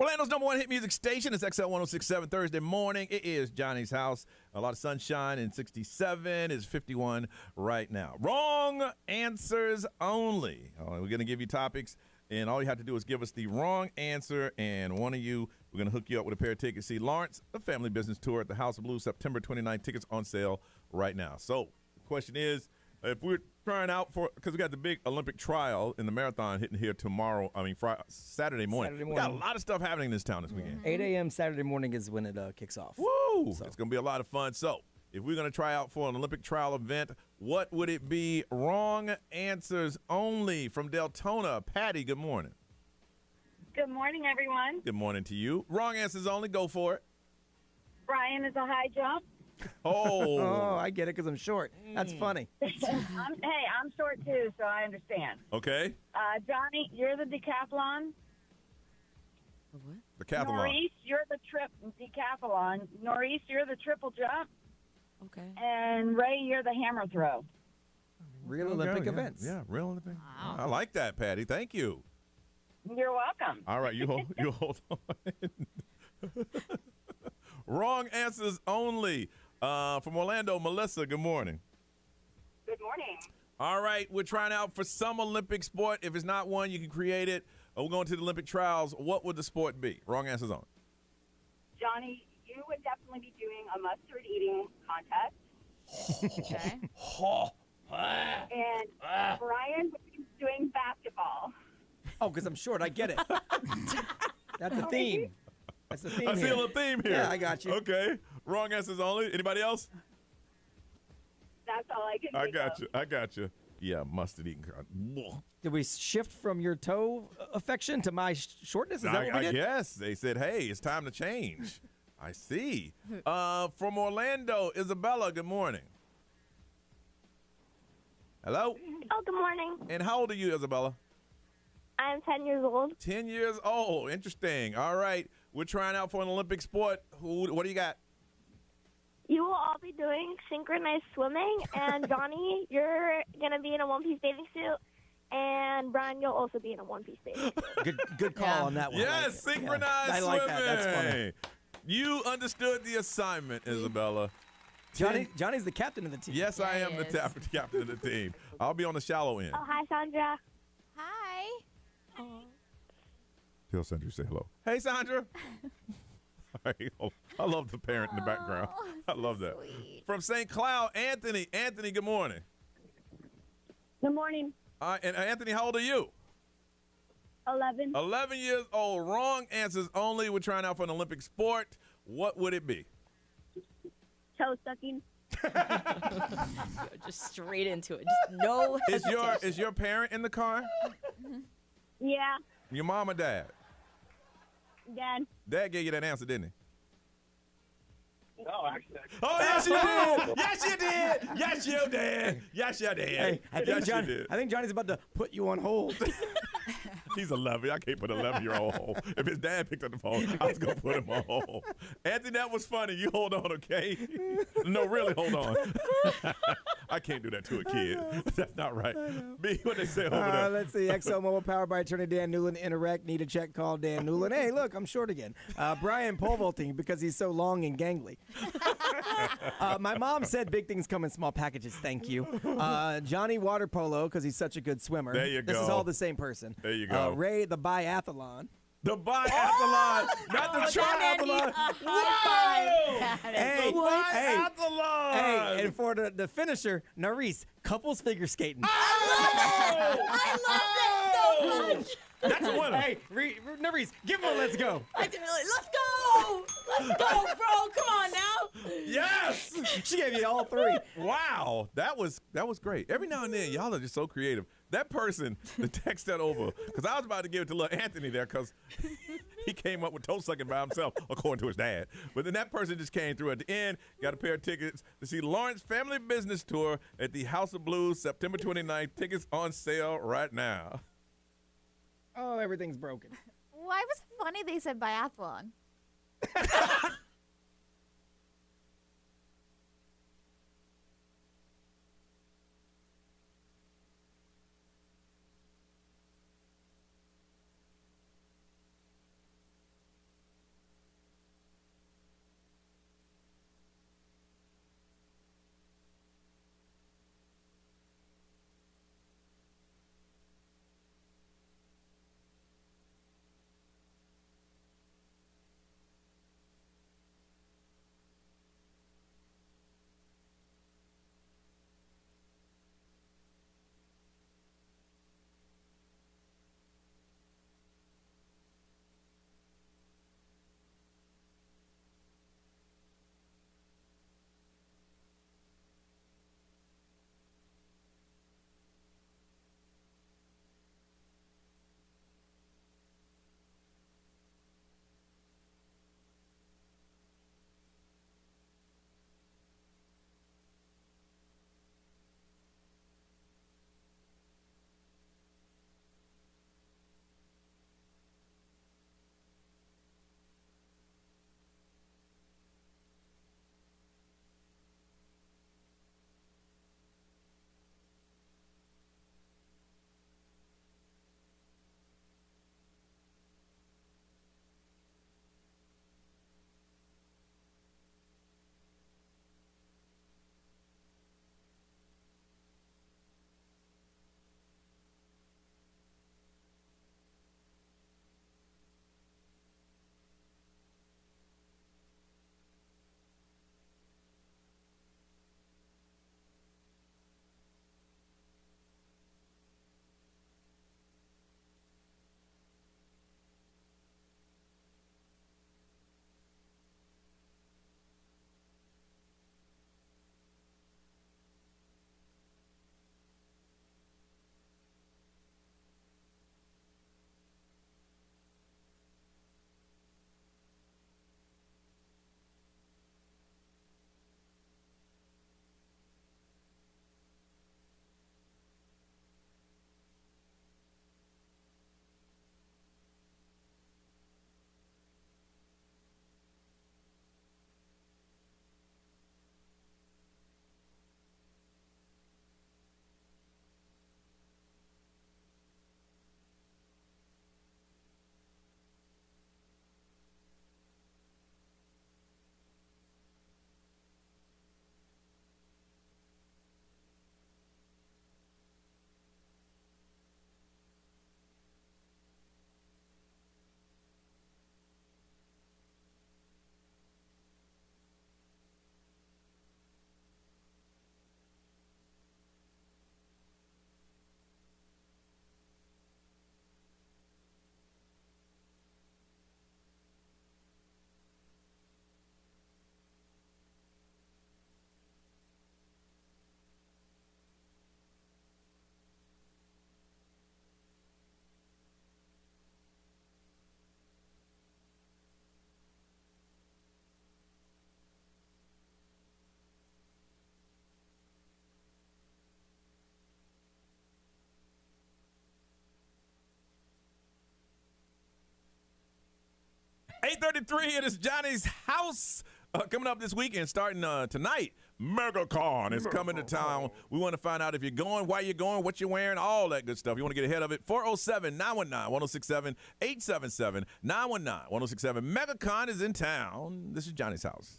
Orlando's number one hit music station is XL 1067 Thursday morning. It is Johnny's house. A lot of sunshine in 67. It's 51 right now. Wrong answers only. We're going to give you topics, and all you have to do is give us the wrong answer, and one of you, we're going to hook you up with a pair of tickets. See Lawrence, a family business tour at the House of Blues, September 29th. Tickets on sale right now. So the question is, if we're trying out for, because we got the big Olympic trial in the marathon hitting here tomorrow, Saturday morning. We got a lot of stuff happening in this town this weekend. 8 a.m. Saturday morning is when it kicks off. Woo! So it's going to be a lot of fun. So if we're going to try out for an Olympic trial event, what would it be? Wrong answers only from Deltona. Patty, good morning. Good morning, everyone. Good morning to you. Wrong answers only. Go for it. Brian is a high jump. Oh, I get it because I'm short. That's funny. I'm short too, so I understand. Okay. Johnny, you're the decathlon. What? Decathlon. Maurice, you're the decathlon. Maurice, you're the triple jump. Okay. And Ray, you're the hammer throw. Real Olympic events. Yeah, real Olympic. Wow. I like that, Patty. Thank you. You're welcome. All right, you hold on. Wrong answers only. From Orlando, Melissa, good morning. Good morning. All right, we're trying out for some Olympic sport. If it's not one, you can create it. We're going to the Olympic trials. What would the sport be? Wrong answers only. Johnny, you would definitely be doing a mustard eating contest. Okay. And Brian would be doing basketball. Oh, because I'm short. I get it. That's the theme. That's the theme I here. feel a theme here. Yeah, I got you. Okay. Wrong answers only. Anybody else? That's all I can think of. I got you. Yeah, mustard eating. Did we shift from your toe affection to my shortness? Is that what we did? Yes. They said, hey, it's time to change. I see. From Orlando, Isabella, good morning. Hello? Oh, good morning. And how old are you, Isabella? I'm 10 years old. 10 years old. Interesting. All right. We're trying out for an Olympic sport. What do you got? You will all be doing synchronized swimming, and Johnny, you're going to be in a one-piece bathing suit, and Brian, you'll also be in a one-piece bathing suit. Good call on that one. Yes, like synchronized I swimming. like that. That's funny. You understood the assignment, Isabella. Johnny's the captain of the team. Yes, I am the captain of the team. I'll be on the shallow end. Oh, hi, Sandra. Hi. Tell Sandra you say hello. Hey, Sandra. All right, I love the parent in the background. I love that. Sweet. From St. Cloud, Anthony. Anthony, good morning. Good morning. And Anthony, how old are you? 11. 11 years old. Wrong answers only. We're trying out for an Olympic sport. What would it be? Toe sucking. Just straight into it. Just no hesitation. Is your parent in the car? Yeah. Your mom or dad? Dad. Dad gave you that answer, didn't he? No, actually. Oh, yes, you did. Yes, you did. Yes, you did. Yes, you did. Hey, I think Johnny's about to put you on hold. He's 11. I can't put an 11-year-old on hold. If his dad picked up the phone, I was going to put him on hold. Anthony, that was funny. You hold on, okay? No, really, hold on. I can't do that to a kid. That's not right. B, what they say over there? Let's see. XO Mobile powered by attorney Dan Newland. Interact. Need a check? Call Dan Newland. Hey, look, I'm short again. Brian pole vaulting because he's so long and gangly. My mom said big things come in small packages. Thank you. Johnny water polo because he's such a good swimmer. There you go. This is all the same person. There you go. Ray the biathlon. The biathlon, not the triathlon. Whoa! Hey, biathlon. Hey, and for the finisher, Naris, couples figure skating. I love that so much. That's a winner. Hey, Naris, give him a let's go. Let's go. Let's go, bro. Come on now. Yes. She gave you all three. Wow, that was great. Every now and then, y'all are just so creative. That person that text that over, because I was about to give it to little Anthony there because he came up with toe sucking by himself, according to his dad. But then that person just came through at the end, got a pair of tickets to see Lawrence Family Business Tour at the House of Blues, September 29th. Tickets on sale right now. Oh, everything's broken. Why was it funny they said biathlon? 8:33, it is Johnny's house. Coming up this weekend, starting tonight, Megacon is coming to town. We want to find out if you're going, why you're going, what you're wearing, all that good stuff. You want to get ahead of it, 407-919-1067, 877-919-1067. Megacon is in town. This is Johnny's house.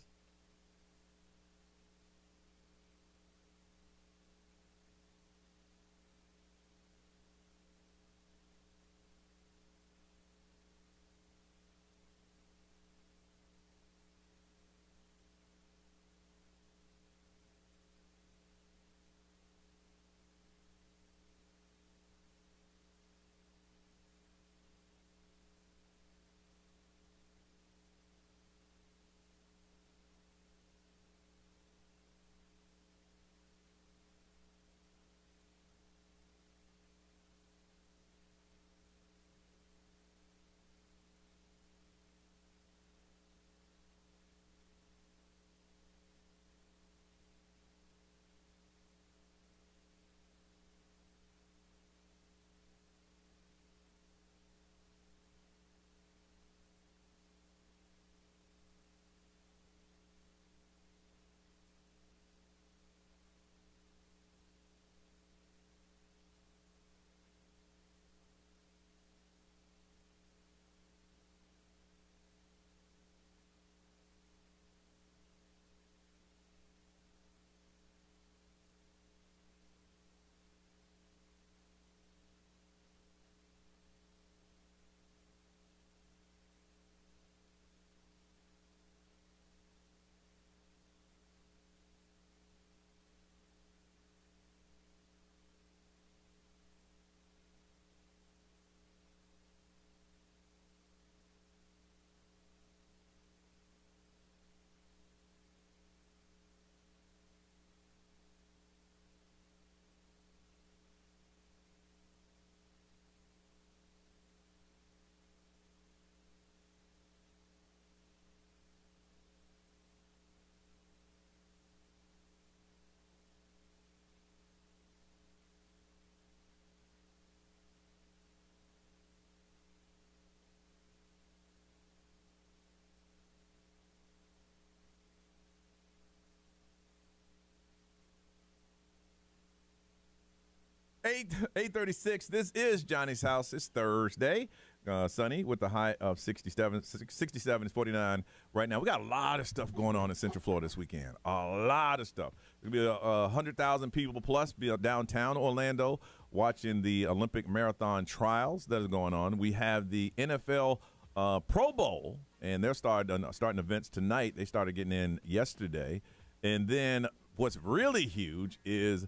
Eight 8:36. This is Johnny's house. It's Thursday. Sunny with the high of 67. 67 is 49 right now. We got a lot of stuff going on in Central Florida this weekend. A lot of stuff. There'll be 100,000 people plus be downtown Orlando watching the Olympic marathon trials that is going on. We have the NFL Pro Bowl, and they're starting events tonight. They started getting in yesterday. And then what's really huge is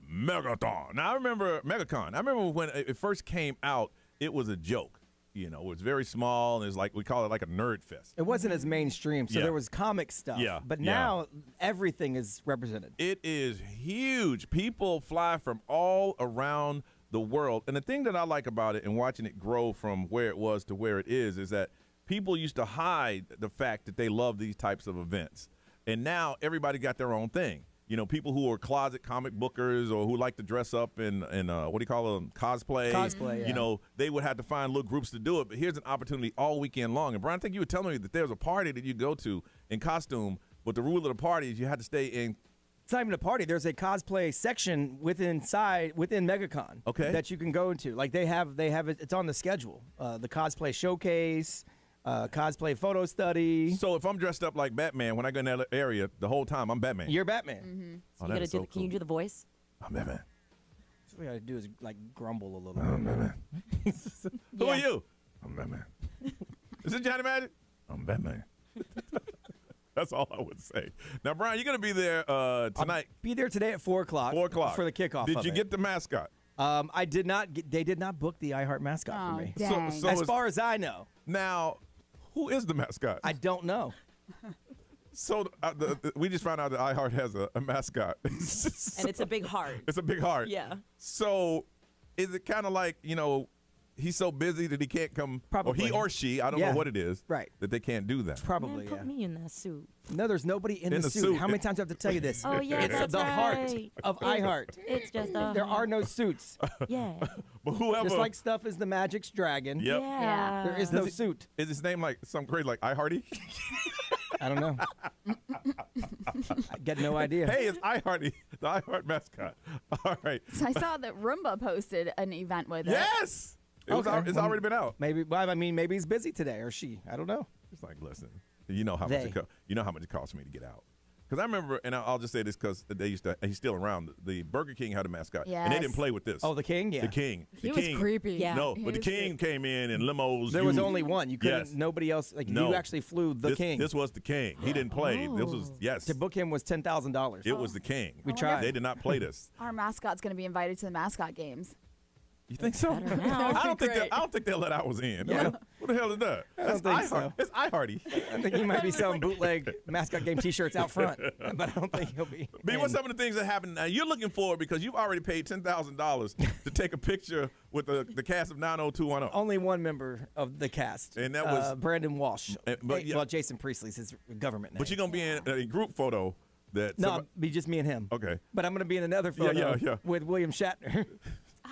Megacon. Now, I remember Megacon. I remember when it first came out, it was a joke. You know, it was very small, and it's like, we call it like a nerd fest. It wasn't as mainstream, so there was comic stuff. Yeah. But now everything is represented. It is huge. People fly from all around the world. And the thing that I like about it and watching it grow from where it was to where it is that people used to hide the fact that they love these types of events. And now everybody got their own thing. You know, people who are closet comic bookers or who like to dress up in what do you call them, cosplay. Cosplay, yeah. You know, they would have to find little groups to do it. But here's an opportunity all weekend long. And, Brian, I think you were telling me that there's a party that you go to in costume, but the rule of the party is you had to stay in. It's not even a party. There's a cosplay section within Megacon. Okay. That you can go into. Like they have it. It's on the schedule. The cosplay showcase. Cosplay photo study. So if I'm dressed up like Batman, when I go in that area, the whole time I'm Batman. You're Batman. Mm-hmm. Oh, So you gotta do. Can you do the voice? I'm Batman. So what we gotta do is like grumble a little I'm bit. Batman. Who are you? I'm Batman. Is it Johnny Magic? I'm Batman. That's all I would say. Now, Brian, you're gonna be there tonight. I'll be there today at 4 o'clock. 4 o'clock for the kickoff. Did you get the mascot? I did not. They did not book the iHeart mascot for me. Dang. So as far as I know. Now, who is the mascot? I don't know. So we just found out that iHeart has a mascot. And it's a big heart. It's a big heart. Yeah. So is it kind of like, you know, he's so busy that he can't come. Probably. Or he or she, I don't know what it is. Right. That they can't do that. Probably, Put me in that suit. No, there's nobody in the suit. How many times do I have to tell you this? Oh, yeah, it's that's the heart right. of iHeart. It's just a There are no suits. Yeah. But whoever. Just like Stuff is the Magic's dragon. Yep. Yeah. There is no suit. Is his name like something crazy like iHearty? I don't know. I get no idea. Hey, it's iHearty, the iHeart mascot. All right. So I saw that Roomba posted an event with it. Yes. It's already been out. Maybe. Well, I mean, maybe he's busy today, or she. I don't know. It's like, listen, you know how much it costs for me to get out. Because I remember, and I'll just say this because he's still around. The Burger King had a mascot, and they didn't play with this. Oh, the King, yeah. The King. He was creepy. Yeah. No, but the King came in limos. There was only one. You couldn't. Yes. Nobody else. Like No. you actually flew the King. This was the King. He didn't play. This was To book him was $10,000. It was the King. We tried. They did not play this. Our mascot's going to be invited to the mascot games. You think so? I don't think they'll let ours in. Yeah. What the hell is that? I don't think so. It's iHearty. I think he might be selling bootleg mascot game T-shirts out front, but I don't think he'll be. B, what's some of the things that happen now? You're looking forward because you've already paid $10,000 to take a picture with the cast of 90210. Only one member of the cast, and that was Brandon Walsh. But Jason Priestley's his government name. But you're gonna be in a group photo. No, be just me and him. Okay. But I'm gonna be in another photo with William Shatner.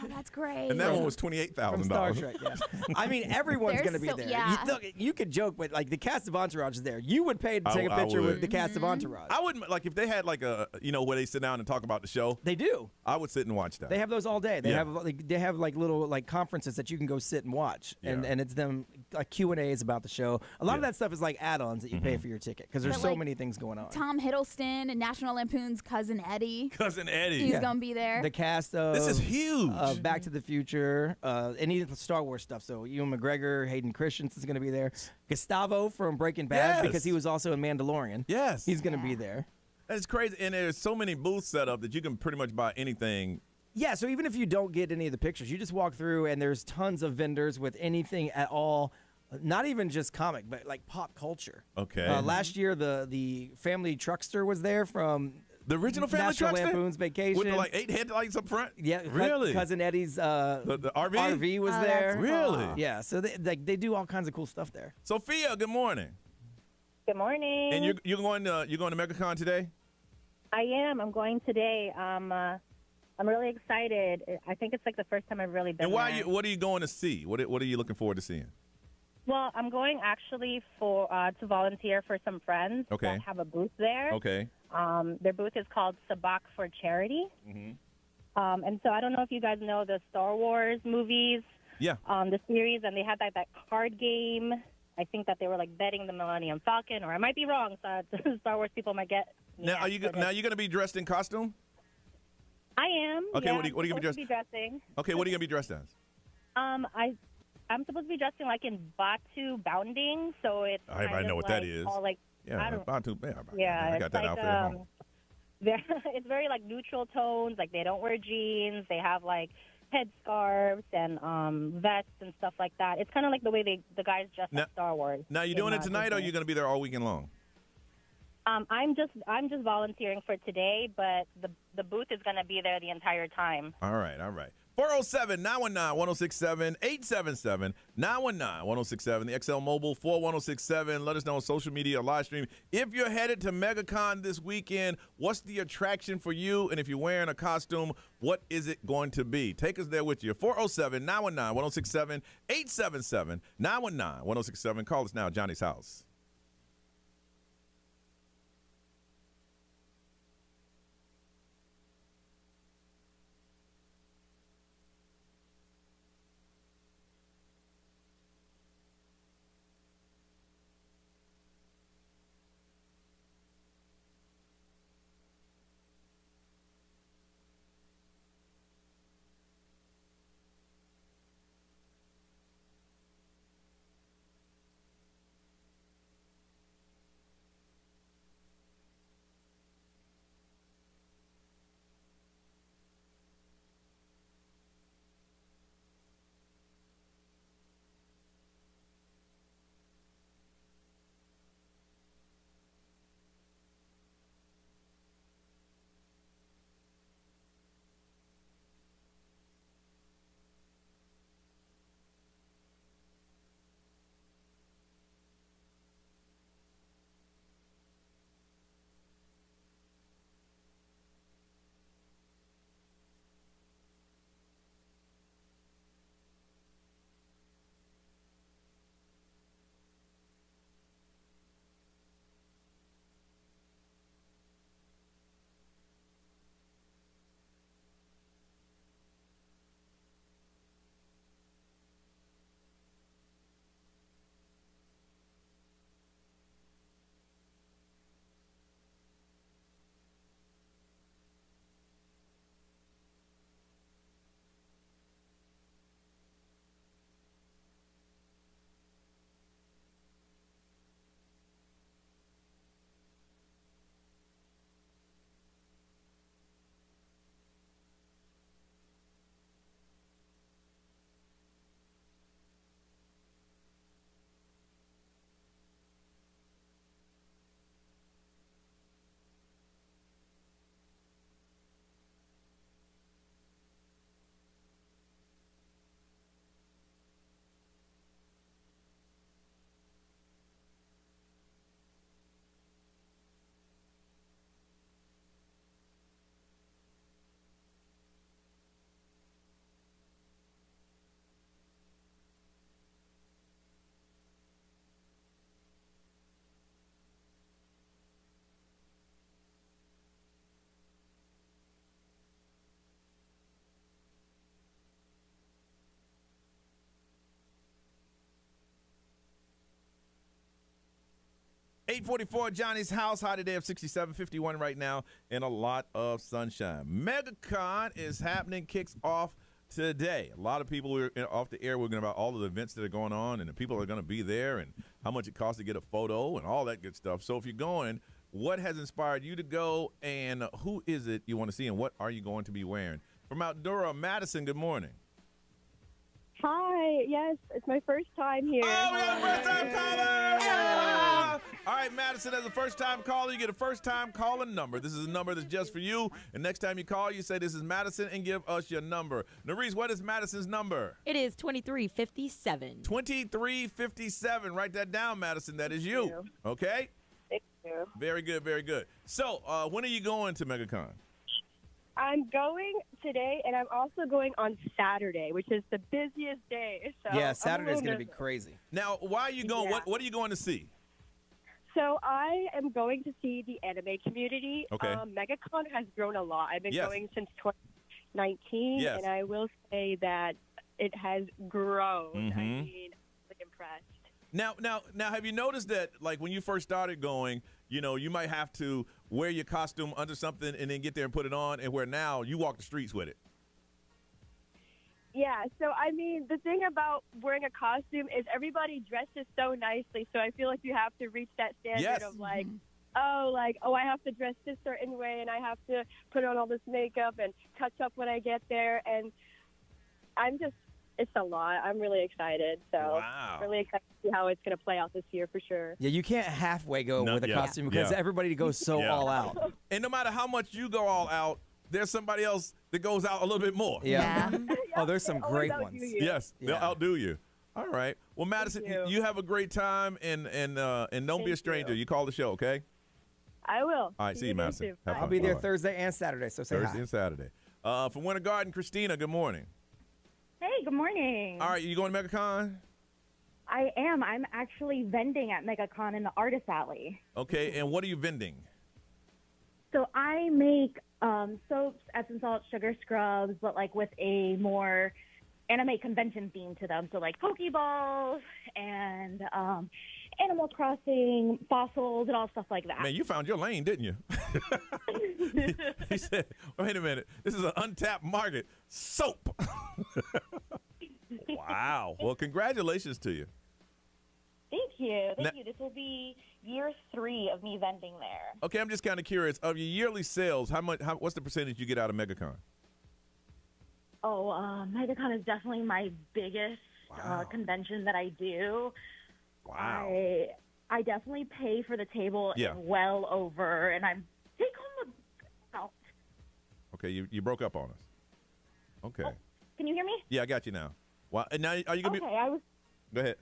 Oh, that's great. And that one was $28,000. From Star Trek, yeah. I mean, everyone's going to be there. Yeah. You could joke, but like the cast of Entourage is there. You would pay to take a picture with the cast of Entourage. I wouldn't, like if they had like a, where they sit down and talk about the show. They do. I would sit and watch that. They have those all day. They have like little like conferences that you can go sit and watch, and it's them like Q&As about the show. A lot of that stuff is like add-ons that you pay for your ticket because there's so many things going on. Tom Hiddleston and National Lampoon's Cousin Eddie. Cousin Eddie. He's going to be there. The cast of this is huge. Back to the Future. Any of the Star Wars stuff. So Ewan McGregor, Hayden Christensen's going to be there. Gustavo from Breaking Bad because he was also in Mandalorian. Yes. He's going to be there. That's crazy. And there's so many booths set up that you can pretty much buy anything. Yeah, so even if you don't get any of the pictures, you just walk through and there's tons of vendors with anything at all. Not even just comic, but like pop culture. Okay. Last year, the family truckster was there from the original family National truckster? Lampoon's Vacation With the like 8 headlights up front? Yeah. Really? Cousin Eddie's the RV? RV was there. Really? Yeah. So they do all kinds of cool stuff there. Sophia, good morning. Good morning. And you're going to Megacon today? I am. I'm going today. I'm really excited. I think it's like the first time I've really been. And what are you going to see? What are you looking forward to seeing? Well, I'm going actually for to volunteer for some friends that have a booth there. Okay. Their booth is called Sabak for Charity. Mm-hmm. And so I don't know if you guys know the Star Wars movies. Yeah. The series, and they had that card game. I think that they were like betting the Millennium Falcon, or I might be wrong. So Star Wars people might get. Now, are you going to be dressed in costume? I am. Okay. Yeah, what are you going to be dressing? Okay. What are you going to be dressed as? I'm supposed to be dressing like in Batu bounding, so it's. Everybody know what that is. All like, Batu. Yeah, I got that outfit at home. It's very like neutral tones. Like they don't wear jeans. They have like headscarves and vests and stuff like that. It's kind of like the way the guys dress up Star Wars. Now, you doing it tonight, or are you going to be there all weekend long? I'm just volunteering for today, but the booth is going to be there the entire time. All right. 407-919-1067, 877-919-1067, the XL Mobile 41067. Let us know on social media or live stream. If you're headed to MegaCon this weekend, what's the attraction for you? And if you're wearing a costume, what is it going to be? Take us there with you. 407-919-1067, 877-919-1067. Call us now, Johnny's House. 844 Johnny's house. High today of 67, 51 right now, and a lot of sunshine. Megacon is happening, kicks off today. A lot of people are off the air. We're going about all of the events that are going on and the people that are going to be there and how much it costs to get a photo and all that good stuff. So if you're going, what has inspired you to go, and who is it you want to see, and what are you going to be wearing? From Outdora, Madison, good morning. Hi, yes, it's my first time here. Oh, we got a first-time caller! Yeah. All right, Madison, as a first-time caller, you get a first-time calling number. This is a number that's just for you, and next time you call, you say, this is Madison, and give us your number. Nerese, what is Madison's number? It is 2357. 2357. Write that down, Madison. That is you. Okay? Thank you. Very good, very good. So, when are you going to Megacon? I'm going today, and I'm also going on Saturday, which is the busiest day. So yeah, Saturday's going to be crazy. Now, why are you going? Yeah. What are you going to see? So I am going to see the anime community. Okay. Megacon has grown a lot. I've been Yes. going since 2019, Yes. and I will say that it has grown. Mhm. I mean, I'm impressed. Now, have you noticed that, like, when you first started going, you might have to wear your costume under something and then get there and put it on, and where now you walk the streets with it? Yeah, so I mean, the thing about wearing a costume is everybody dresses so nicely, so I feel like you have to reach that standard Yes. of like, I have to dress this certain way, and I have to put on all this makeup and touch up when I get there, and it's a lot. I'm really excited, so Wow. really excited to see how it's going to play out this year for sure. Yeah, you can't halfway go with a costume because everybody goes so all out. And no matter how much you go all out, there's somebody else that goes out a little bit more. Yeah. Oh, there's some great ones. Yes, they'll outdo you. All right. Well, Madison, you. you have a great time, and don't be a stranger. You call the show, okay? I will. All right, see you, Madison. soon. Have I'll fun. be there Bye-bye. Thursday and Saturday, so say Thursday hi. and Saturday. From Winter Garden, Christina, good morning. Hey, good morning. All right, you going to Megacon? I am. I'm actually vending at Megacon in the Artist Alley. Okay, and what are you vending? So I make soaps, Epsom salt, sugar scrubs, but like with a more anime convention theme to them. So like Pokeballs and Animal Crossing, fossils, and all stuff like that. Man, you found your lane, didn't you? He said, wait a minute, this is an untapped market. Soap. Wow. Well, congratulations to you. Thank you. Now- Thank you. This will be year 3 of me vending there. Okay, I'm just kind of curious. Of your yearly sales, what's the percentage you get out of Megacon? Oh, Megacon is definitely my biggest convention that I do. Wow. I definitely pay for the table Yeah. and well over, and I'm take home a amount. Okay, you broke up on us. Okay. Can you hear me? Yeah, I got you now. Wow. And now, are you going to be... I was. Go ahead.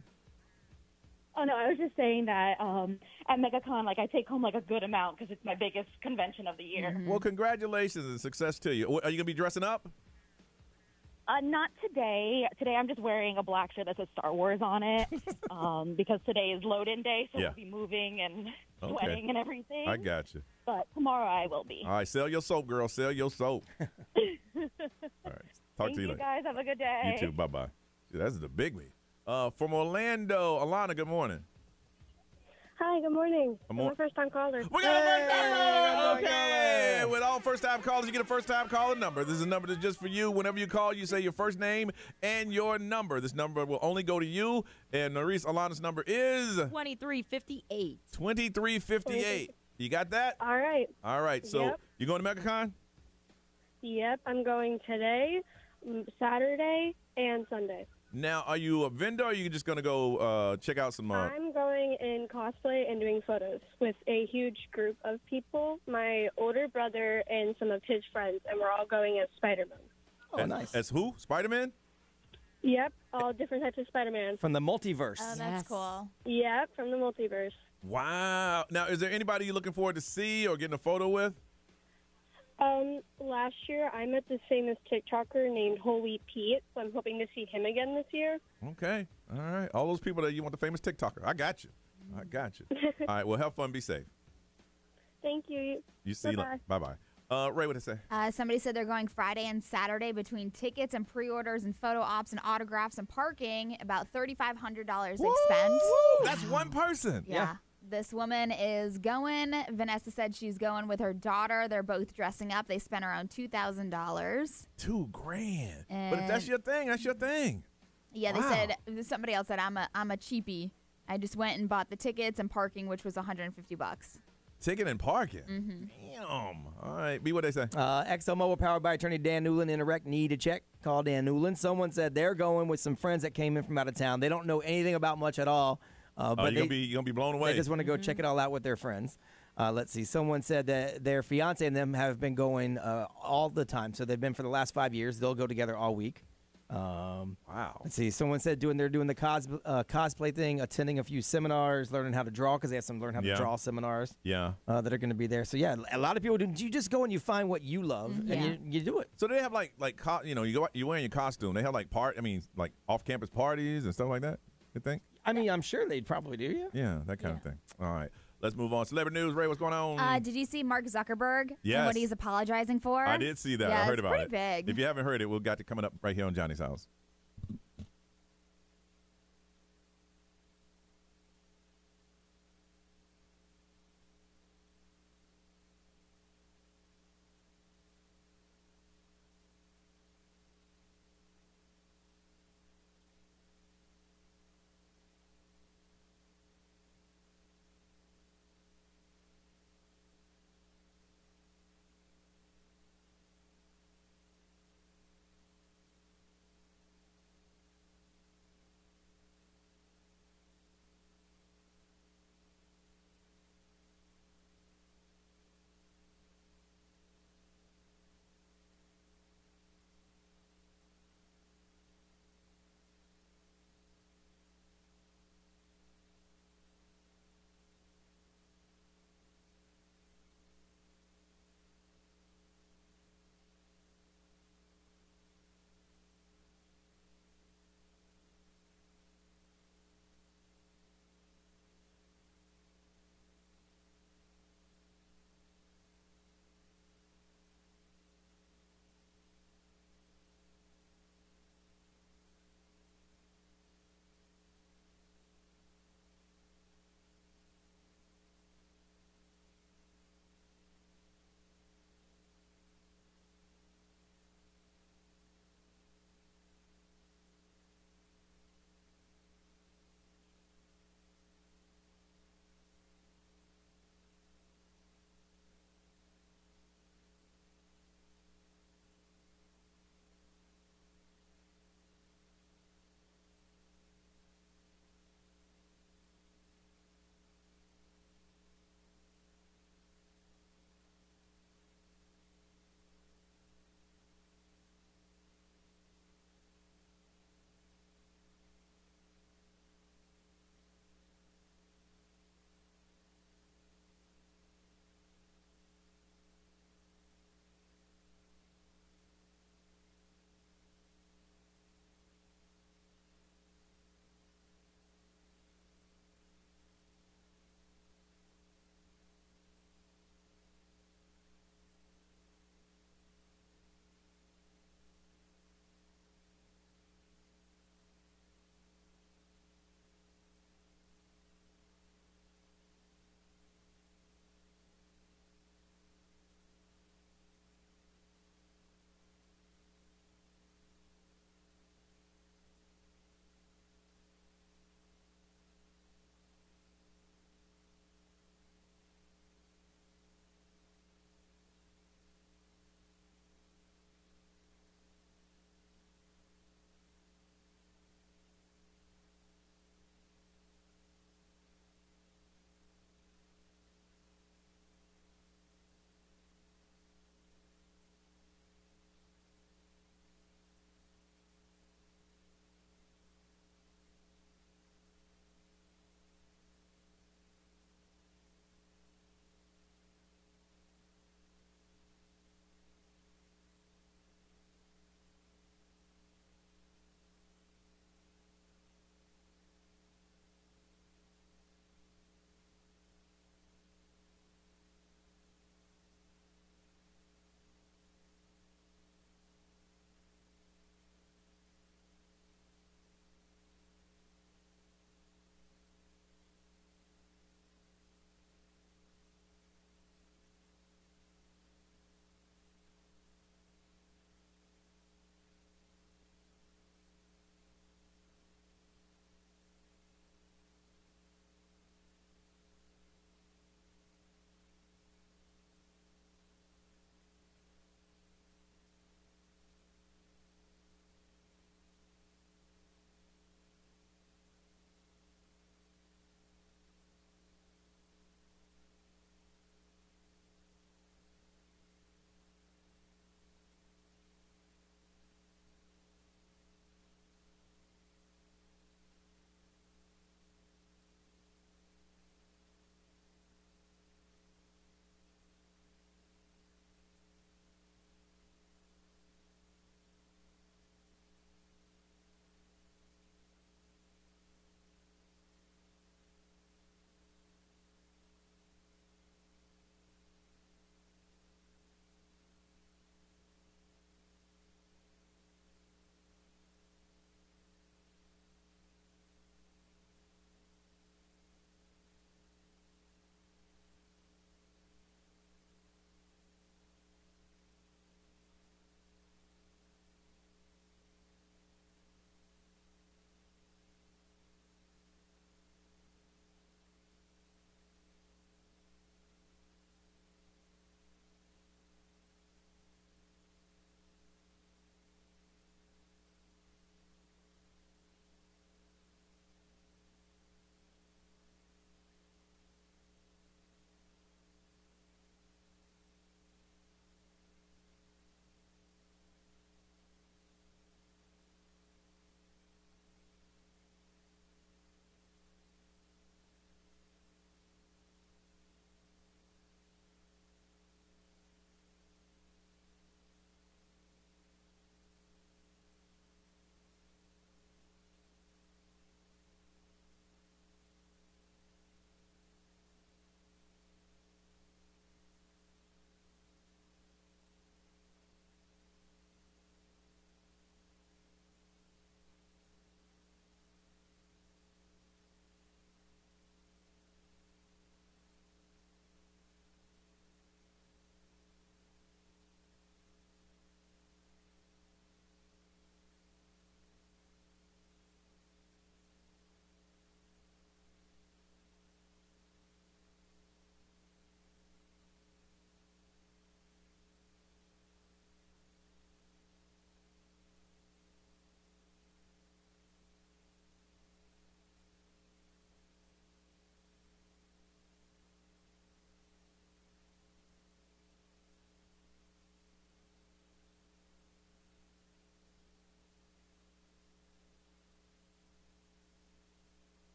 Oh no, I was just saying that at Megacon, like I take home like a good amount because it's my biggest convention of the year. Well, congratulations and success to you. Are you going to be dressing up? Not today. Today I'm just wearing a black shirt that says Star Wars on it because today is load-in day, so Yeah. I'll be moving and Okay. sweating and everything. I got you. But tomorrow I will be. All right, sell your soap, girl. Sell your soap. All right. Talk Thank to you you later. guys. Have a good day. You too. Bye-bye. See, that's the big league. From Orlando, Alana, good morning. Hi, good morning. Good I'm a first-time caller. We got a first-time caller! Okay. With all first-time callers, you get a first-time caller number. This is a number that's just for you. Whenever you call, you say your first name and your number. This number will only go to you. And Nerese, Alana's number is? 2358. 2358. You got that? All right. All right. So Yep. you going to Megacon? Yep, I'm going today, Saturday, and Sunday. Now, are you a vendor, or are you just going to go check out some... I'm going in cosplay and doing photos with a huge group of people, my older brother and some of his friends, and we're all going as Spider-Man. Oh, nice. As who? Spider-Man? Yep, all different types of Spider-Man. From the multiverse. Oh, that's cool. Yep, from the multiverse. Wow. Now, is there anybody you're looking forward to see or getting a photo with? Last year I met this famous TikToker named Holy Pete, so I'm hoping to see him again this year. Okay. All right. All those people that you want, the famous TikToker. I got you. I got you. All right. Well, have fun. Be safe. Thank you. You see you Bye-bye. later. Bye-bye. Ray, what did it say? Somebody said they're going Friday and Saturday between tickets and pre-orders and photo ops and autographs and parking. About $3,500 they spend. That's one person. Yeah. This woman is going. Vanessa said she's going with her daughter. They're both dressing up. They spent around $2,000. $2,000. But if that's your thing, that's your thing. Yeah, Wow. they said, somebody else said, I'm a cheapie. I just went and bought the tickets and parking, which was $150. Ticket and parking. Mm-hmm. Damn. All right. B, what they say? ExxonMobil powered by attorney Dan Newland. Interact need a check. Call Dan Newland. Someone said they're going with some friends that came in from out of town. They don't know anything about much at all. But you're gonna be blown away. They just want to go check it all out with their friends. Let's see. Someone said that their fiance and them have been going all the time. So they've been for the last 5 years. They'll go together all week. Wow. Let's see. Someone said they're doing the cosplay thing, attending a few seminars, learning how to draw because they have some learn how to draw seminars. Yeah. That are going to be there. So yeah, a lot of people do. You just go and you find what you love and you do it. So they have you're wearing your costume. They have like off campus parties and stuff like that. You think? I mean, I'm sure they'd probably do. Yeah. Yeah, that kind of thing. All right. Let's move on. Celebrity news, Ray, what's going on? Did you see Mark Zuckerberg Yes. and what he's apologizing for? I did see that. Yeah, I heard about it's pretty big. If you haven't heard it, we'll got it coming up right here on Johnny's House.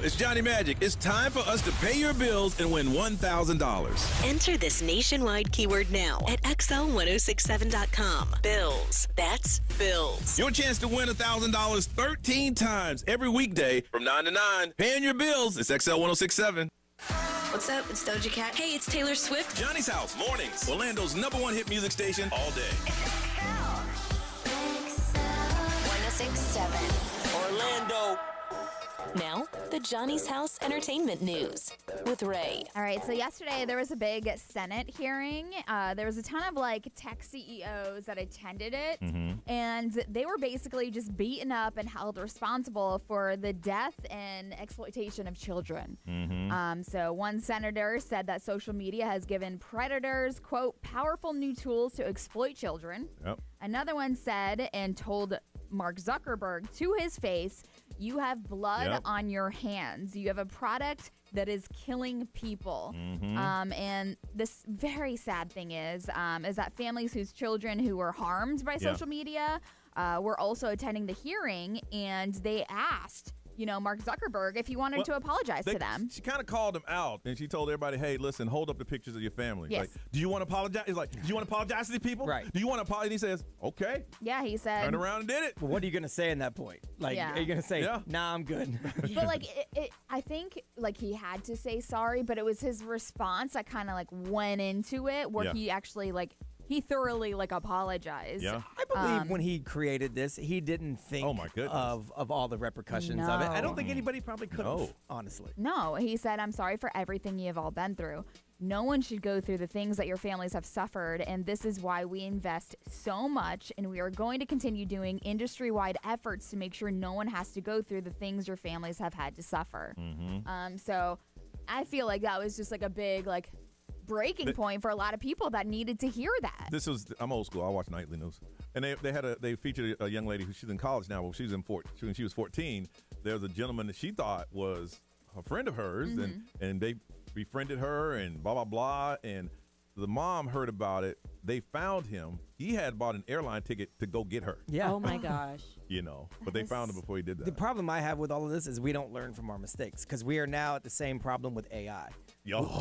it's Johnny Magic. It's time for us to pay your bills and win $1,000. Enter this nationwide keyword now at XL1067.com. Bills. That's bills. Your chance to win $1,000 13 times every weekday from 9 to 9. Paying your bills. It's XL1067. What's up? It's Doja Cat. Hey, it's Taylor Swift. Johnny's House, mornings. Orlando's #1 hit music station all day. 1067. Orlando. Now, the Johnny's House Entertainment News with Ray. All right, so yesterday there was a big Senate hearing. There was a ton of tech CEOs that attended it, and they were basically just beaten up and held responsible for the death and exploitation of children. So one senator said that social media has given predators, quote, powerful new tools to exploit children. Yep. Another one said and told Mark Zuckerberg to his face, you have blood on your hands. You have a product that is killing people. And this very sad thing is that families whose children who were harmed by social media were also attending the hearing, and they asked Mark Zuckerberg if he wanted to apologize to them. She kind of called him out, and she told everybody, hey, listen, hold up the pictures of your family. Yes. Like, do you want to apologize? He's like, do you want to apologize to these people? Right. Do you want to apologize? And he says, okay. Yeah, he said. Turned around and did it. Well, what are you going to say in that point? Like, are you going to say, nah, I'm good? But I think he had to say sorry, but it was his response that kind of went into it, where he actually he thoroughly apologized. Yeah. I believe when he created this, he didn't think of all the repercussions of it. I don't think anybody probably could have, honestly. No, he said, I'm sorry for everything you have all been through. No one should go through the things that your families have suffered, and this is why we invest so much, and we are going to continue doing industry-wide efforts to make sure no one has to go through the things your families have had to suffer. So I feel like that was just a big breaking point for a lot of people that needed to hear that. I'm old school. I watch nightly news, and they featured a young lady who she's in college now. Well, when she was 14, there was a gentleman that she thought was a friend of hers, and they befriended her and blah blah blah. And the mom heard about it. They found him. He had bought an airline ticket to go get her. Yeah. Oh my gosh. But they found him before he did that. The problem I have with all of this is we don't learn from our mistakes, because we are now at the same problem with AI.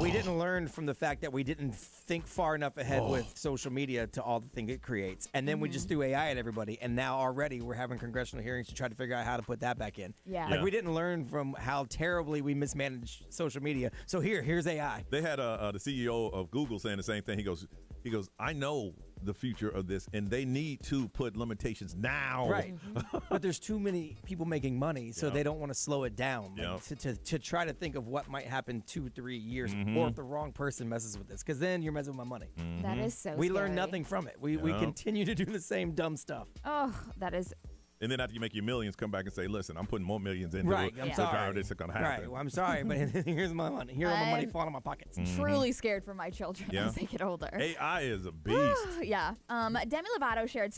We didn't learn from the fact that we didn't think far enough ahead with social media to all the things it creates. And then we just threw AI at everybody. And now already we're having congressional hearings to try to figure out how to put that back in. Yeah. We didn't learn from how terribly we mismanage social media. So here's AI. They had the CEO of Google saying the same thing. He goes, I know the future of this, and they need to put limitations now. Right. But there's too many people making money, so they don't want to slow it down to try to think of what might happen 2-3 years, or if the wrong person messes with this, because then you're messing with my money. That is so We scary. learn nothing from it. We continue to do the same dumb stuff. Oh, that is. And then after you make your millions, come back and say, listen, I'm putting more millions into Right, it. I'm So sorry. this is going to happen. Right, well, I'm sorry, but here's my money. Here's my money falling in my pockets. Truly scared for my children as they get older. AI is a beast. Yeah. Demi Lovato shared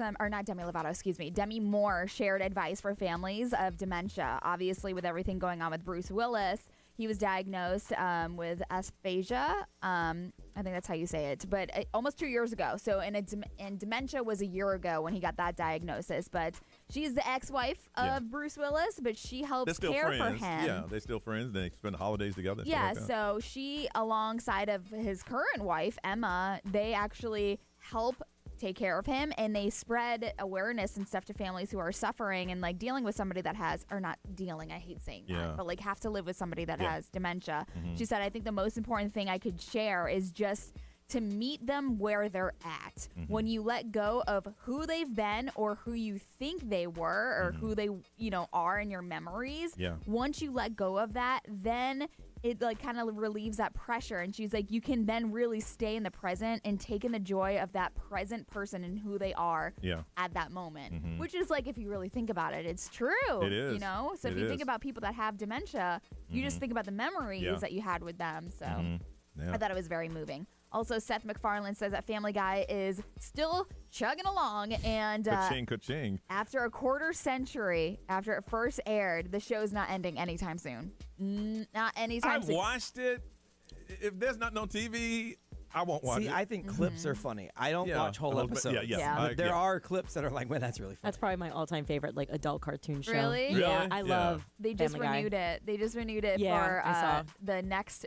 Demi Moore shared advice for families of dementia. Obviously, with everything going on with Bruce Willis, he was diagnosed with aphasia. I think that's how you say it, but almost 2 years ago. So, and dementia was a year ago when he got that diagnosis. But she's the ex-wife of Bruce Willis, but she helps care for him. Yeah, they're still friends. They spend the holidays together. Yeah, so she, alongside of his current wife, Emma, they actually help take care of him, and they spread awareness and stuff to families who are suffering and dealing with somebody that has, or not dealing, I hate saying that, but have to live with somebody that has dementia. She said, I think the most important thing I could share is just to meet them where they're at. When you let go of who they've been or who you think they were or who they, are in your memories, once you let go of that, then it kind of relieves that pressure. And she's like, you can then really stay in the present and take in the joy of that present person and who they are at that moment. Which is if you really think about it, it's true. It is. So if you think about people that have dementia, you just think about the memories that you had with them. So I thought it was very moving. Also, Seth MacFarlane says that Family Guy is still chugging along, and ka-ching. After a quarter century after it first aired, the show's not ending anytime soon. Not anytime soon. I've watched it. If there's not no TV, I won't watch See, it. I think clips are funny. I don't watch whole episodes. Yeah. There are clips that are like, man, that's really funny. That's probably my all-time favorite, like, adult cartoon show. Really? Yeah, I love They just Family Guy. renewed it. They just renewed it Yeah, I saw. for the next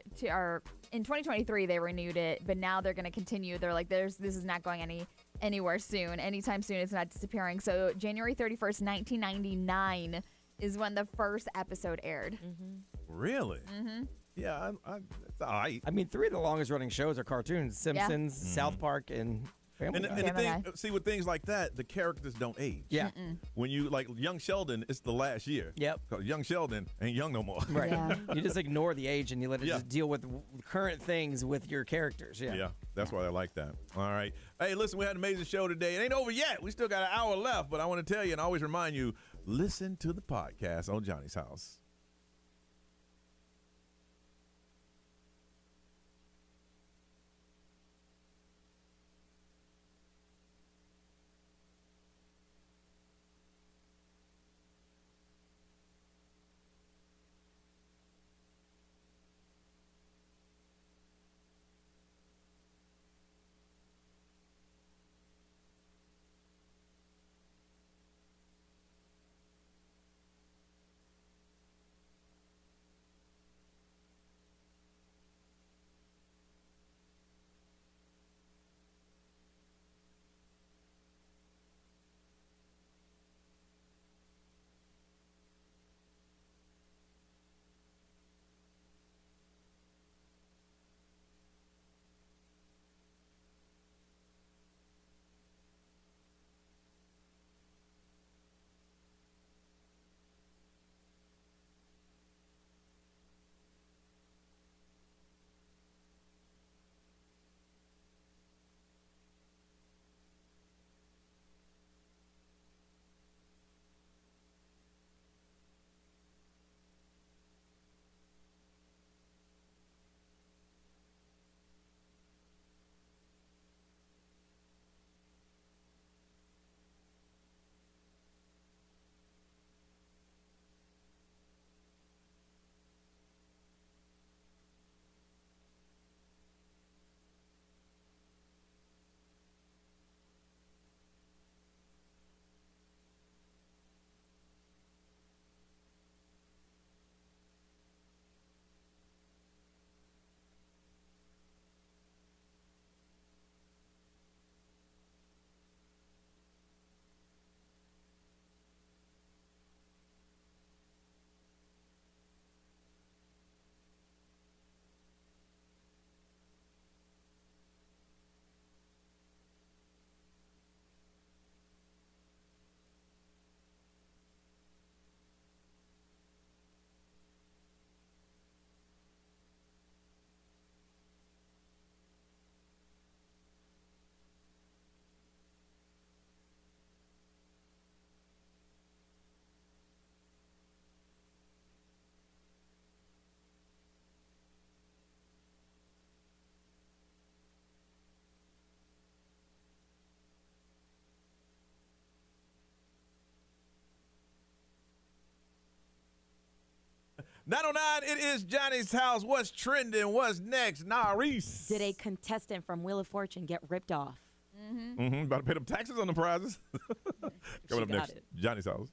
in 2023 they renewed it, but now they're going to continue. They're like, this is not going anywhere soon. Anytime soon, it's not disappearing. So January 31st, 1999 is when the first episode aired. Really? Mm-hmm. Yeah, it's all right. I mean, 3 of the longest running shows are cartoons: Simpsons, South Park, and Family Guy. And the thing, see, with things like that, the characters don't age. Yeah. When you, like, Young Sheldon, it's the last year. Yep. Because Young Sheldon ain't young no more. Right. You just ignore the age and you let it just deal with current things with your characters. Yeah. Yeah, that's why I like that. All right. Hey, listen, we had an amazing show today. It ain't over yet. We still got an hour left, but I want to tell you and always remind you, listen to the podcast on Johnny's House. .09, it is Johnny's House. What's trending? What's next? Reese. Did a contestant from Wheel of Fortune get ripped off? About to pay them taxes on the prizes. Coming up next, Johnny's House.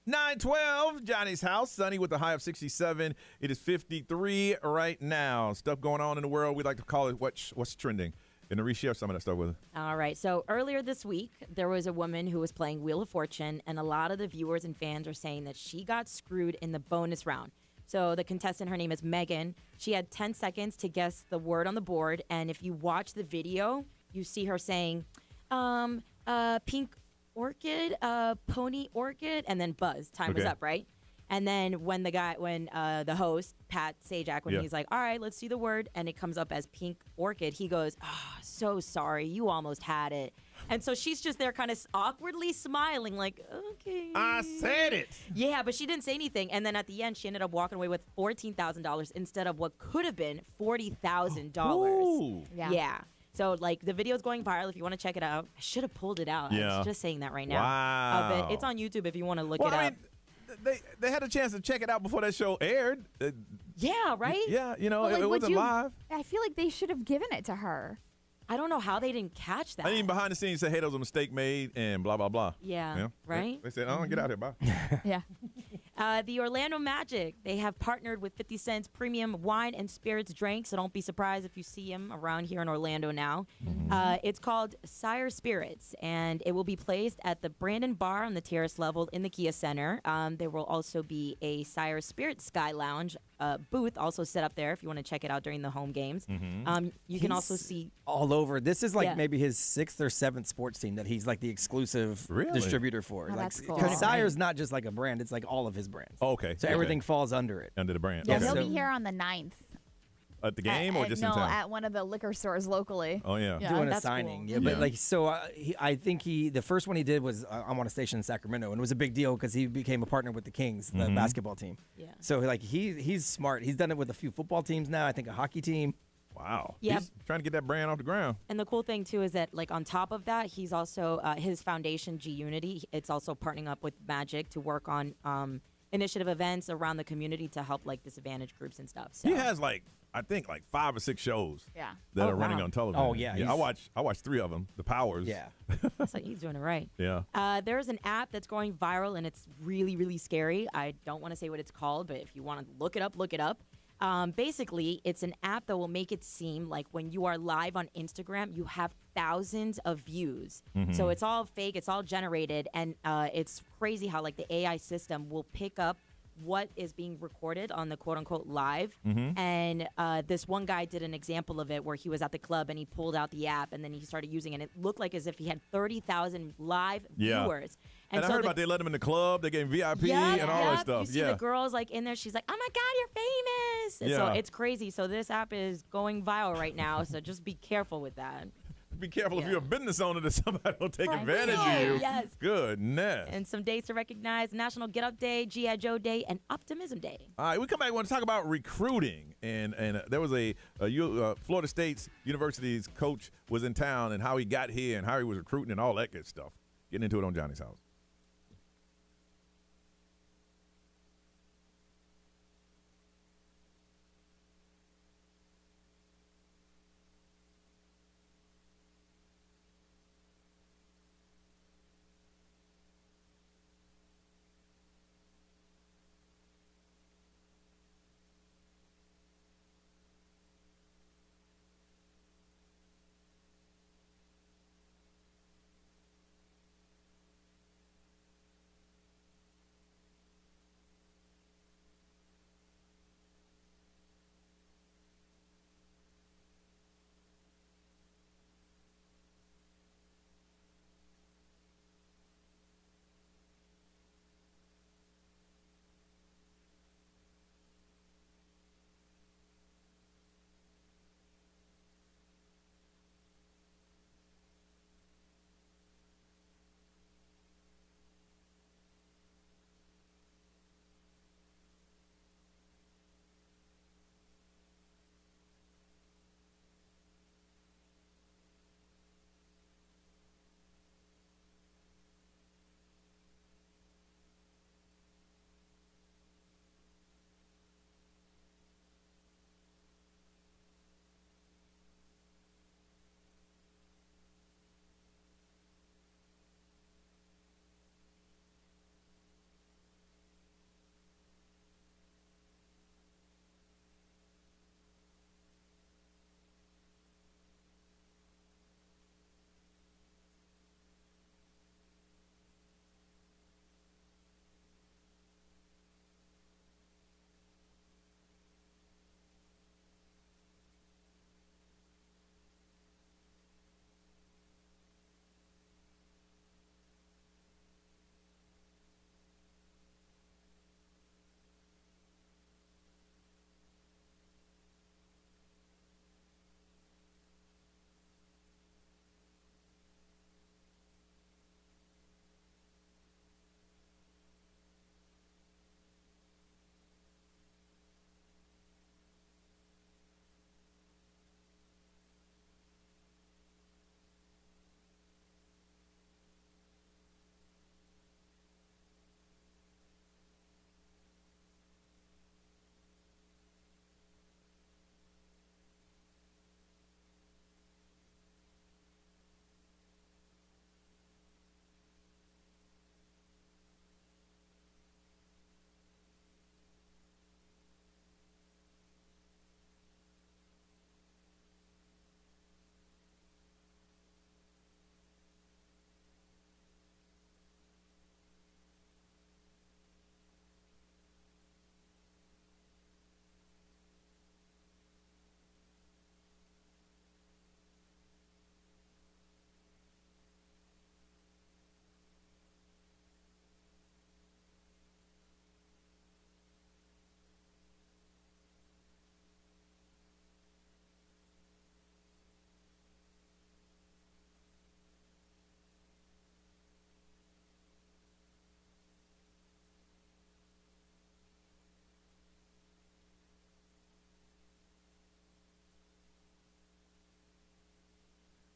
912, Johnny's house. Sunny with a high of 67. It is 53 right now. Stuff going on in the world. We like to call it what's trending. And to reshare some of that stuff with us. All right. So earlier this week, there was a woman who was playing Wheel of Fortune, and a lot of the viewers and fans are saying that she got screwed in the bonus round. So the contestant, her name is Megan. She had 10 seconds to guess the word on the board, and if you watch the video, you see her saying, pink orchid, pony orchid, and then buzz. Time was up, right? And then when the host, Pat Sajak, when he's like, all right, let's see the word, and it comes up as pink orchid, he goes, oh, so sorry, you almost had it. And so she's just there kind of awkwardly smiling like, okay. I said it. Yeah, but she didn't say anything. And then at the end, she ended up walking away with $14,000 instead of what could have been $40,000. Yeah. So, like, the video's going viral if you want to check it out. I should have pulled it out. Yeah. I was just saying that right now. Wow. It's on YouTube if you want to look it up. I mean, they had a chance to check it out before that show aired. Yeah, right? Yeah, you know, Well, like, it wasn't live. I feel like they should have given it to her. I don't know how they didn't catch that. I even behind the scenes say, hey, there was a mistake made and blah, blah, blah. Yeah, right? They said, oh, get out of here, bye. Yeah. The Orlando Magic, they have partnered with 50 Cent's premium wine and spirits drink, so don't be surprised if you see him around here in Orlando now. It's called Sire Spirits, and it will be placed at the Brandon Bar on the terrace level in the Kia Center. There will also be a Sire Spirits Sky Lounge booth also set up there if you want to check it out during the home games. You can also see all over. This is like maybe his 6th or 7th sports team that he's like the exclusive distributor for. Oh, that's cool. Because Sire's not just like a brand; it's like all of his brands. Oh, okay. So everything falls under it. Under the brand. Yeah, Okay. he'll be here on the 9th. At the game or just in no, town? at one of the liquor stores locally. Oh, yeah. Doing a that's signing. cool. Yeah, but like, so I think the first one he did was I'm on a station in Sacramento, and it was a big deal because he became a partner with the Kings, the basketball team. Yeah. So like he's smart. He's done it with a few football teams now. I think a hockey team. Wow. Yeah. He's trying to get that brand off the ground. And the cool thing, too, is that, like, on top of that, he's also, his foundation, G Unity, it's also partnering up with Magic to work on initiative events around the community to help, like, disadvantaged groups and stuff. So. He has, like, I think, like 5 or 6 shows that are running on television. Oh, yeah. I watched 3 of them. The Powers. Yeah. So he's doing it right. Yeah. There's an app that's going viral, and it's really, really scary. I don't want to say what it's called, but if you want to look it up, look it up. Basically, it's an app that will make it seem like when you are live on Instagram, you have thousands of views. So it's all fake, it's all generated, and it's crazy how like the AI system will pick up what is being recorded on the quote-unquote live. And this one guy did an example of it where he was at the club and he pulled out the app and then he started using it. And it looked like as if he had 30,000 live viewers. And I heard about they let him in the club. They gave him VIP and all that stuff. You see the girls like in there. She's like, "Oh my God, you're famous!" And so it's crazy. So this app is going viral right now. So just be careful with that. Be careful if you're a business owner that somebody will take advantage of you. Yes. Goodness. And some days to recognize: National Get Up Day, G.I. Joe Day, and Optimism Day. All right, we come back. We want to talk about recruiting, and there was a Florida State's University's coach was in town, and how he got here, and how he was recruiting, and all that good stuff. Getting into it on Johnny's House.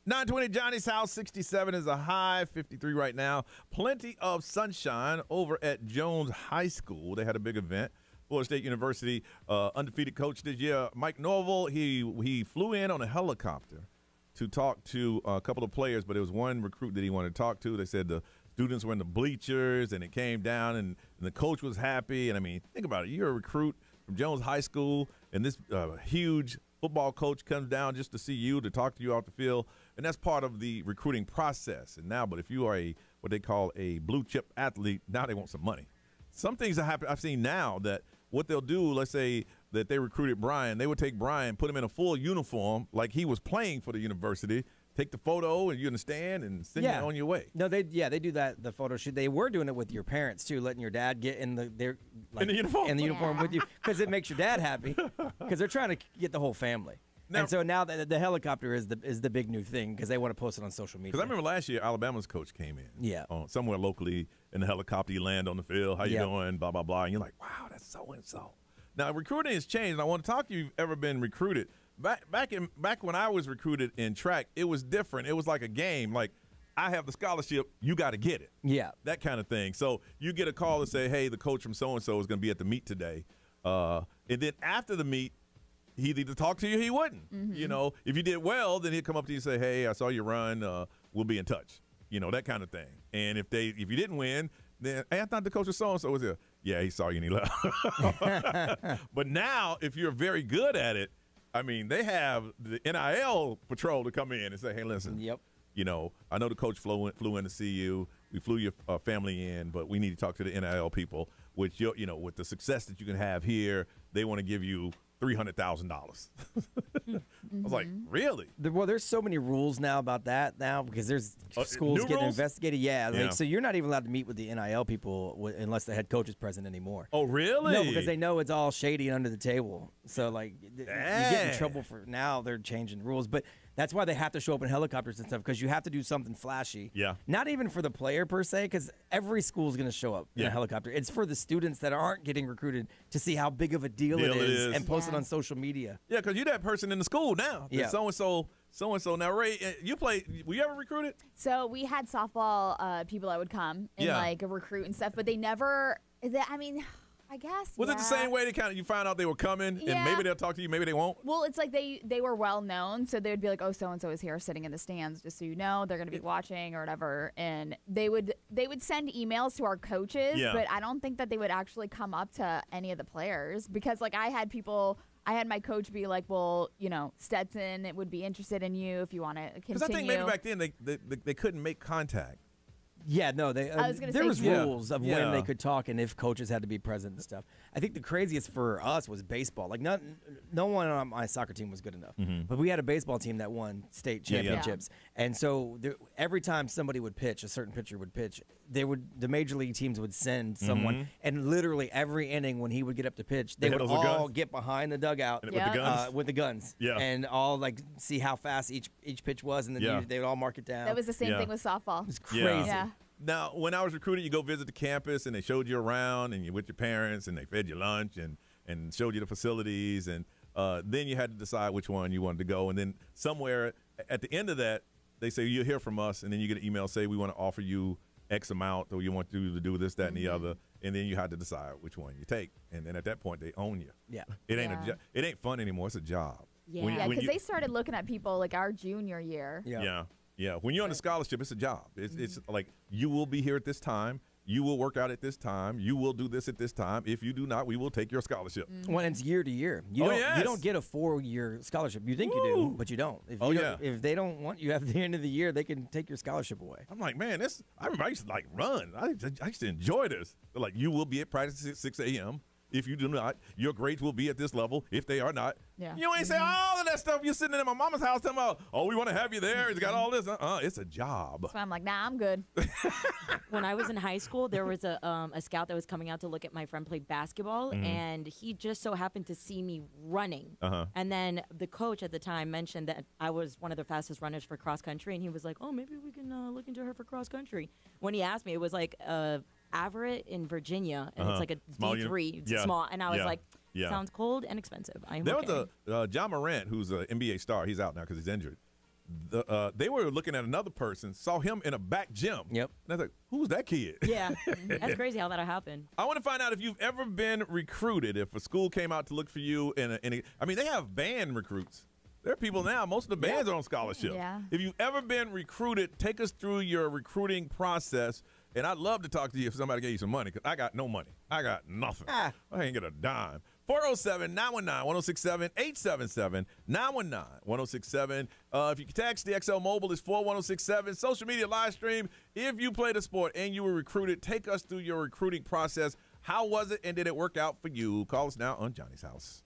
920 Johnny's house, 67 is a high, 53 right now. Plenty of sunshine over at Jones High School. They had a big event. Florida State University undefeated coach this year, Mike Norville, he flew in on a helicopter to talk to a couple of players, but there was one recruit that he wanted to talk to. They said the students were in the bleachers, and it came down, and the coach was happy. And, I mean, think about it. You're a recruit from Jones High School, and this huge football coach comes down just to see you, to talk to you off the field, and that's part of the recruiting process. And now, but if you are what they call a blue-chip athlete, now they want some money. Some things that happen, I've seen now that what they'll do, let's say that they recruited Brian, they would take Brian, put him in a full uniform like he was playing for the university, take the photo, and you understand, and send you on your way. No, they do that, the photo shoot. They were doing it with your parents, too, letting your dad get in the uniform with you, because it makes your dad happy, because they're trying to get the whole family. Now, and so now the helicopter is the big new thing, because they want to post it on social media. Because I remember last year, Alabama's coach came in. Yeah. Somewhere locally in the helicopter, you land on the field. How you doing? Blah, blah, blah. And you're like, wow, that's so-and-so. Now, recruiting has changed, and I want to talk to you if you've ever been recruited. Back when I was recruited in track, it was different. It was like a game. Like, I have the scholarship, you got to get it. Yeah. That kind of thing. So you get a call to say, hey, the coach from so-and-so is going to be at the meet today. And then after the meet, he'd either talk to you or he wouldn't. Mm-hmm. You know, if you did well, then he'd come up to you and say, hey, I saw you run. We'll be in touch. You know, that kind of thing. And if you didn't win, then, hey, I thought the coach was so-and-so was here. Yeah, he saw you and he left. But now, if you're very good at it, I mean, they have the NIL patrol to come in and say, hey, listen, you know, I know the coach flew in to see you. We flew your family in, but we need to talk to the NIL people. With with the success that you can have here, they want to give you $300,000. I was like, really? Well, there's so many rules now about that because there's schools getting investigated. Yeah, like, so you're not even allowed to meet with the NIL people unless the head coach is present anymore. Oh, really? No, because they know it's all shady and under the table. So, like, you get in trouble for now. They're changing rules. But that's why they have to show up in helicopters and stuff, because you have to do something flashy. Yeah. Not even for the player per se, because every school is going to show up in a helicopter. It's for the students that aren't getting recruited to see how big of a deal it is and post it on social media. Yeah, because you're that person in the school now. Yeah. So-and-so. Now, Ray, were you ever recruited? So we had softball people that would come and like recruit and stuff, but they never. I guess. Was it the same way you found out they were coming, and maybe they'll talk to you, maybe they won't? Well, it's like they were well known, so they would be like, oh, so-and-so is here sitting in the stands, just so you know, they're going to be watching or whatever. And they would send emails to our coaches, but I don't think that they would actually come up to any of the players, because like I had my coach be like, well, you know, Stetson, it would be interested in you if you want to continue. Because I think maybe back then they couldn't make contact. Yeah, no, there was rules of when they could talk and if coaches had to be present and stuff. I think the craziest for us was baseball. Like, no one on my soccer team was good enough, but we had a baseball team that won state championships, and so every time somebody would pitch, a certain pitcher would pitch, the major league teams would send someone, and literally every inning when he would get up to pitch, they would all get behind the dugout with the guns, and all like see how fast each pitch was, and then they would all mark it down. That was the same thing with softball. It's crazy. Yeah. Now, when I was recruited, you go visit the campus, and they showed you around, and you're with your parents, and they fed you lunch and showed you the facilities, and then you had to decide which one you wanted to go. And then somewhere at the end of that, they say, you'll hear from us, and then you get an email say, we want to offer you X amount, or you want to do this, that, and the other, and then you had to decide which one you take. And then at that point, they own you. Yeah. It ain't fun anymore. It's a job. Yeah, because they started looking at people like our junior year. Yeah, when you're on the scholarship, it's a job. It's like, you will be here at this time. You will work out at this time. You will do this at this time. If you do not, we will take your scholarship. When it's year to year. You don't get a 4-year scholarship. You think you do, but you don't. If they don't want you at the end of the year, they can take your scholarship away. I'm like, man, I remember I used to run. I used to enjoy this. They're like, you will be at practice at 6 a.m. If you do not, your grades will be at this level. If they are not, you ain't say all of that stuff. You're sitting in my mama's house talking about, oh, we want to have you there. It's got all this. It's a job. So I'm like, nah, I'm good. When I was in high school, there was a scout that was coming out to look at my friend play basketball, and he just so happened to see me running. And then the coach at the time mentioned that I was one of the fastest runners for cross country, and he was like, oh, maybe we can look into her for cross country. When he asked me, it was like Averett in Virginia, and it's like a D3. It's small. And I was like, sounds cold and expensive. There was John Morant, who's an NBA star. He's out now because he's injured. they were looking at another person, saw him in a back gym. Yep. And I was like, who's that kid? Yeah, that's crazy how that happened. I want to find out if you've ever been recruited, if a school came out to look for you. I mean, they have band recruits. There are people now, most of the bands are on scholarship. Yeah. If you've ever been recruited, take us through your recruiting process. And I'd love to talk to you if somebody gave you some money, because I got no money. I got nothing. I ain't get a dime. 407-919-1067, 877-919-1067. If you can text the XL Mobile, it's 41067. Social media live stream. If you played a sport and you were recruited, take us through your recruiting process. How was it, and did it work out for you? Call us now on Johnny's House.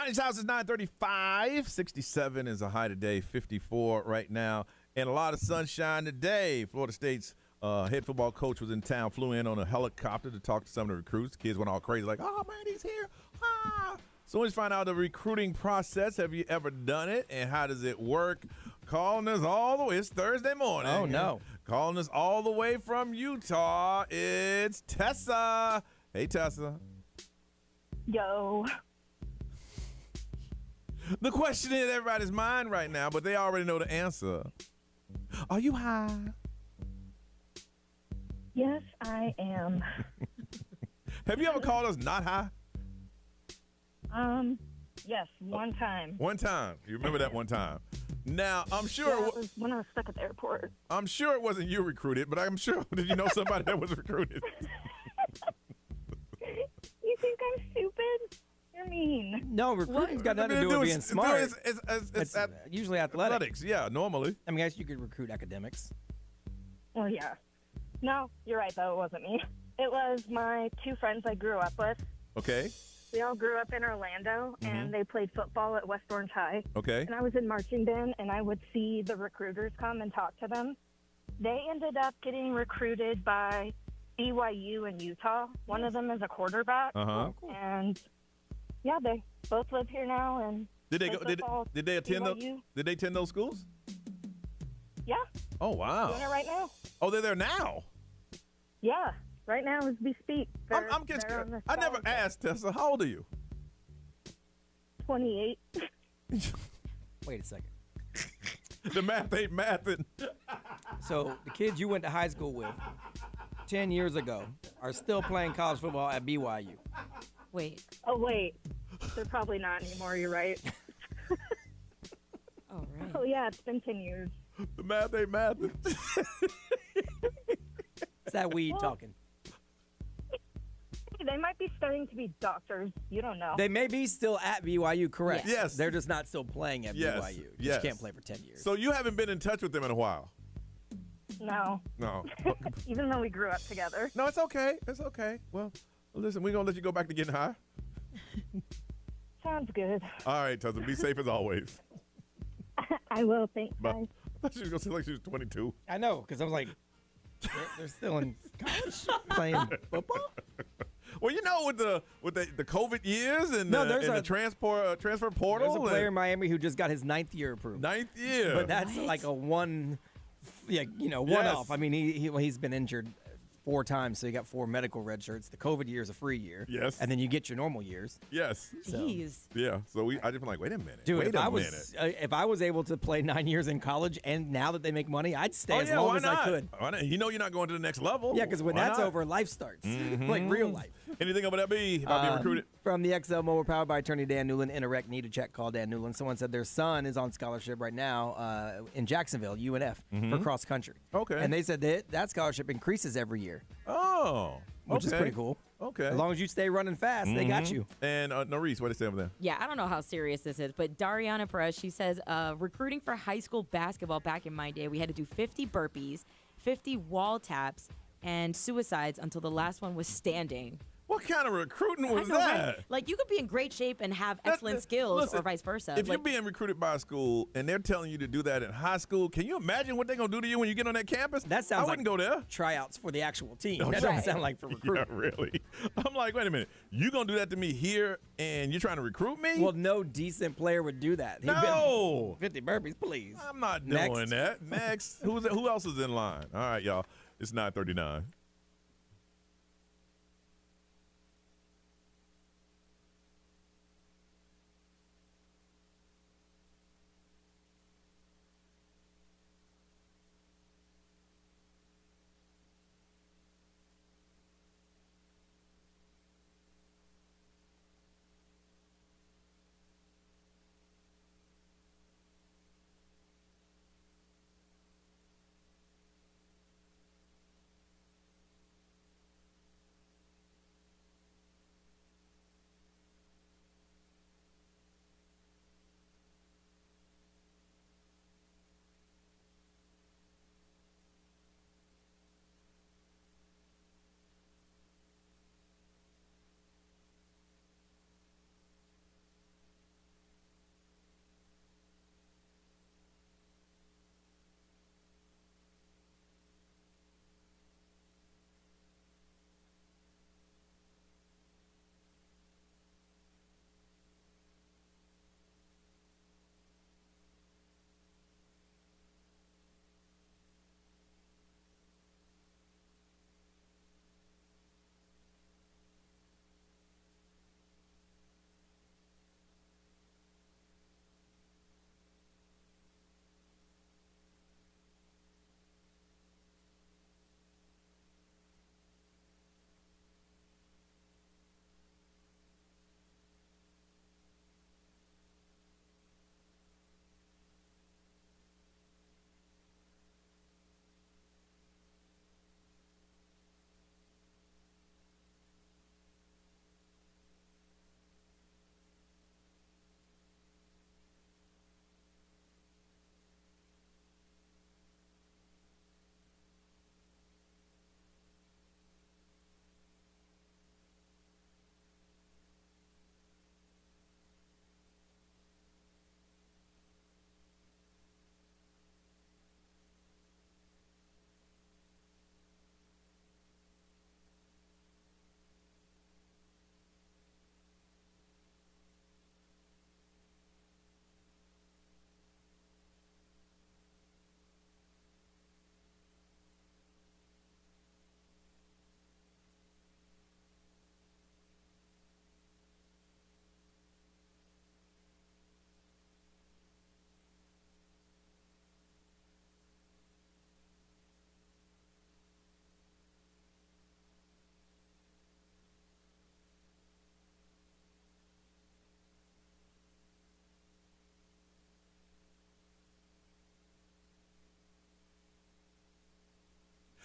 Johnny's house is 935. 67 is a high today, 54 right now. And a lot of sunshine today. Florida State's head football coach was in town, flew in on a helicopter to talk to some of the recruits. Kids went all crazy like, oh, man, he's here. Ah. So let's find out the recruiting process. Have you ever done it, and how does it work? Calling us all the way. It's Thursday morning. Oh, no. Calling us all the way from Utah, it's Tessa. Hey, Tessa. Yo. The question is in everybody's mind right now, but they already know the answer. Are you high? Yes, I am. Have you ever called us not high? Yes, one time. One time. You remember that one time. Now, I'm sure Yeah, it was when I was stuck at the airport. I'm sure it wasn't you recruited, but I'm sure, did you know somebody that was recruited? You think I'm stupid? You're mean. No, recruiting's got nothing to do with being smart. It's usually athletics. Yeah, normally. I mean, I guess you could recruit academics. Well, yeah. No, you're right, though. It wasn't me. It was my two friends I grew up with. Okay. We all grew up in Orlando, and they played football at West Orange High. Okay. And I was in marching band, and I would see the recruiters come and talk to them. They ended up getting recruited by BYU in Utah. One of them is a quarterback. Uh-huh. And, yeah, they both live here now. And Did they play go? football Did they attend those? BYU. Did they attend those schools? Yeah. Oh wow. Doing it right now. Oh, they're there now. Yeah. Right now as we speak. I'm just. I never asked Tessa. How old are you? 28. Wait a second. The math ain't mathing. So the kids you went to high school with 10 years ago are still playing college football at BYU. Wait. Oh, wait. They're probably not anymore. You're right. All right. Oh, yeah. It's been 10 years. The math ain't mathing. It's that weed talking. They might be starting to be doctors. You don't know. They may be still at BYU, correct? Yes. They're just not still playing at Yes. BYU. Yes. You can't play for 10 years. So you haven't been in touch with them in a while. No. No. Even though we grew up together. No, it's okay. It's okay. Well, listen, we're going to let you go back to getting high. Sounds good. All right, Tessa, be safe as always. I will. Thanks, Bye. guys. I thought she was going to say like she was 22. I know, because I was like, they're still in college playing football? Well, you know, with the COVID years and, there's the transfer portal. There's a player in Miami who just got his 9th year approved. 9th year. But that's like a one off. I mean, he's been injured 4 times, so you got 4 medical red shirts. The COVID year is a free year. Yes. And then you get your normal years. Yes. Jeez. Yeah. So I just been like, wait a minute. Dude, wait if I was able to play 9 years in college, and now that they make money, I'd stay as long as I could. Why not? You know you're not going to the next level. Yeah, because when that's over, life starts. Like real life. Anything over that be about being recruited? From the XL Mobile, powered by attorney Dan Newland. Interact, need to check, call Dan Newland. Someone said their son is on scholarship right now in Jacksonville, UNF, for cross country. Okay. And they said that scholarship increases every year. Oh. Which is pretty cool. Okay. As long as you stay running fast, they got you. And Norris, what do they say over there? Yeah, I don't know how serious this is, but Dariana Perez, she says, recruiting for high school basketball back in my day, we had to do 50 burpees, 50 wall taps, and suicides until the last one was standing. What kind of recruiting was I know, that? right? Like, you could be in great shape and have excellent skills, listen, or vice versa. If you're being recruited by a school and they're telling you to do that in high school, can you imagine what they're going to do to you when you get on that campus? That sounds I wouldn't like go there. Tryouts for the actual team. No, That doesn't sound like for recruiting. Yeah, really. I'm like, wait a minute. You going to do that to me here and you're trying to recruit me? Well, no decent player would do that. No. 50 burpees, please. I'm not doing that. Next. Who else is in line? All right, y'all. It's 9:39.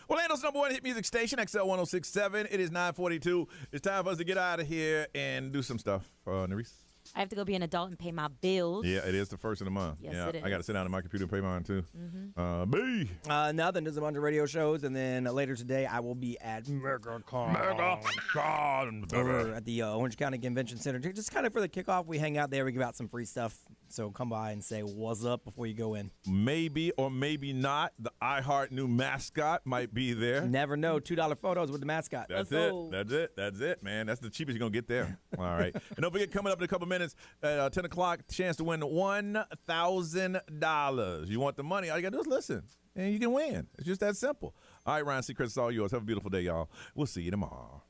Orlando's number one hit music station, XL 1067. It is 9:42. It's time for us to get out of here and do some stuff. Nerese? I have to go be an adult and pay my bills. Yeah, it is the first of the month. Yes, yeah, it is. I got to sit down at my computer and pay mine, too. Mm-hmm. B. Nothing. There's a bunch of radio shows, and then later today I will be at Megacon. Over at the Orange County Convention Center. Just kind of for the kickoff, we hang out there. We give out some free stuff. So come by and say what's up before you go in. Maybe or maybe not. The iHeart new mascot might be there. Never know. $2 photos with the mascot. That's it, man. That's the cheapest you're going to get there. All right. And don't forget, coming up in a couple minutes at 10 o'clock, chance to win $1,000. You want the money, all you got to do is listen, and you can win. It's just that simple. All right, Ryan Seacrest, it's all yours. Have a beautiful day, y'all. We'll see you tomorrow.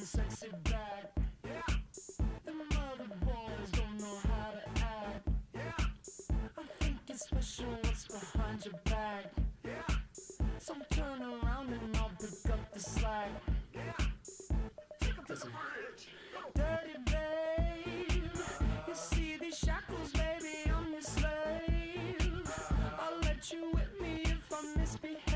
Sexy back. Yeah. The mother boys don't know how to act. Yeah. I think it's special what's behind your back. Yeah. So turn around and I'll pick up the slack. Yeah. Take up to the bridge. Dirty babe. You see these shackles, baby, I'm your slave. I'll let you whip me if I misbehave.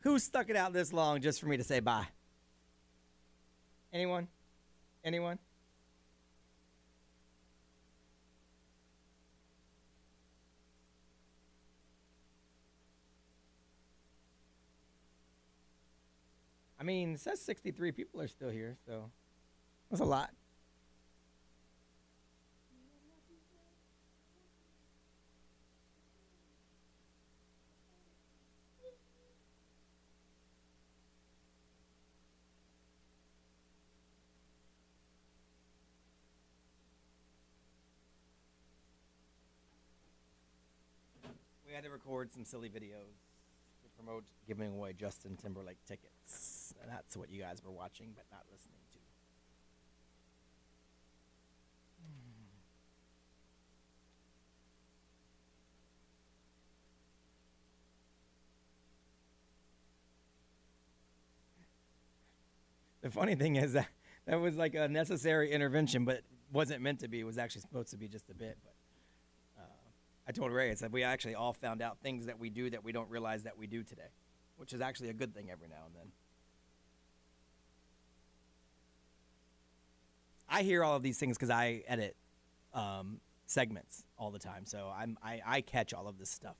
Who stuck it out this long just for me to say bye? Anyone? Anyone? I mean, it says 63 people are still here, so that's a lot. We had to record some silly videos to promote giving away Justin Timberlake tickets. And that's what you guys were watching but not listening to. The funny thing is that was like a necessary intervention, but wasn't meant to be. It was actually supposed to be just a bit. But I told Ray, I said, we actually all found out things that we do that we don't realize that we do today, which is actually a good thing every now and then. I hear all of these things because I edit segments all the time, so I catch all of this stuff.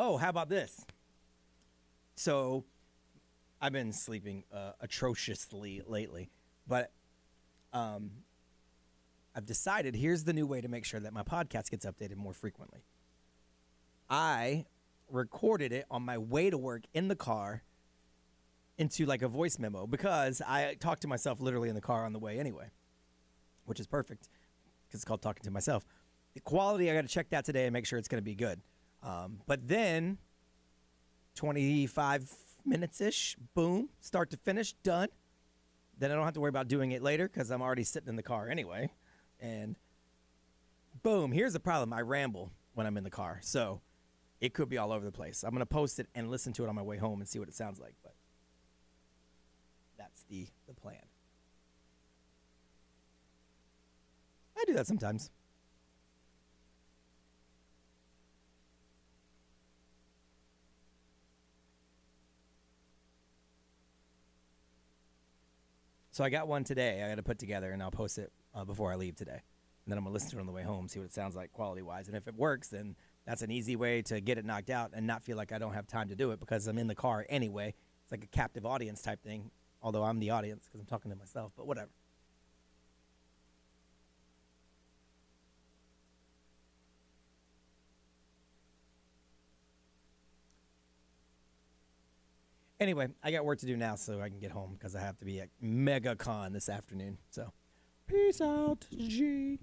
Oh, how about this? So, I've been sleeping atrociously lately, but I've decided here's the new way to make sure that my podcast gets updated more frequently. I recorded it on my way to work in the car into like a voice memo because I talk to myself literally in the car on the way anyway, which is perfect because it's called talking to myself. The quality, I got to check that today and make sure it's going to be good. But then 25 minutes-ish, boom, start to finish, done. Then I don't have to worry about doing it later because I'm already sitting in the car anyway. And boom, here's the problem. I ramble when I'm in the car. So it could be all over the place. I'm going to post it and listen to it on my way home and see what it sounds like. But that's the plan. I do that sometimes. So I got one today I got to put together, and I'll post it before I leave today. And then I'm going to listen to it on the way home, see what it sounds like quality-wise. And if it works, then that's an easy way to get it knocked out and not feel like I don't have time to do it because I'm in the car anyway. It's like a captive audience type thing, although I'm the audience because I'm talking to myself, but whatever. Anyway, I got work to do now so I can get home because I have to be at Megacon this afternoon. So, peace out, G.